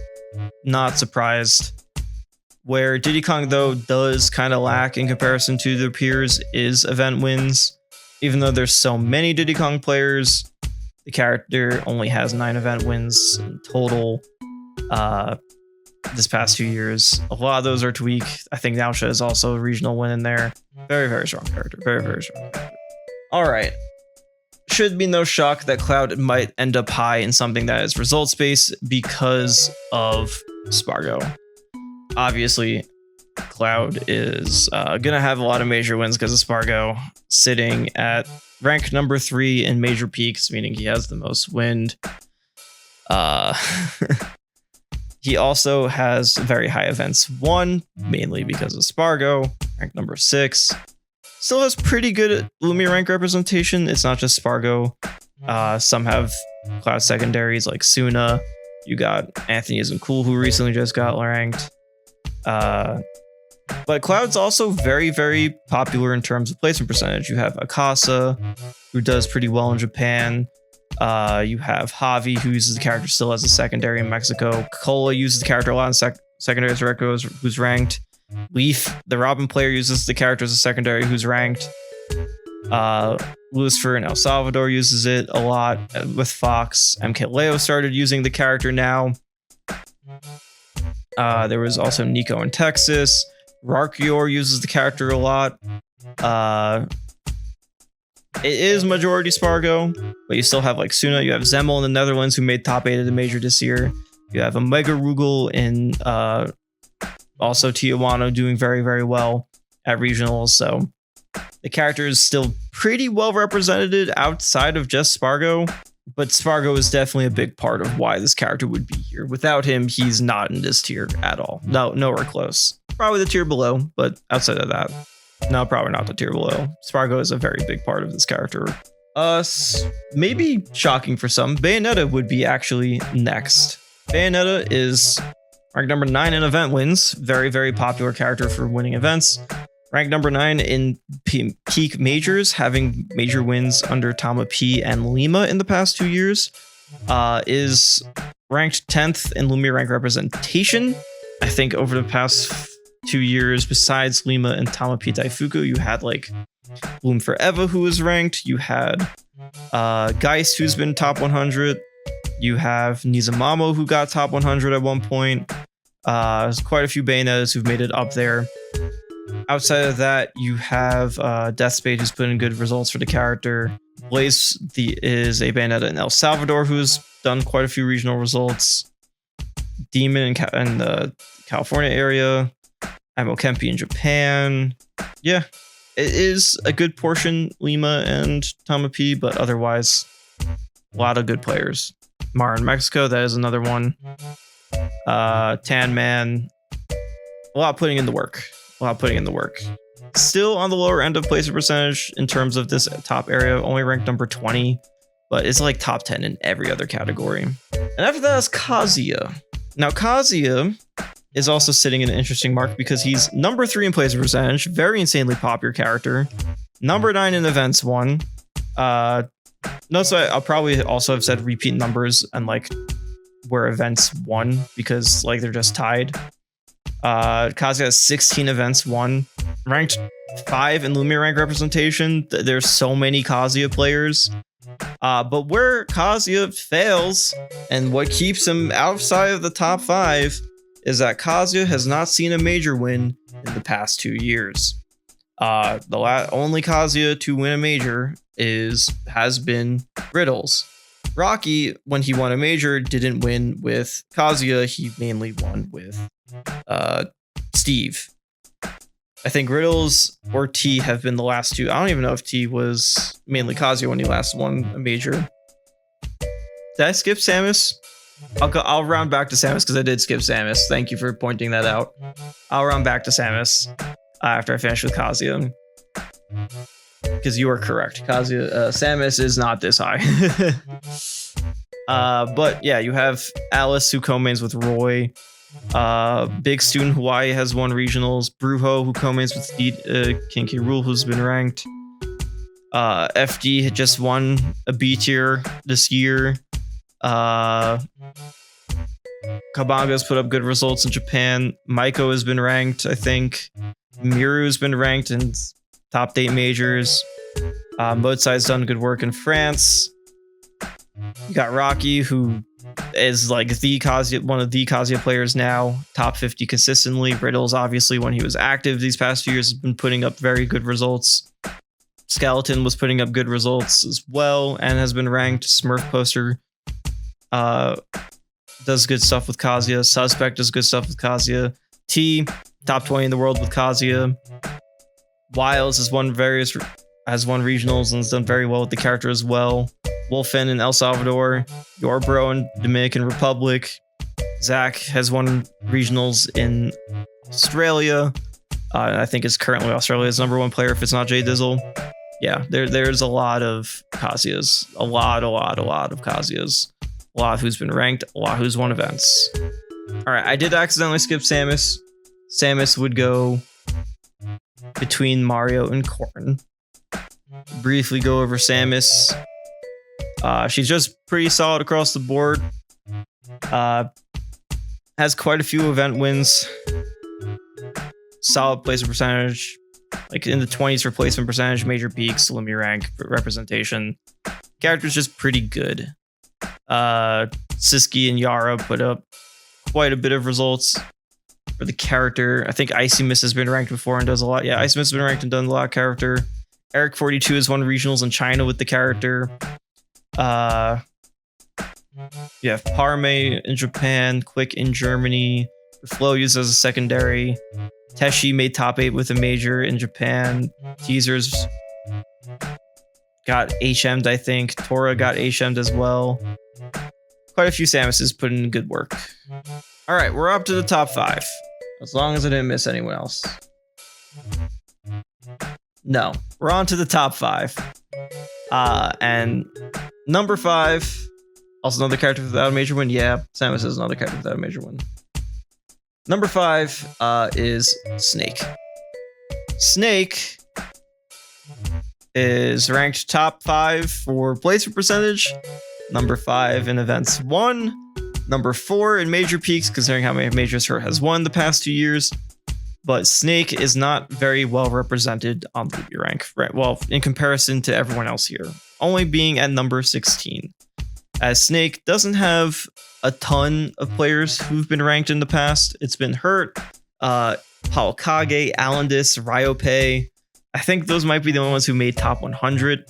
Not surprised. Where Diddy Kong, though, does kind of lack in comparison to their peers is event wins. Even though there's so many Diddy Kong players, the character only has 9 event wins in total. this past 2 years. A lot of those are tweak. I think Nausha is also a regional win in there. Very, very strong character. Very, very strong character. All right. Should be no shock that Cloud might end up high in something that is results based because of Spargo. Obviously, Cloud is gonna have a lot of major wins because of Spargo, sitting at rank number 3 in major peaks, meaning he has the most wind. He also has very high events 1, mainly because of Spargo, rank number 6. Still has pretty good Lumia rank representation. It's not just Spargo. Some have Cloud secondaries like Suna. You got Anthony Isn't Cool, who recently just got ranked. But Cloud's also very, very popular in terms of placement percentage. You have Akasa, who does pretty well in Japan. You have Javi, who uses the character still as a secondary in Mexico. Cola uses the character a lot in secondary as Reco, who's ranked. Leaf, the Robin player, uses the character as a secondary, who's ranked. Lucifer in El Salvador uses it a lot with Fox. MK Leo started using the character now. There was also Nico in Texas. Rarkior uses the character a lot. It is majority Spargo, but you still have like Suna. You have Zemmel in the Netherlands, who made top 8 at the major this year. You have Omega Rugal in also Tijuana, doing very, very well at regionals. So the character is still pretty well represented outside of just Spargo, but Spargo is definitely a big part of why this character would be here. Without him, he's not in this tier at all. No, nowhere close. Probably the tier below, but outside of that, no, probably not the tier below. Spargo is a very big part of this character. Maybe shocking for some, Bayonetta would be actually next. Bayonetta is ranked number 9 in event wins. Very, very popular character for winning events. Ranked number 9 in peak majors, having major wins under Tama P and Lima in the past 2 years. Is ranked 10th in Lumia rank representation. I think over the past 2 years, besides Lima and Tama P Daifuku, you had like Bloom Forever, who was ranked. You had Geist, who's been top 100. You have Nizamamo, who got top 100 at one point. There's quite a few Bayonettas who've made it up there. Outside of that, you have Deathspade, who's put in good results for the character. Blaze is a Bayonetta in El Salvador, who's done quite a few regional results. Demon in the California area. Amo Kempi in Japan. Yeah, it is a good portion Lima and Tama P, but otherwise, a lot of good players. Mara in Mexico, that is another one. Tan Man, a lot putting in the work. Still on the lower end of placement percentage in terms of this top area, only ranked number 20, but it's like top 10 in every other category. And after that is Kazuya. Now Kazuya is also sitting in an interesting mark because he's number 3 in placement percentage, very insanely popular character. Number 9 in events won. Notice I'll probably also have said repeat numbers and like where events won because like they're just tied. Kazuya has 16 events won, ranked 5 in Lumia rank representation. There's so many Kazuya players. But where Kazuya fails and what keeps him outside of the top 5 is that Kazuya has not seen a major win in the past 2 years. The only Kazuya to win a major has been Riddles. Rocky, when he won a major, didn't win with Kazuya. He mainly won with Steve. I think Riddles or T have been the last 2. I don't even know if T was mainly Kazuya when he last won a major. Did I skip Samus? I'll round back to Samus because I did skip Samus. Thank you for pointing that out. I'll round back to Samus after I finish with Kazuya. Because you are correct. Samus is not this high. But yeah, you have Alice, who co-mains with Roy. Big Stu in Hawaii has won regionals. Brujo, who co-mains with King K. Rool, who's been ranked. FD had just won a B tier this year. Kabanga's put up good results in Japan. Maiko has been ranked, I think. Miru's been ranked in top 8 majors. Modsai's done good work in France. You got Rocky, who is like the Kazuya, one of the Kazuya players now, top 50 consistently. Riddles, obviously, when he was active these past few years, has been putting up very good results. Skeleton was putting up good results as well and has been ranked. Smurf Poster does good stuff with Kazuya. Suspect does good stuff with Kazuya. T, top 20 in the world with Kazuya. Wiles has won regionals and has done very well with the character as well. Wolfen in El Salvador. Yorbro in Dominican Republic. Zach has won regionals in Australia. I think is currently Australia's #1 player if it's not Jay Dizzle. Yeah, there's a lot of Kazuyas. A lot of Kazuyas. A lot who's been ranked, a lot who's won events. All right, I did accidentally skip Samus. Samus would go between Mario and Corrin. Briefly go over Samus. She's just pretty solid across the board. Has quite a few event wins. Solid placement percentage. Like in the 20s for placement percentage, major peaks, Lumia rank, representation. Character's just pretty good. Siski and Yara put up quite a bit of results for the character. I think Icy Miss has been ranked before and does a lot. Yeah, Icy Miss has been ranked and done a lot of character. Eric 42 has won regionals in China with the character. Yeah, Parme in Japan, Quick in Germany. Flow used as a secondary. Teshi made top 8 with a major in Japan. Teasers got HM'd, I think. Tora got HM'd as well. Quite a few Samuses put in good work. All right, we're up to the top 5. As long as I didn't miss anyone else. No, we're on to the top 5. And number 5, also another character without a major win. Yeah, Samus is another character without a major win. Number 5 is Snake. Snake is ranked top 5 for placement percentage. Number 5 in events won. Number 4 in major peaks, considering how many majors her has won the past 2 years. But Snake is not very well represented on the Luby rank. Right? Well, in comparison to everyone else here, only being at number 16. As Snake doesn't have a ton of players who've been ranked in the past. It's been Hurt, Paokage, Alandis, Ryope. I think those might be the only ones who made top 100.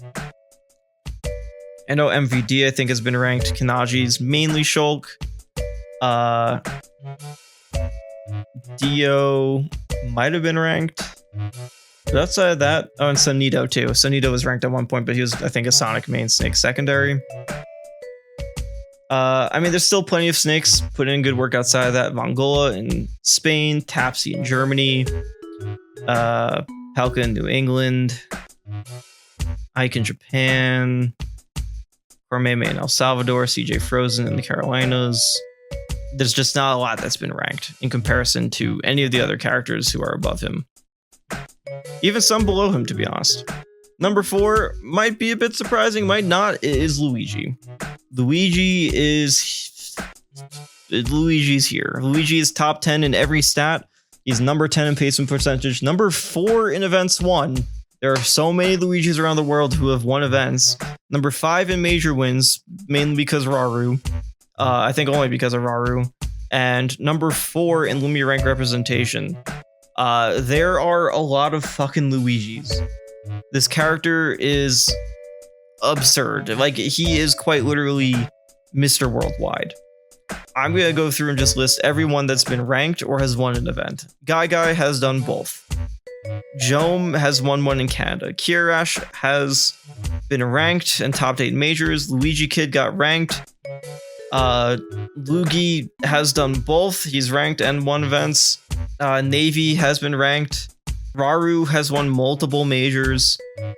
I know MVD, I think, has been ranked. Kanaji's mainly Shulk. Dio might have been ranked. But outside of that, oh, and Sunito too. Sunito was ranked at one point, but he was, I think, a Sonic main, Snake secondary. I mean, there's still plenty of Snakes putting in good work outside of that. Vongola in Spain, Tapsy in Germany, Pelka in New England, Ike in Japan, Cormeme in El Salvador, CJ Frozen in the Carolinas. There's just not a lot that's been ranked in comparison to any of the other characters who are above him. Even some below him, to be honest. Number 4 might be a bit surprising, might not. It is Luigi. Luigi's here. Luigi is top 10 in every stat. He's number 10 in placement percentage. Number 4 in events won. There are so many Luigis around the world who have won events. Number 5 in major wins, mainly because Raru. I think only because of Raru. And number 4 in Lumia rank representation. There are a lot of fucking Luigis. This character is absurd. Like, he is quite literally Mr. Worldwide. I'm gonna go through and just list everyone that's been ranked or has won an event. Guy has done both. Jome has won one in Canada. Kirash has been ranked and topped 8 majors. Luigi Kid got ranked. Luigi has done both. He's ranked and won events. Navy has been ranked. Raru has won multiple majors,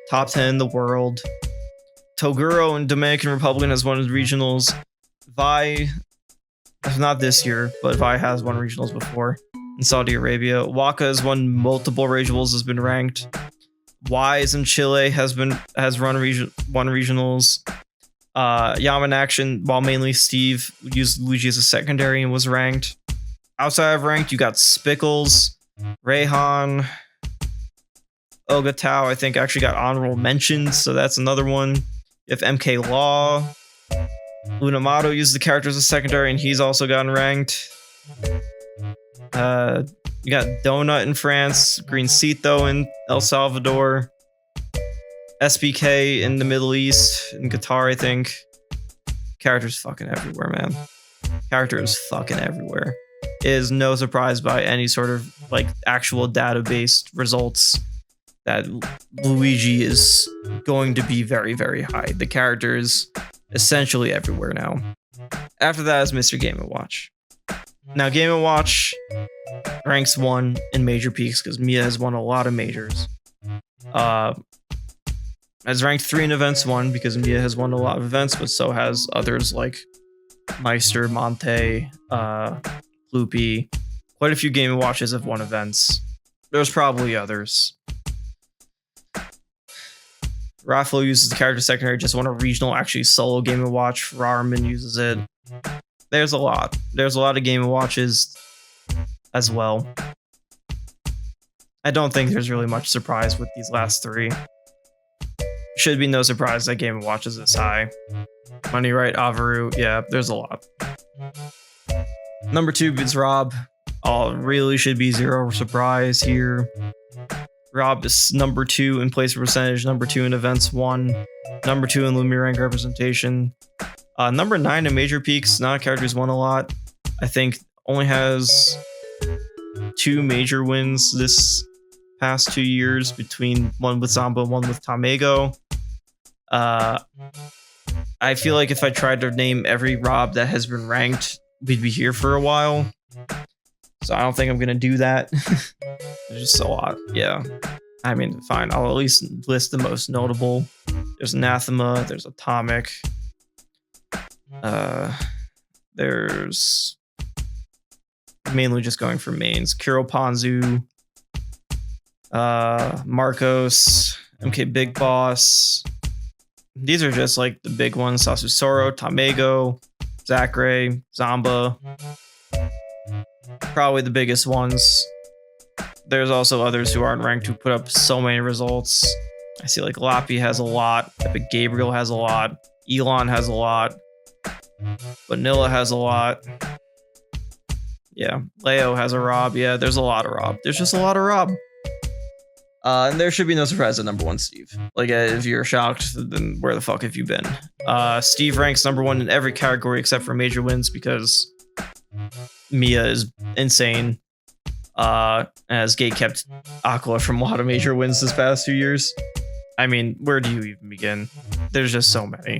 top 10 in the world. Toguro in Dominican Republic has won regionals. Vi, not this year, but Vi has won regionals before in Saudi Arabia. Waka has won multiple regionals, has been ranked. Wise in Chile has won regionals. Yaman Action, while mainly Steve, used Luigi as a secondary and was ranked. Outside of ranked, you got Spickles, Rayhan, Oga Tao, I think, actually got honorable mentions, so that's another one. You have MK Law, Lunamato uses the character as a secondary, and he's also gotten ranked. You got Donut in France, Greencito in El Salvador, SBK in the Middle East, in Qatar, I think. Character's fucking everywhere, man. Character is fucking everywhere. It is no surprise by any sort of like actual database results that Luigi is going to be very, very high. The character is essentially everywhere now. After that is Mr. Game & Watch. Now, Game & Watch ranks 1 in major peaks because Mia has won a lot of majors. Has ranked 3 in events 1 because Mia has won a lot of events, but so has others like Meister, Monte, Loopy. Quite a few Game & Watches have won events. There's probably others. Raffalo uses the character secondary, just won a regional, actually solo Game & Watch. Rarman uses it. There's a lot. There's a lot of Game & Watches as well. I don't think there's really much surprise with these last 3. Should be no surprise that Game & Watch is this high. Money Right, Avaru, yeah, there's a lot. Number 2 is Rob. Really should be zero surprise here. Rob is number 2 in place percentage, number 2 in events 1, number 2 in Lumi rank representation. Number 9 in major peaks, not a character who's won a lot. I think only has 2 major wins this past 2 years, between one with Zamba and one with Tamego. I feel like if I tried to name every Rob that has been ranked, we'd be here for a while. So I don't think I'm gonna do that. There's just a lot. Yeah. I mean, fine. I'll at least list the most notable. There's Anathema. There's Atomic. There's mainly just going for mains. Kuro Ponzu. Marcos. MK Big Boss. These are just like the big ones. Sasusoro, Tamego, Zachary, Zamba. Probably the biggest ones. There's also others who aren't ranked who put up so many results. I see like Lappy has a lot. Epic Gabriel has a lot. Elon has a lot. Vanilla has a lot. Yeah. Leo has a Rob. Yeah, there's a lot of Rob. There's just a lot of Rob. And there should be no surprise at number 1, Steve. Like, if you're shocked, then where the fuck have you been? Steve ranks number 1 in every category except for major wins because Mia is insane. As Gate kept Aquila from a lot of major wins this past 2 years. I mean, where do you even begin? There's just so many.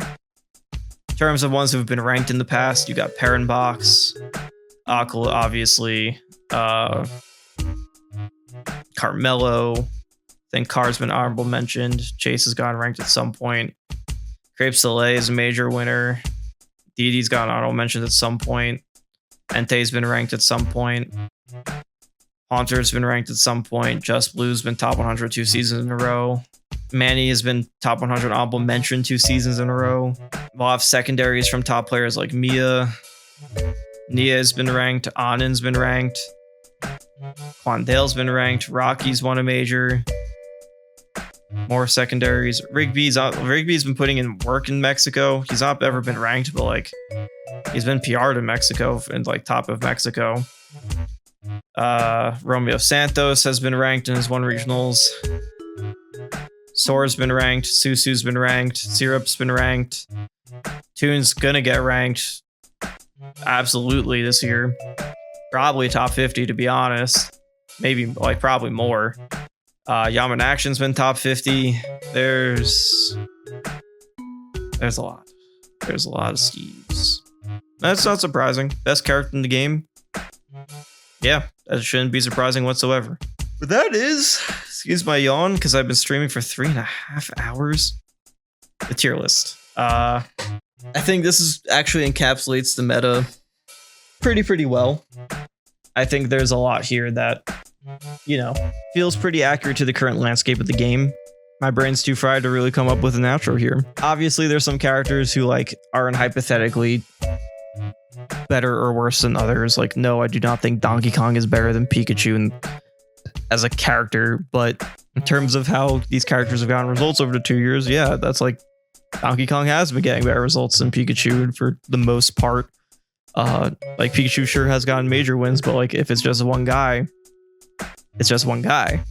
In terms of ones who've been ranked in the past, you got Perrenbox, Aquila, obviously, Carmelo. I think Car's been honorable mentioned. Chase has gotten ranked at some point. Crepe Soleil is a major winner. Didi's gotten honorable mentioned at some point. Entei's been ranked at some point. Haunter's been ranked at some point. Just Blue's been top 100 2 seasons in a row. Manny has been top 100 honorable mention 2 seasons in a row. We'll have secondaries from top players like Mia. Nia has been ranked. Anand's been ranked. Quandale's been ranked. Rocky's won a major. More secondaries. Rigby's been putting in work in Mexico. He's not ever been ranked, but like he's been PR'd in Mexico and like top of Mexico. Romeo Santos has been ranked and has won regionals. Sora's been ranked. Susu's been ranked. Syrup's been ranked. Toon's gonna get ranked absolutely this year. Probably top 50 to be honest. Maybe like probably more. Yaman Action's been top 50. There's a lot. There's a lot of Steves. That's not surprising. Best character in the game. Yeah, that shouldn't be surprising whatsoever. But that is, excuse my yawn, because I've been streaming for 3.5 hours. The tier list. I think this is actually encapsulates the meta pretty well. I think there's a lot here that, you know, feels pretty accurate to the current landscape of the game. My brain's too fried to really come up with an outro here. Obviously, there's some characters who like aren't hypothetically better or worse than others. Like, no, I do not think Donkey Kong is better than Pikachu as a character, but in terms of how these characters have gotten results over the 2 years, yeah, that's like Donkey Kong has been getting better results than Pikachu for the most part. Like Pikachu sure has gotten major wins, but like if it's just one guy, it's just one guy.